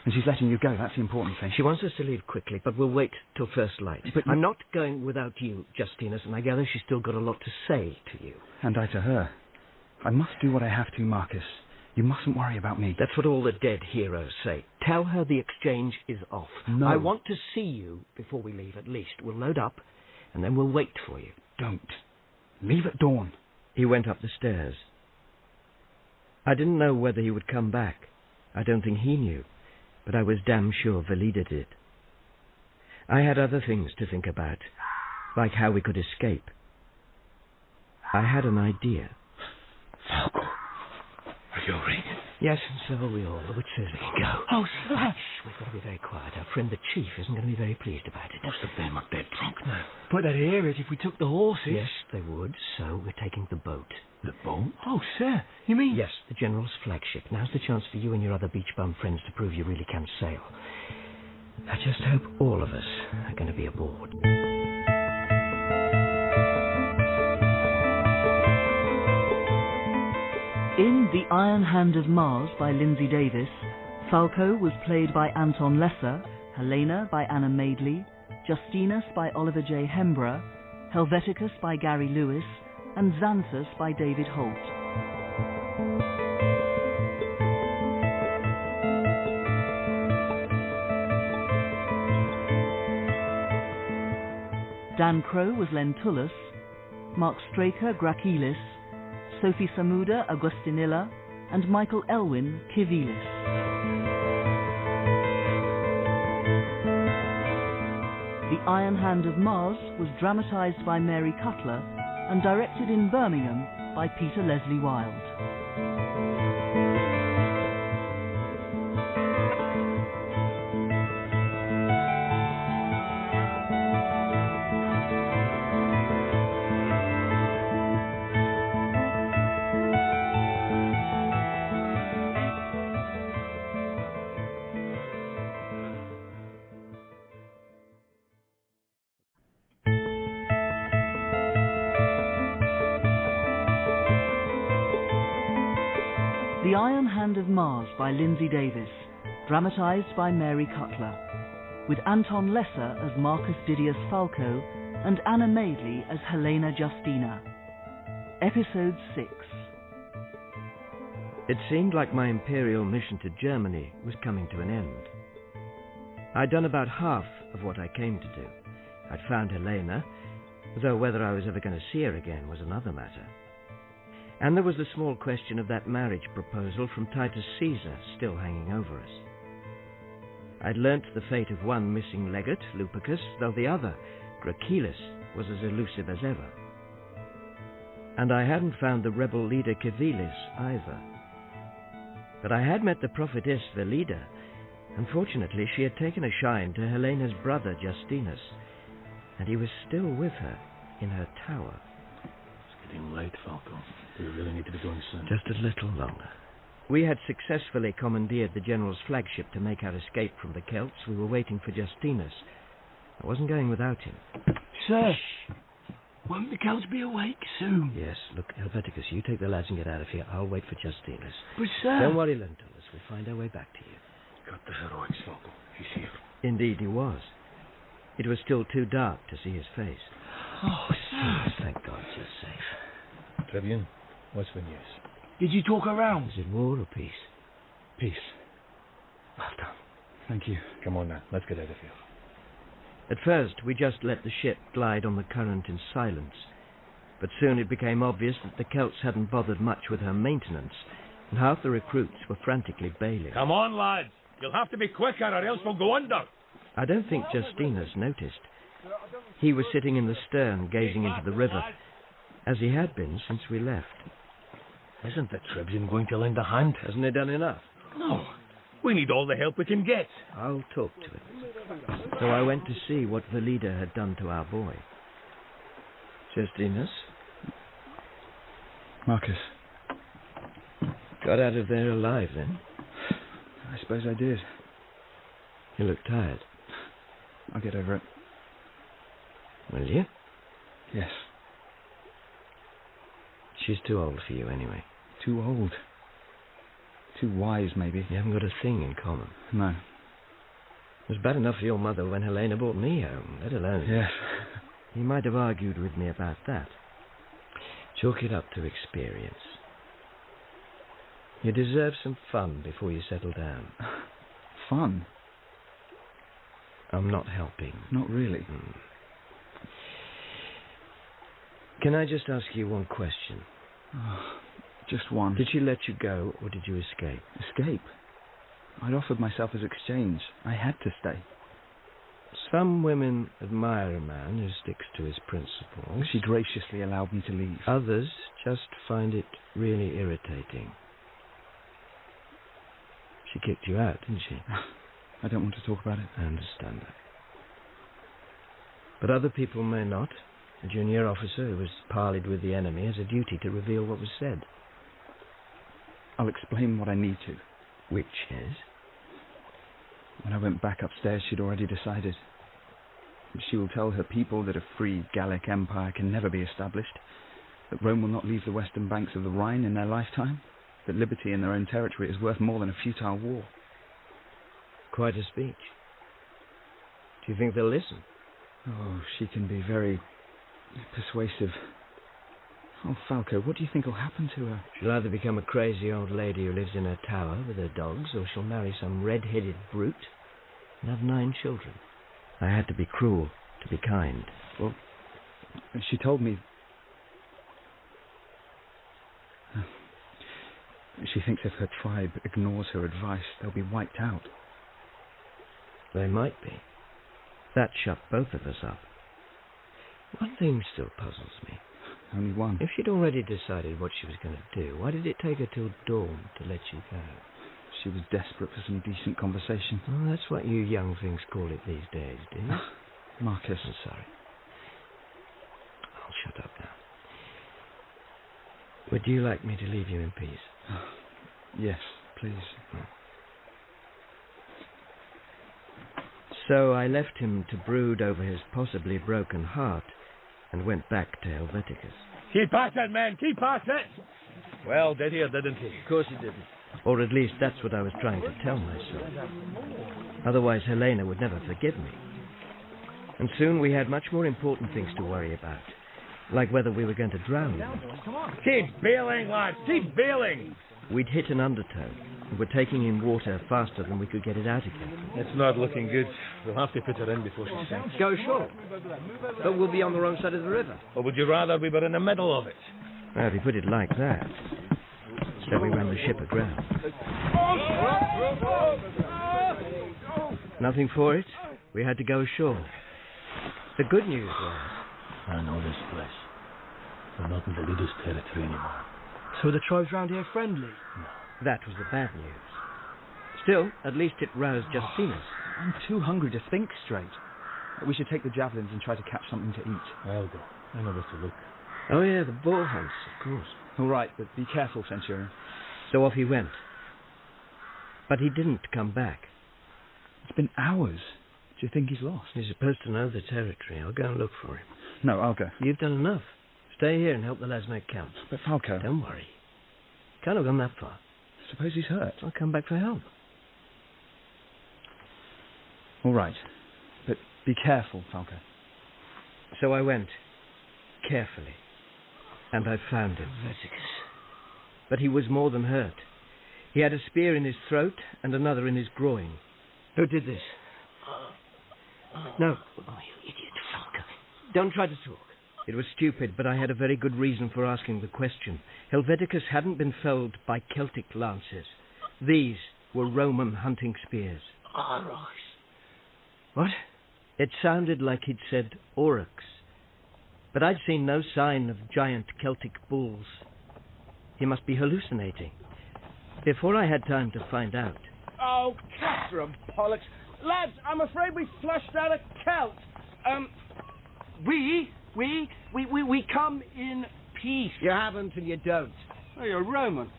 S14: And she's letting you go. That's the important thing.
S1: She wants us to leave quickly, but we'll wait till first light. But I'm not going without you, Justinus, and I gather she's still got a lot to say to you.
S14: And I to her. I must do what I have to, Marcus. You mustn't worry about me.
S1: That's what all the dead heroes say. Tell her the exchange is off.
S14: No.
S1: I want to see you before we leave, at least. We'll load up, and then we'll wait for you.
S14: Don't. Leave at dawn.
S1: He went up the stairs. I didn't know whether he would come back. I don't think he knew, but I was damn sure Velida did. I had other things to think about, like how we could escape. I had an idea.
S14: Falco, are you all right?
S1: Yes, and so are we all, which says we can go.
S14: Oh, Slash!
S1: We've got to be very quiet. Our friend the chief isn't going to be very pleased about it.
S9: Must have been up there drunk now.
S12: But they'd hear it if we took the horses.
S3: Yes, they would, so we're taking the boat.
S12: The boat? Oh, sir, you mean...
S3: Yes, the General's flagship. Now's the chance for you and your other beach-bum friends to prove you really can sail. I just hope all of us are going to be aboard.
S4: In The Iron Hand of Mars by Lindsay Davis, Falco was played by Anton Lesser, Helena by Anna Madeley, Justinus by Oliver J. Hembrough, Helveticus by Gary Lewis, and Xanthus by David Holt. Dan Crowe was Lentulus, Mark Straker Gracilis, Sophie Samuda Augustinilla, and Michael Elwyn Civilis. The Iron Hand of Mars was dramatised by Mary Cutler and directed in Birmingham by Peter Leslie Wilde. The Iron Hand of Mars by Lindsay Davis, dramatised by Mary Cutler, with Anton Lesser as Marcus Didius Falco and Anna Madeley as Helena Justina. Episode 6.
S3: It seemed like my imperial mission to Germany was coming to an end. I'd done about half of what I came to do. I'd found Helena, though whether I was ever going to see her again was another matter. And there was the small question of that marriage proposal from Titus Caesar still hanging over us. I'd learnt the fate of one missing legate, Lupicus, though the other, Gracilis, was as elusive as ever. And I hadn't found the rebel leader Civilis either. But I had met the prophetess Velida, and fortunately she had taken a shine to Helena's brother Justinus, and he was still with her in her tower.
S11: It's getting late, Falco. We really need to be going soon.
S3: Just a little longer. We had successfully commandeered the General's flagship to make our escape from the Celts. We were waiting for Justinus. I wasn't going without him.
S12: Sir, won't the Celts be awake soon?
S3: Yes, look, Helveticus, you take the lads and get out of here. I'll wait for Justinus.
S12: But, sir...
S3: Don't worry, Lentulus. We'll find our way back to you.
S11: Got the heroics, Falco. He's here.
S3: Indeed he was. It was still too dark to see his face.
S12: Oh, sir.
S3: Thank God you're safe.
S11: Tribune, what's the news?
S12: Did you talk around?
S3: Is it war or peace?
S11: Peace.
S3: Well done.
S11: Thank you. Come on now, let's get out of here.
S3: At first, we just let the ship glide on the current in silence. But soon it became obvious that the Celts hadn't bothered much with her maintenance, and half the recruits were frantically bailing.
S11: Come on, lads. You'll have to be quicker or else we'll go under.
S3: I don't think Justinus noticed. He was sitting in the stern, gazing into the river, as he had been since we left.
S11: Isn't the Tribune going to lend a hand?
S3: Hasn't he done enough?
S11: No. We need all the help we can get.
S3: I'll talk to him. So I went to see what Velida had done to our boy. Justinus?
S14: Marcus.
S3: Got out of there alive, then?
S14: I suppose I did.
S3: You look tired.
S14: I'll get over it.
S3: Will you?
S14: Yes.
S3: She's too old for you, anyway.
S14: Too old. Too wise, maybe.
S3: You haven't got a thing in common.
S14: No.
S3: It was bad enough for your mother when Helena brought me home, let alone...
S14: Yes.
S3: You might have argued with me about that. Chalk it up to experience. You deserve some fun before you settle down.
S14: Fun?
S3: I'm not helping.
S14: Not really.
S3: Can I just ask you one question?
S14: Just one.
S3: Did she let you go, or did you escape?
S14: Escape? I'd offered myself as exchange. I had to stay.
S3: Some women admire a man who sticks to his principles.
S14: She graciously allowed me to leave.
S3: Others just find it really irritating. She kicked you out, didn't she?
S14: I don't want to talk about it.
S3: I understand that. But other people may not. A junior officer who has parleyed with the enemy has a duty to reveal what was said.
S14: I'll explain what I need to.
S3: Which is?
S14: When I went back upstairs, she'd already decided. She will tell her people that a free Gallic empire can never be established, that Rome will not leave the western banks of the Rhine in their lifetime, that liberty in their own territory is worth more than a futile war.
S3: Quite a speech. Do you think they'll listen?
S14: Oh, she can be very persuasive. Oh, Falco, what do you think will happen to her?
S3: She'll either become a crazy old lady who lives in her tower with her dogs, or she'll marry some red-headed brute and have 9 children. I had to be cruel to be kind.
S14: Well, she told me... She thinks if her tribe ignores her advice, they'll be wiped out.
S3: They might be. That shut both of us up. One thing still puzzles me.
S14: Only one.
S3: If she'd already decided what she was going to do, why did it take her till dawn to let you go?
S14: She was desperate for some decent conversation.
S3: Oh, that's what you young things call it these days, do you?
S14: Marcus.
S3: I'm sorry. I'll shut up now. Would you like me to leave you in peace?
S14: Yes, please.
S3: So I left him to brood over his possibly broken heart and went back to Helveticus.
S11: Keep at it, men! Keep at it! Well, did he or didn't he?
S12: Of course he didn't.
S3: Or at least that's what I was trying to tell myself. Otherwise Helena would never forgive me. And soon we had much more important things to worry about, like whether we were going to drown.
S11: Keep bailing, lads! Keep bailing!
S3: We'd hit an undertow and were taking in water faster than we could get it out again.
S11: It's not looking good. We'll have to put her in before she sinks.
S12: Go ashore. But we'll be on the wrong side of the river.
S11: Or would you rather we were in the middle of it?
S3: Well, if you put it like that. So we ran the ship aground. Nothing for it. We had to go ashore. The good news was...
S11: I know this place. We're not in the leader's territory anymore.
S12: So the tribes round here friendly?
S11: No.
S3: That was the bad news. Still, at least it roused Justinus.
S14: I'm too hungry to think straight. We should take the javelins and try to catch something to eat.
S11: I'll go. I know where to look.
S3: Oh yeah, the boar hunts, of course.
S14: All right, but be careful, Centurion.
S3: So off he went. But he didn't come back.
S14: It's been hours. Do you think he's lost?
S3: He's supposed to know the territory. I'll go and look for him.
S14: No, I'll go.
S3: You've done enough. Stay here and help the lads make camp.
S14: But Falco...
S3: Don't worry. Can't have gone that far.
S14: Suppose he's hurt.
S3: I'll come back for help.
S14: All right. But be careful, Falco.
S3: So I went. Carefully. And I found him. But he was more than hurt. He had a spear in his throat and another in his groin.
S12: Who did this?
S3: No. Oh, you idiot, Falco. Don't try to talk. It was stupid, but I had a very good reason for asking the question. Helveticus hadn't been felled by Celtic lances. These were Roman hunting spears.
S12: Aurochs.
S3: What? It sounded like he'd said aurochs. But I'd seen no sign of giant Celtic bulls. He must be hallucinating. Before I had time to find out...
S10: Oh, Castor and Pollux. Lads, I'm afraid we flushed out a Celt. We come in peace.
S12: You haven't and you don't.
S10: Oh, you're Roman.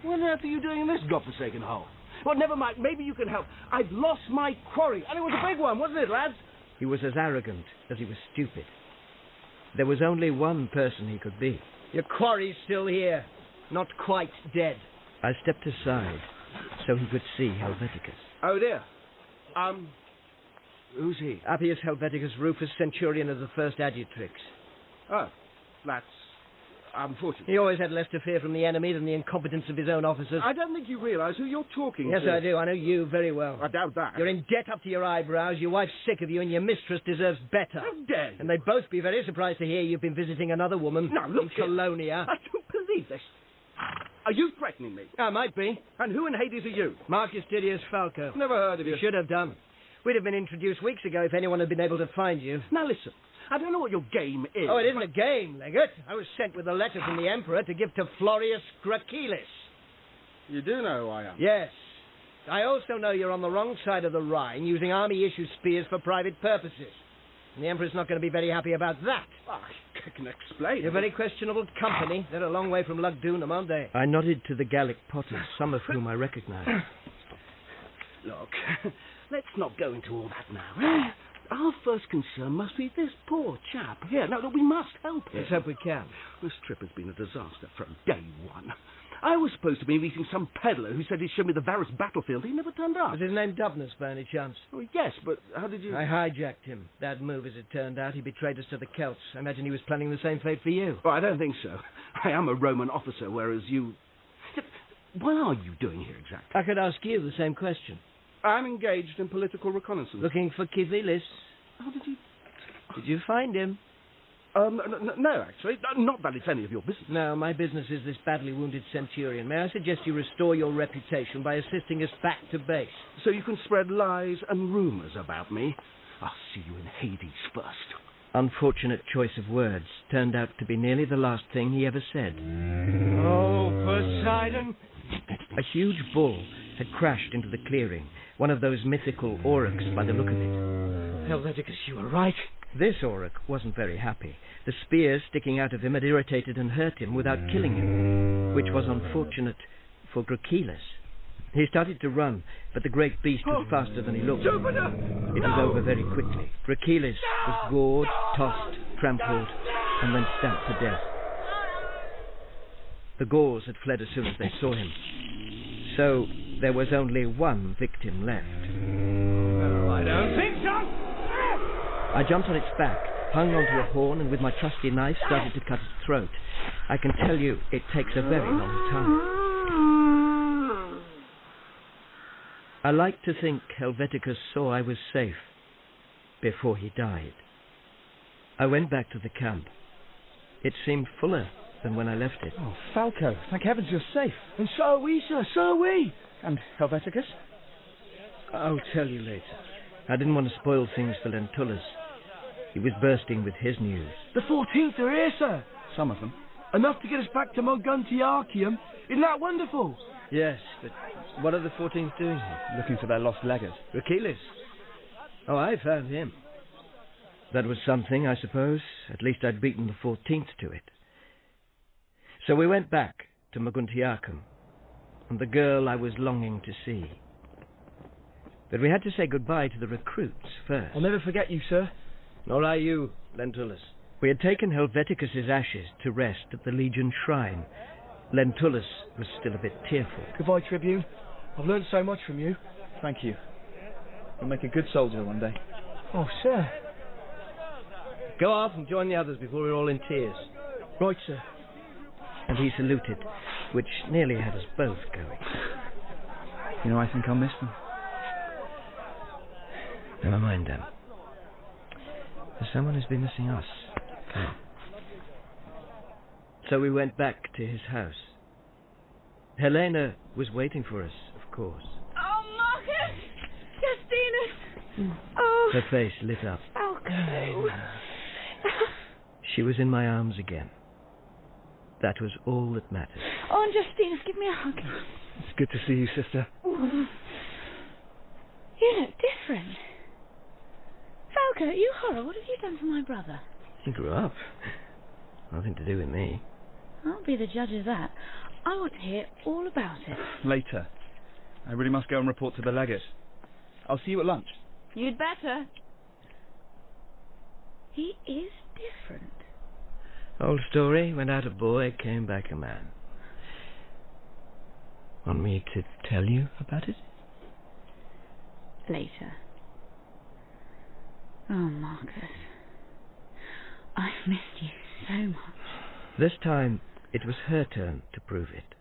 S10: What on earth are you doing in this godforsaken hole? Well, never mind. Maybe you can help. I've lost my quarry, and it was a big one, wasn't it, lads?
S3: He was as arrogant as he was stupid. There was only one person he could be.
S12: Your quarry's still here. Not quite dead.
S3: I stepped aside so he could see Helveticus.
S10: Oh, dear. Who's he?
S3: Appius Helveticus Rufus, Centurion of the 1st Adjutrix.
S10: Oh, that's unfortunate.
S3: He always had less to fear from the enemy than the incompetence of his own officers.
S10: I don't think you realise who you're talking to.
S3: Yes, I do. I know you very well.
S10: I doubt that.
S3: You're in debt up to your eyebrows, your wife's sick of you, and your mistress deserves better.
S10: How dare you?
S3: And they'd both be very surprised to hear you've been visiting another woman
S10: Now, look
S3: in Colonia.
S10: I don't believe this. Are you threatening me?
S3: I might be.
S10: And who in Hades are you?
S3: Marcus Didius Falco.
S10: Never heard of you.
S3: You should have done. We'd have been introduced weeks ago if anyone had been able to find you.
S10: Now listen, I don't know what your game is.
S3: Oh, it isn't a game, Legate. I was sent with a letter from the Emperor to give to Florius Gracilis.
S10: You do know who I am?
S3: Yes. I also know you're on the wrong side of the Rhine using army-issue spears for private purposes. The Emperor's not going to be very happy about that.
S2: I can explain.
S3: You're very questionable company. They're a long way from Lugdunum, aren't they? I nodded to the Gallic potters, some of whom I recognised.
S2: Look, let's not go into all that now. Our first concern must be this poor chap here. No, we must help him.
S3: Let's hope we can.
S2: This trip has been a disaster from day one. I was supposed to be meeting some peddler who said he'd show me the Varus battlefield. He never turned up.
S3: Was his name Dubnus, by any chance?
S2: Oh, yes, but how did you...
S3: I hijacked him. Bad move, as it turned out. He betrayed us to the Celts. I imagine he was planning the same fate for you.
S2: Oh, I don't think so. I am a Roman officer, whereas you... What are you doing here exactly?
S3: I could ask you the same question.
S2: I'm engaged in political reconnaissance.
S3: Looking for Civilis.
S2: How did you...
S3: Did you find him?
S2: No, actually. Not that it's any of your business.
S3: No, my business is this badly wounded centurion. May I suggest you restore your reputation by assisting us back to base?
S2: So you can spread lies and rumours about me. I'll see you in Hades first.
S3: Unfortunate choice of words. Turned out to be nearly the last thing he ever said.
S12: Oh, Poseidon!
S3: A huge bull had crashed into the clearing. One of those mythical aurochs by the look of it.
S12: Helveticus, you were right.
S3: This auroch wasn't very happy. The spears sticking out of him had irritated and hurt him without killing him, which was unfortunate for Gracchilus. He started to run, but the great beast was faster than he looked. It was over very quickly. Gracchilus was gored, tossed, trampled, and then stamped to death. The Gauls had fled as soon as they saw him. So there was only one victim left.
S12: No, I don't think so!
S3: I jumped on its back, hung onto a horn, and with my trusty knife started to cut its throat. I can tell you it takes a very long time. I like to think Helveticus saw I was safe before he died. I went back to the camp. It seemed fuller than when I left it.
S14: Oh, Falco, thank heavens you're safe.
S12: And so are we, sir, so are we.
S14: And Helveticus?
S3: I'll tell you later. I didn't want to spoil things for Lentulus. He was bursting with his news.
S12: The 14th are here, sir.
S14: Some of them.
S12: Enough to get us back to Moguntiacum. Isn't that wonderful?
S3: Yes, but what are the 14th doing here?
S14: Looking for their lost legate.
S3: Achilles. Oh, I found him. That was something, I suppose. At least I'd beaten the 14th to it. So we went back to Moguntiacum, and the girl I was longing to see. But we had to say goodbye to the recruits first.
S12: I'll never forget you, sir.
S3: Nor I you, Lentulus. We had taken Helveticus's ashes to rest at the Legion shrine. Lentulus was still a bit tearful.
S12: Goodbye, Tribune. I've learned so much from you.
S14: Thank you. You'll make a good soldier one day.
S12: Oh, sir.
S3: Go off and join the others before we're all in tears.
S12: Right, sir.
S3: And he saluted, which nearly had us both going.
S14: You know, I think I'll miss them.
S3: Never mind them. There's someone who's been missing us. Come on. So we went back to his house. Helena was waiting for us, of course.
S5: Oh, Marcus! Justinus! Oh!
S3: Her face lit up.
S5: Falco!
S3: She was in my arms again. That was all that mattered.
S5: Oh, and Justinus, give me a hug.
S14: It's good to see you, sister.
S5: Ooh. You look different. Falco, you horror, what have you done to my brother?
S3: He grew up. Nothing to do with me.
S7: I'll be the judge of that. I want to hear all about it.
S14: Later. I really must go and report to the legate. I'll see you at lunch.
S5: You'd better.
S7: He is different.
S3: Old story, went out a boy, came back a man. Want me to tell you about it?
S7: Later. Oh, Marcus. I've missed you so much.
S3: This time, it was her turn to prove it.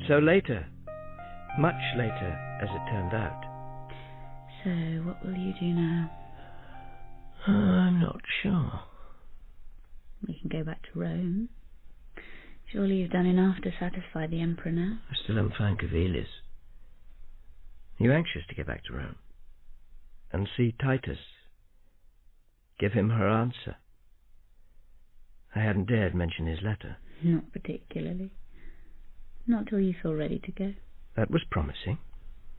S3: So later, much later, as it turned out.
S7: So, what will you do now?
S3: I'm not sure.
S7: We can go back to Rome. Surely you've done enough to satisfy the Emperor now.
S3: I still haven't found Civilis. Are you anxious to get back to Rome? And see Titus? Give him her answer? I hadn't dared mention his letter.
S7: Not particularly. Not till you feel ready to go.
S1: That was promising.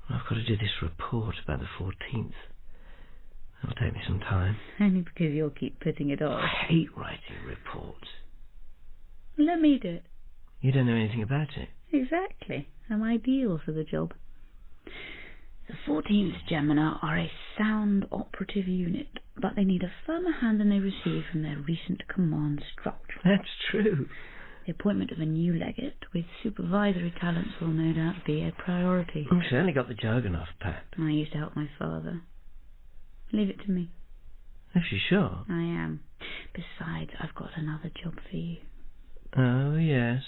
S1: I've got to do this report by the 14th. It'll take me some time.
S7: Only because you'll keep putting it off.
S1: I hate writing reports.
S7: Let me do it.
S1: You don't know anything about it.
S7: Exactly. I'm ideal for the job. The 14th Gemina are a sound operative unit, but they need a firmer hand than they received from their recent command structure.
S1: That's true.
S7: The appointment of a new legate with supervisory talents will no doubt be a priority.
S1: You've certainly got the jargon off pat.
S7: I used to help my father. Leave it to me.
S1: Is she sure?
S7: I am. Besides, I've got another job for you.
S1: Oh, yes.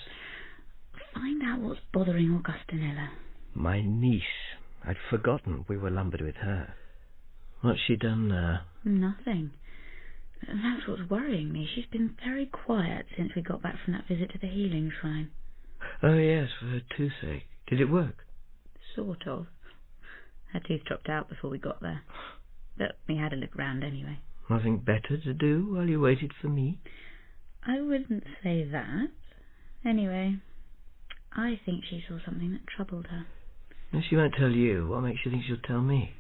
S7: Find out what's bothering Augustinella.
S1: My niece. I'd forgotten we were lumbered with her. What's she done now?
S7: Nothing. And that's what's worrying me. She's been very quiet since we got back from that visit to the healing shrine.
S1: Oh, yes, for her toothache. Did it work?
S7: Sort of. Her tooth dropped out before we got there. But we had a look round anyway.
S1: Nothing better to do while you waited for me?
S7: I wouldn't say that. Anyway, I think she saw something that troubled her.
S1: If she won't tell you, what makes you think she'll tell me?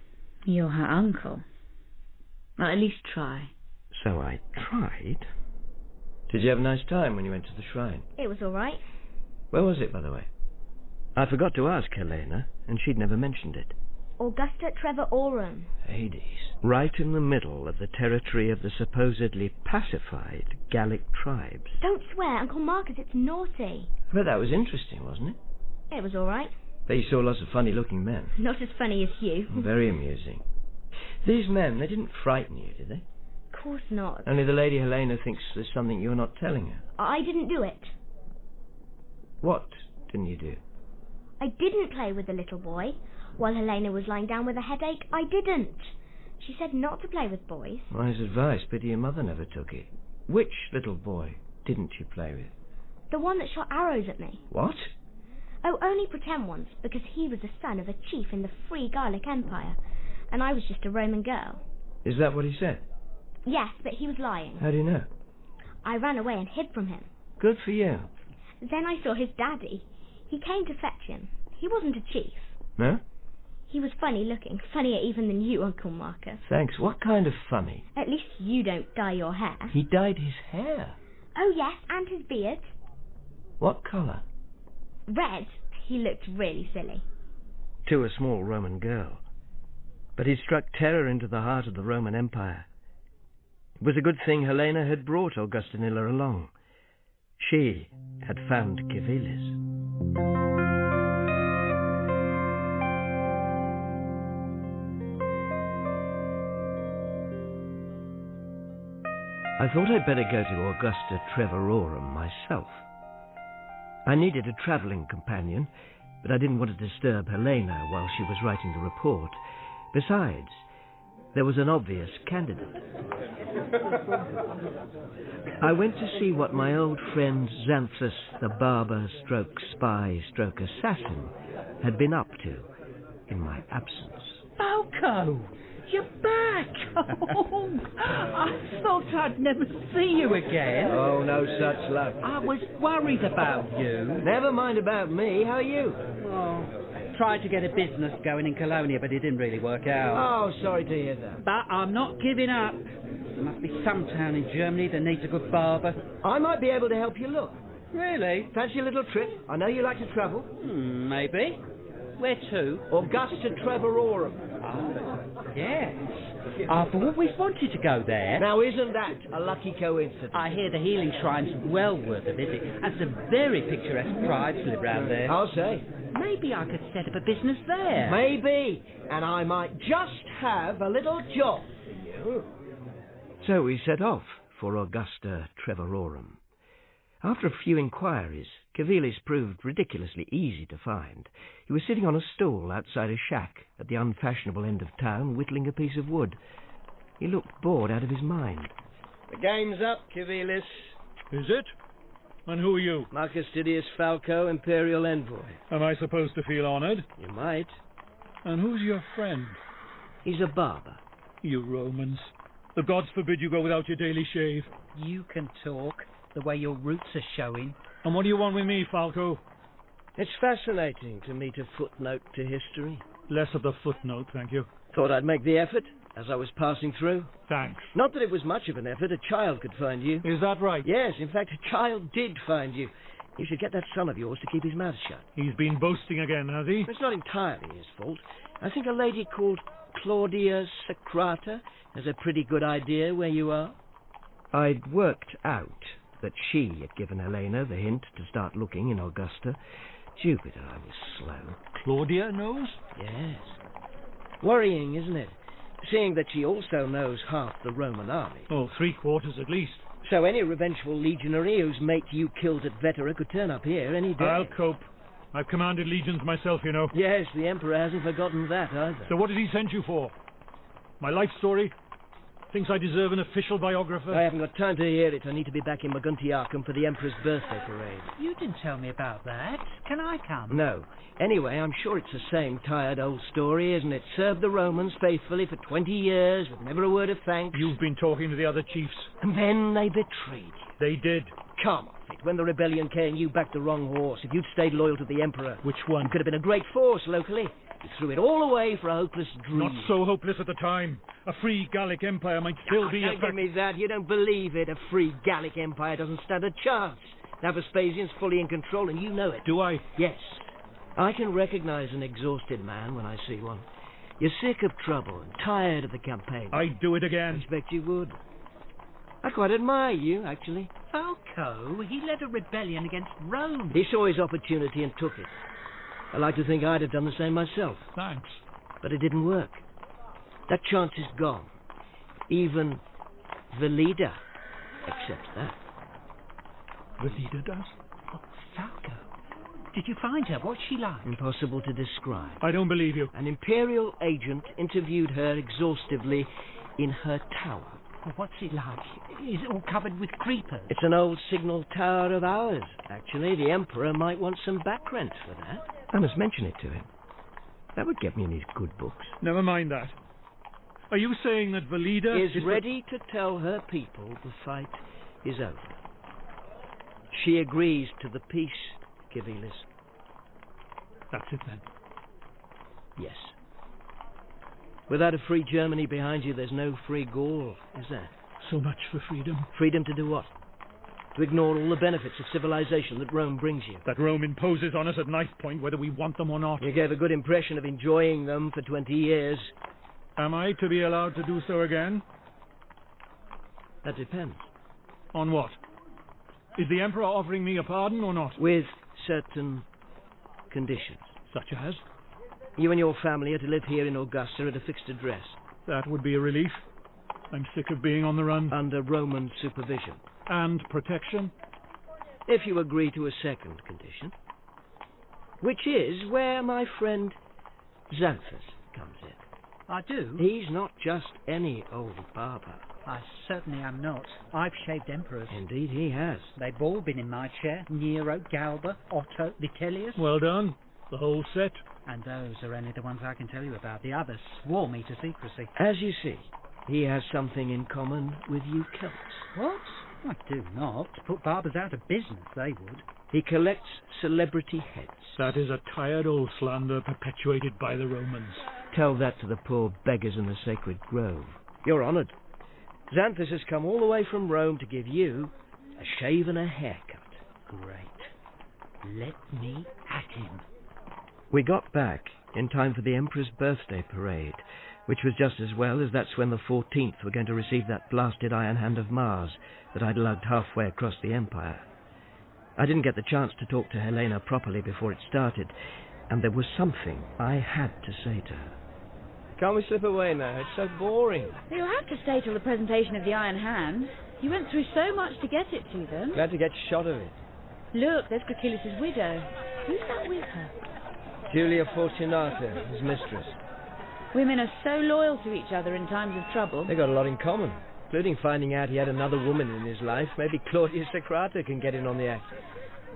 S7: You're her uncle. Well, at least try.
S1: So I tried. Did you have a nice time when you went to the shrine?
S19: It was all right.
S1: Where was it, by the way? I forgot to ask Helena, and she'd never mentioned it.
S19: Augusta Trevorum.
S1: Hades. Right in the middle of the territory of the supposedly pacified Gallic tribes.
S19: Don't swear, Uncle Marcus, it's naughty.
S1: But that was interesting, wasn't it?
S19: It was all right.
S1: They saw lots of funny-looking men.
S19: Not as funny as you.
S1: Very amusing. These men, they didn't frighten you, did they?
S19: Of course not.
S1: Only the Lady Helena thinks there's something you're not telling her.
S19: I didn't do it.
S1: What didn't you do?
S19: I didn't play with the little boy. While Helena was lying down with a headache, I didn't. She said not to play with boys.
S1: Wise advice. Pity your mother never took it. Which little boy didn't you play with?
S19: The one that shot arrows at me.
S1: What?
S19: Oh, only pretend once, because he was the son of a chief in the Free Gallic Empire, and I was just a Roman girl.
S1: Is that what he said?
S19: Yes, but he was lying.
S1: How do you know?
S19: I ran away and hid from him.
S1: Good for you.
S19: Then I saw his daddy. He came to fetch him. He wasn't a chief.
S1: No?
S19: He was funny looking, funnier even than you, Uncle Marcus.
S1: Thanks. What kind of funny?
S19: At least you don't dye your hair.
S1: He dyed his hair?
S19: Oh yes, and his beard.
S1: What colour?
S19: Red. He looked really silly.
S1: To a small Roman girl. But he'd struck terror into the heart of the Roman Empire. It was a good thing Helena had brought Augustinilla along. She had found Civilis. I thought I'd better go to Augusta Trevorum myself. I needed a travelling companion, but I didn't want to disturb Helena while she was writing the report. Besides, there was an obvious candidate. I went to see what my old friend Xanthus, the barber stroke spy stroke assassin, had been up to in my absence.
S12: Falco! You're back! Oh, I thought I'd never see you again.
S1: Oh, no such luck.
S12: I was worried about you.
S1: Never mind about me. How are you?
S12: Oh, tried to get a business going in Colonia, but it didn't really work out.
S1: Oh, sorry to hear that.
S12: But I'm not giving up. There must be some town in Germany that needs a good barber.
S1: I might be able to help you look.
S12: Really?
S1: Fancy a little trip? I know you like to travel.
S12: Maybe. Where to?
S1: Augusta Trevorum.
S12: Oh, yes. I've always wanted to go there.
S1: Now, isn't that a lucky coincidence?
S12: I hear the healing shrine's well worth a visit, and some very picturesque tribes live round there.
S1: I'll say.
S12: Maybe I could set up a business there.
S1: Maybe. And I might just have a little job for you. So we set off for Augusta Trevorum. After a few inquiries, Civilis proved ridiculously easy to find. He was sitting on a stool outside a shack at the unfashionable end of town, whittling a piece of wood. He looked bored out of his mind. The game's up, Civilis.
S20: Is it? And who are you?
S1: Marcus Titus Falco, Imperial Envoy.
S20: Am I supposed to feel honoured?
S1: You might.
S20: And who's your friend?
S1: He's a barber.
S20: You Romans. The gods forbid you go without your daily shave.
S12: You can talk the way your roots are showing.
S20: And what do you want with me, Falco?
S3: It's fascinating to meet a footnote to history.
S20: Less of the footnote, thank you.
S3: Thought I'd make the effort as I was passing through.
S20: Thanks.
S3: Not that it was much of an effort. A child could find you.
S20: Is that right?
S3: Yes, in fact, a child did find you. You should get that son of yours to keep his mouth shut.
S20: He's been boasting again, has he?
S3: It's not entirely his fault. I think a lady called Claudia Socrata has a pretty good idea where you are. I'd worked out that she had given Helena the hint to start looking in Augusta. Jupiter, I was slow.
S20: Claudia knows?
S3: Yes. Worrying, isn't it? Seeing that she also knows half the Roman army.
S20: Oh, 3/4 at least.
S3: So any revengeful legionary whose mate you killed at Vetera could turn up here any day.
S20: I'll cope. I've commanded legions myself, you know.
S3: Yes, the Emperor hasn't forgotten that either.
S20: So what did he send you for? My life story? Thinks I deserve an official biographer?
S3: I haven't got time to hear it. I need to be back in Maguntiacum for the Emperor's birthday parade.
S12: You didn't tell me about that. Can I come?
S3: No. Anyway, I'm sure it's the same tired old story, isn't it? Served the Romans faithfully for 20 years with never a word of thanks.
S20: You've been talking to the other chiefs.
S3: And then they betrayed you.
S20: They did.
S3: Come off it. When the rebellion came, you backed the wrong horse. If you'd stayed loyal to the Emperor...
S20: Which one?
S3: You could have been a great force locally. You threw it all away for a hopeless dream.
S20: Not so hopeless at the time. A free Gallic empire might still be...
S3: Don't give me that. You don't believe it. A free Gallic empire doesn't stand a chance. Now Vespasian's fully in control, and you know it.
S20: Do I?
S3: Yes. I can recognize an exhausted man when I see one. You're sick of trouble and tired of the campaign.
S20: I'd do it again.
S3: I expect you would. I quite admire you, actually.
S12: Falco, he led a rebellion against Rome.
S3: He saw his opportunity and took it. I like to think I'd have done the same myself.
S20: Thanks.
S3: But it didn't work. That chance is gone. Even the leader accepts that.
S20: The leader does?
S12: Oh, Falco. Did you find her? What's she like?
S3: Impossible to describe.
S20: I don't believe you.
S3: An Imperial agent interviewed her exhaustively in her tower.
S12: Well, what's it like? Is it all covered with creepers?
S3: It's an old signal tower of ours, actually. The Emperor might want some back rent for that. I must mention it to him. That would get me in his good books.
S20: Never mind that. Are you saying that Velida
S3: is ready to tell her people the fight is over? She agrees to the peace, Civilis.
S20: That's it then?
S3: Yes. Without a free Germany behind you, there's no free Gaul, is there?
S20: So much for freedom.
S3: Freedom to do what? To ignore all the benefits of civilization that Rome brings you.
S20: That Rome imposes on us at knife point, whether we want them or not.
S3: You gave a good impression of enjoying them for 20 years.
S20: Am I to be allowed to do so again?
S3: That depends.
S20: On what? Is the Emperor offering me a pardon or not?
S3: With certain conditions.
S20: Such as?
S3: You and your family are to live here in Augusta at a fixed address.
S20: That would be a relief. I'm sick of being on the run.
S3: Under Roman supervision.
S20: And protection?
S3: If you agree to a second condition. Which is where my friend Xanthus comes in.
S12: I do?
S3: He's not just any old barber.
S12: I certainly am not. I've shaved emperors.
S3: Indeed he has.
S12: They've all been in my chair. Nero, Galba, Otto, Vitellius.
S20: Well done. The whole set.
S12: And those are only the ones I can tell you about. The others swore me to secrecy.
S3: As you see, he has something in common with you Celts.
S12: What? I do not. To put barbers out of business, they would.
S3: He collects celebrity heads.
S20: That is a tired old slander perpetuated by the Romans.
S3: Tell that to the poor beggars in the sacred grove. You're honoured. Xanthus has come all the way from Rome to give you a shave and a haircut.
S12: Great. Let me at him.
S3: We got back in time for the Emperor's birthday parade, which was just as well, as that's when the 14th were going to receive that blasted iron hand of Mars that I'd lugged halfway across the Empire. I didn't get the chance to talk to Helena properly before it started, and there was something I had to say to her. Can't we slip away now? It's so boring.
S7: You'll have to stay till the presentation of the Iron Hand. You went through so much to get it to them.
S3: Glad to get shot of it.
S7: Look, there's Gracilis' widow. Who's that with her?
S3: Julia Fortunata, his mistress.
S7: Women are so loyal to each other in times of trouble.
S3: They got a lot in common, including finding out he had another woman in his life. Maybe Claudia Socrata can get in on the act.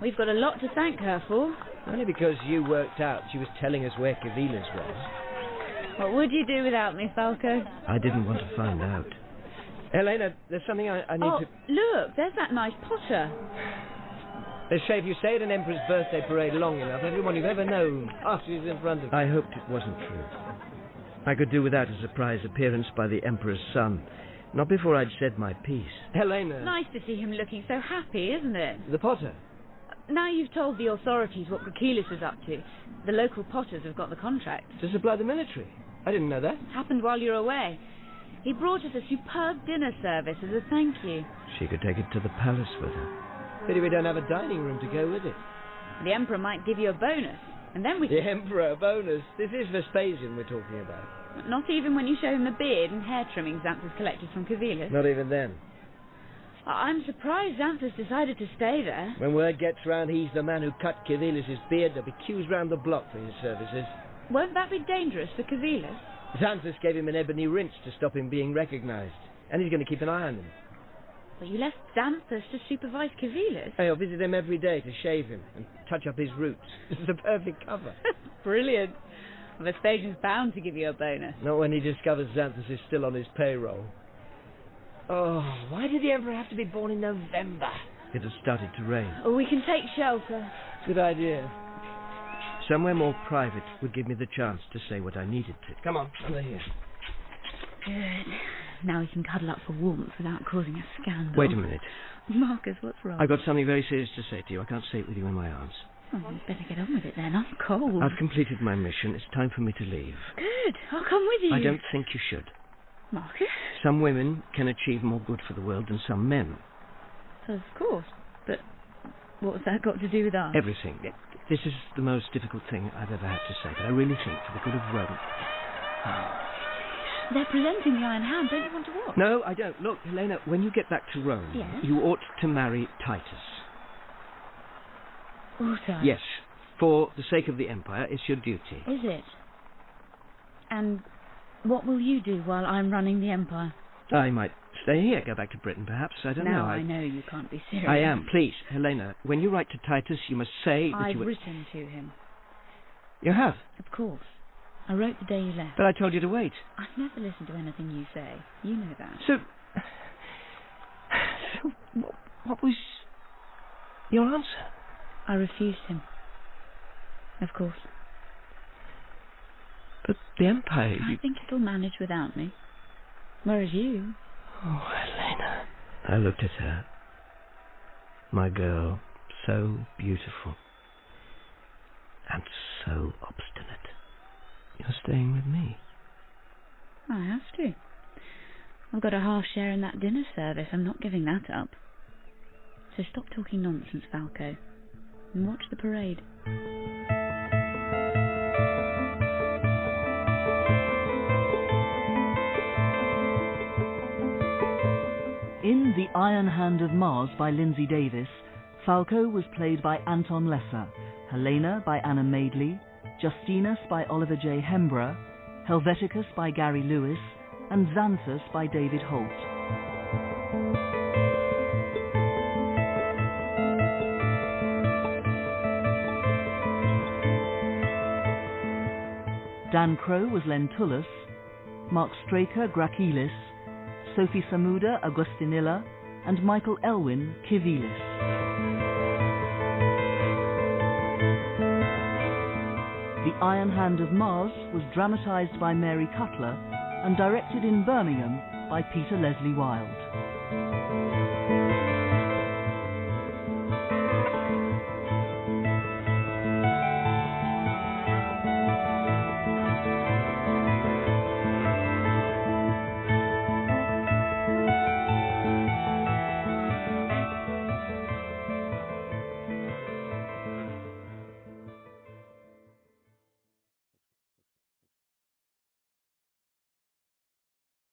S7: We've got a lot to thank her for.
S3: Only because you worked out she was telling us where Civilis was.
S7: What would you do without me, Falco?
S3: I didn't want to find out. Helena, there's something I need to...
S7: Look, there's that nice potter.
S3: Let's say if you stay at an emperor's birthday parade long enough, everyone you've ever known passes in front of you. I hoped it wasn't true. I could do without a surprise appearance by the emperor's son. Not before I'd said my piece. Helena.
S7: Nice to see him looking so happy, isn't it?
S3: The potter.
S7: Now you've told the authorities what Gracilis is up to. The local potters have got the contract.
S3: To supply the military? I didn't know that.
S7: Happened while you were away. He brought us a superb dinner service as a thank you.
S3: She could take it to the palace with her. Pity we don't have a dining room to go with it.
S7: The Emperor might give you a bonus, and then we...
S3: The Emperor, a bonus? This is Vespasian we're talking about.
S7: Not even when you show him the beard and hair trimmings Xanthus collected from Civilis?
S3: Not even then.
S7: I'm surprised Xanthus decided to stay there.
S3: When word gets round he's the man who cut Civilis' beard, there'll be queues round the block for his services.
S7: Won't that be dangerous for Civilis?
S3: Xanthus gave him an ebony rinse to stop him being recognised, and he's going to keep an eye on him.
S7: But you left Xanthus to supervise Civilis?
S3: I'll visit him every day to shave him and touch up his roots. It's a perfect cover.
S7: Brilliant. Vespasian's bound to give you a bonus.
S3: Not when he discovers Xanthus is still on his payroll. Oh, why did the Emperor have to be born in November? It has started to rain.
S7: Oh, we can take shelter.
S3: Good idea. Somewhere more private would give me the chance to say what I needed to. Come on, under here.
S7: Good. Now we can cuddle up for warmth without causing a scandal.
S3: Wait a minute.
S7: Marcus, what's wrong?
S3: I've got something very serious to say to you. I can't say it with you in my arms.
S7: Oh, you'd better get on with it then. I'm cold.
S3: I've completed my mission. It's time for me to leave.
S7: Good. I'll come with you.
S3: I don't think you should.
S7: Marcus?
S3: Some women can achieve more good for the world than some men.
S7: Of course. But what's that got to do with us?
S3: Everything. This is the most difficult thing I've ever had to say, but I really think for the good of Rome...
S7: They're presenting the Iron Hand. Don't you want to watch?
S3: No, I don't. Look, Helena, when you get back to Rome,
S7: yes?
S3: You ought to marry Titus.
S7: Also?
S3: Yes. For the sake of the Empire, it's your duty.
S7: Is it? And what will you do while I'm running the Empire?
S3: I might stay here, go back to Britain, perhaps. I don't know.
S7: Now I know you can't be serious.
S3: I am. Please, Helena, when you write to Titus, you must say that
S7: I've written to him.
S3: You have?
S7: Of course. I wrote the day you left.
S3: But I told you to wait.
S7: I've never listened to anything you say. You know that.
S3: So what was your answer?
S7: I refused him. Of course.
S3: But the Empire...
S7: I think it'll manage without me. Whereas you...
S3: Oh, Helena. I looked at her. My girl, so beautiful. And so obstinate. You're staying with me.
S7: I have to. I've got a half share in that dinner service. I'm not giving that up. So stop talking nonsense, Falco, and watch the parade.
S4: In The Iron Hand of Mars by Lindsay Davis, Falco was played by Anton Lesser, Helena by Anna Madeley, Justinus by Oliver J. Hembrough, Helveticus by Gary Lewis, and Xanthus by David Holt. Dan Crowe was Lentulus, Mark Straker Gracilis, Sophie Samuda Augustinilla, and Michael Elwyn Civilis. The Iron Hand of Mars was dramatised by Mary Cutler and directed in Birmingham by Peter Leslie Wilde.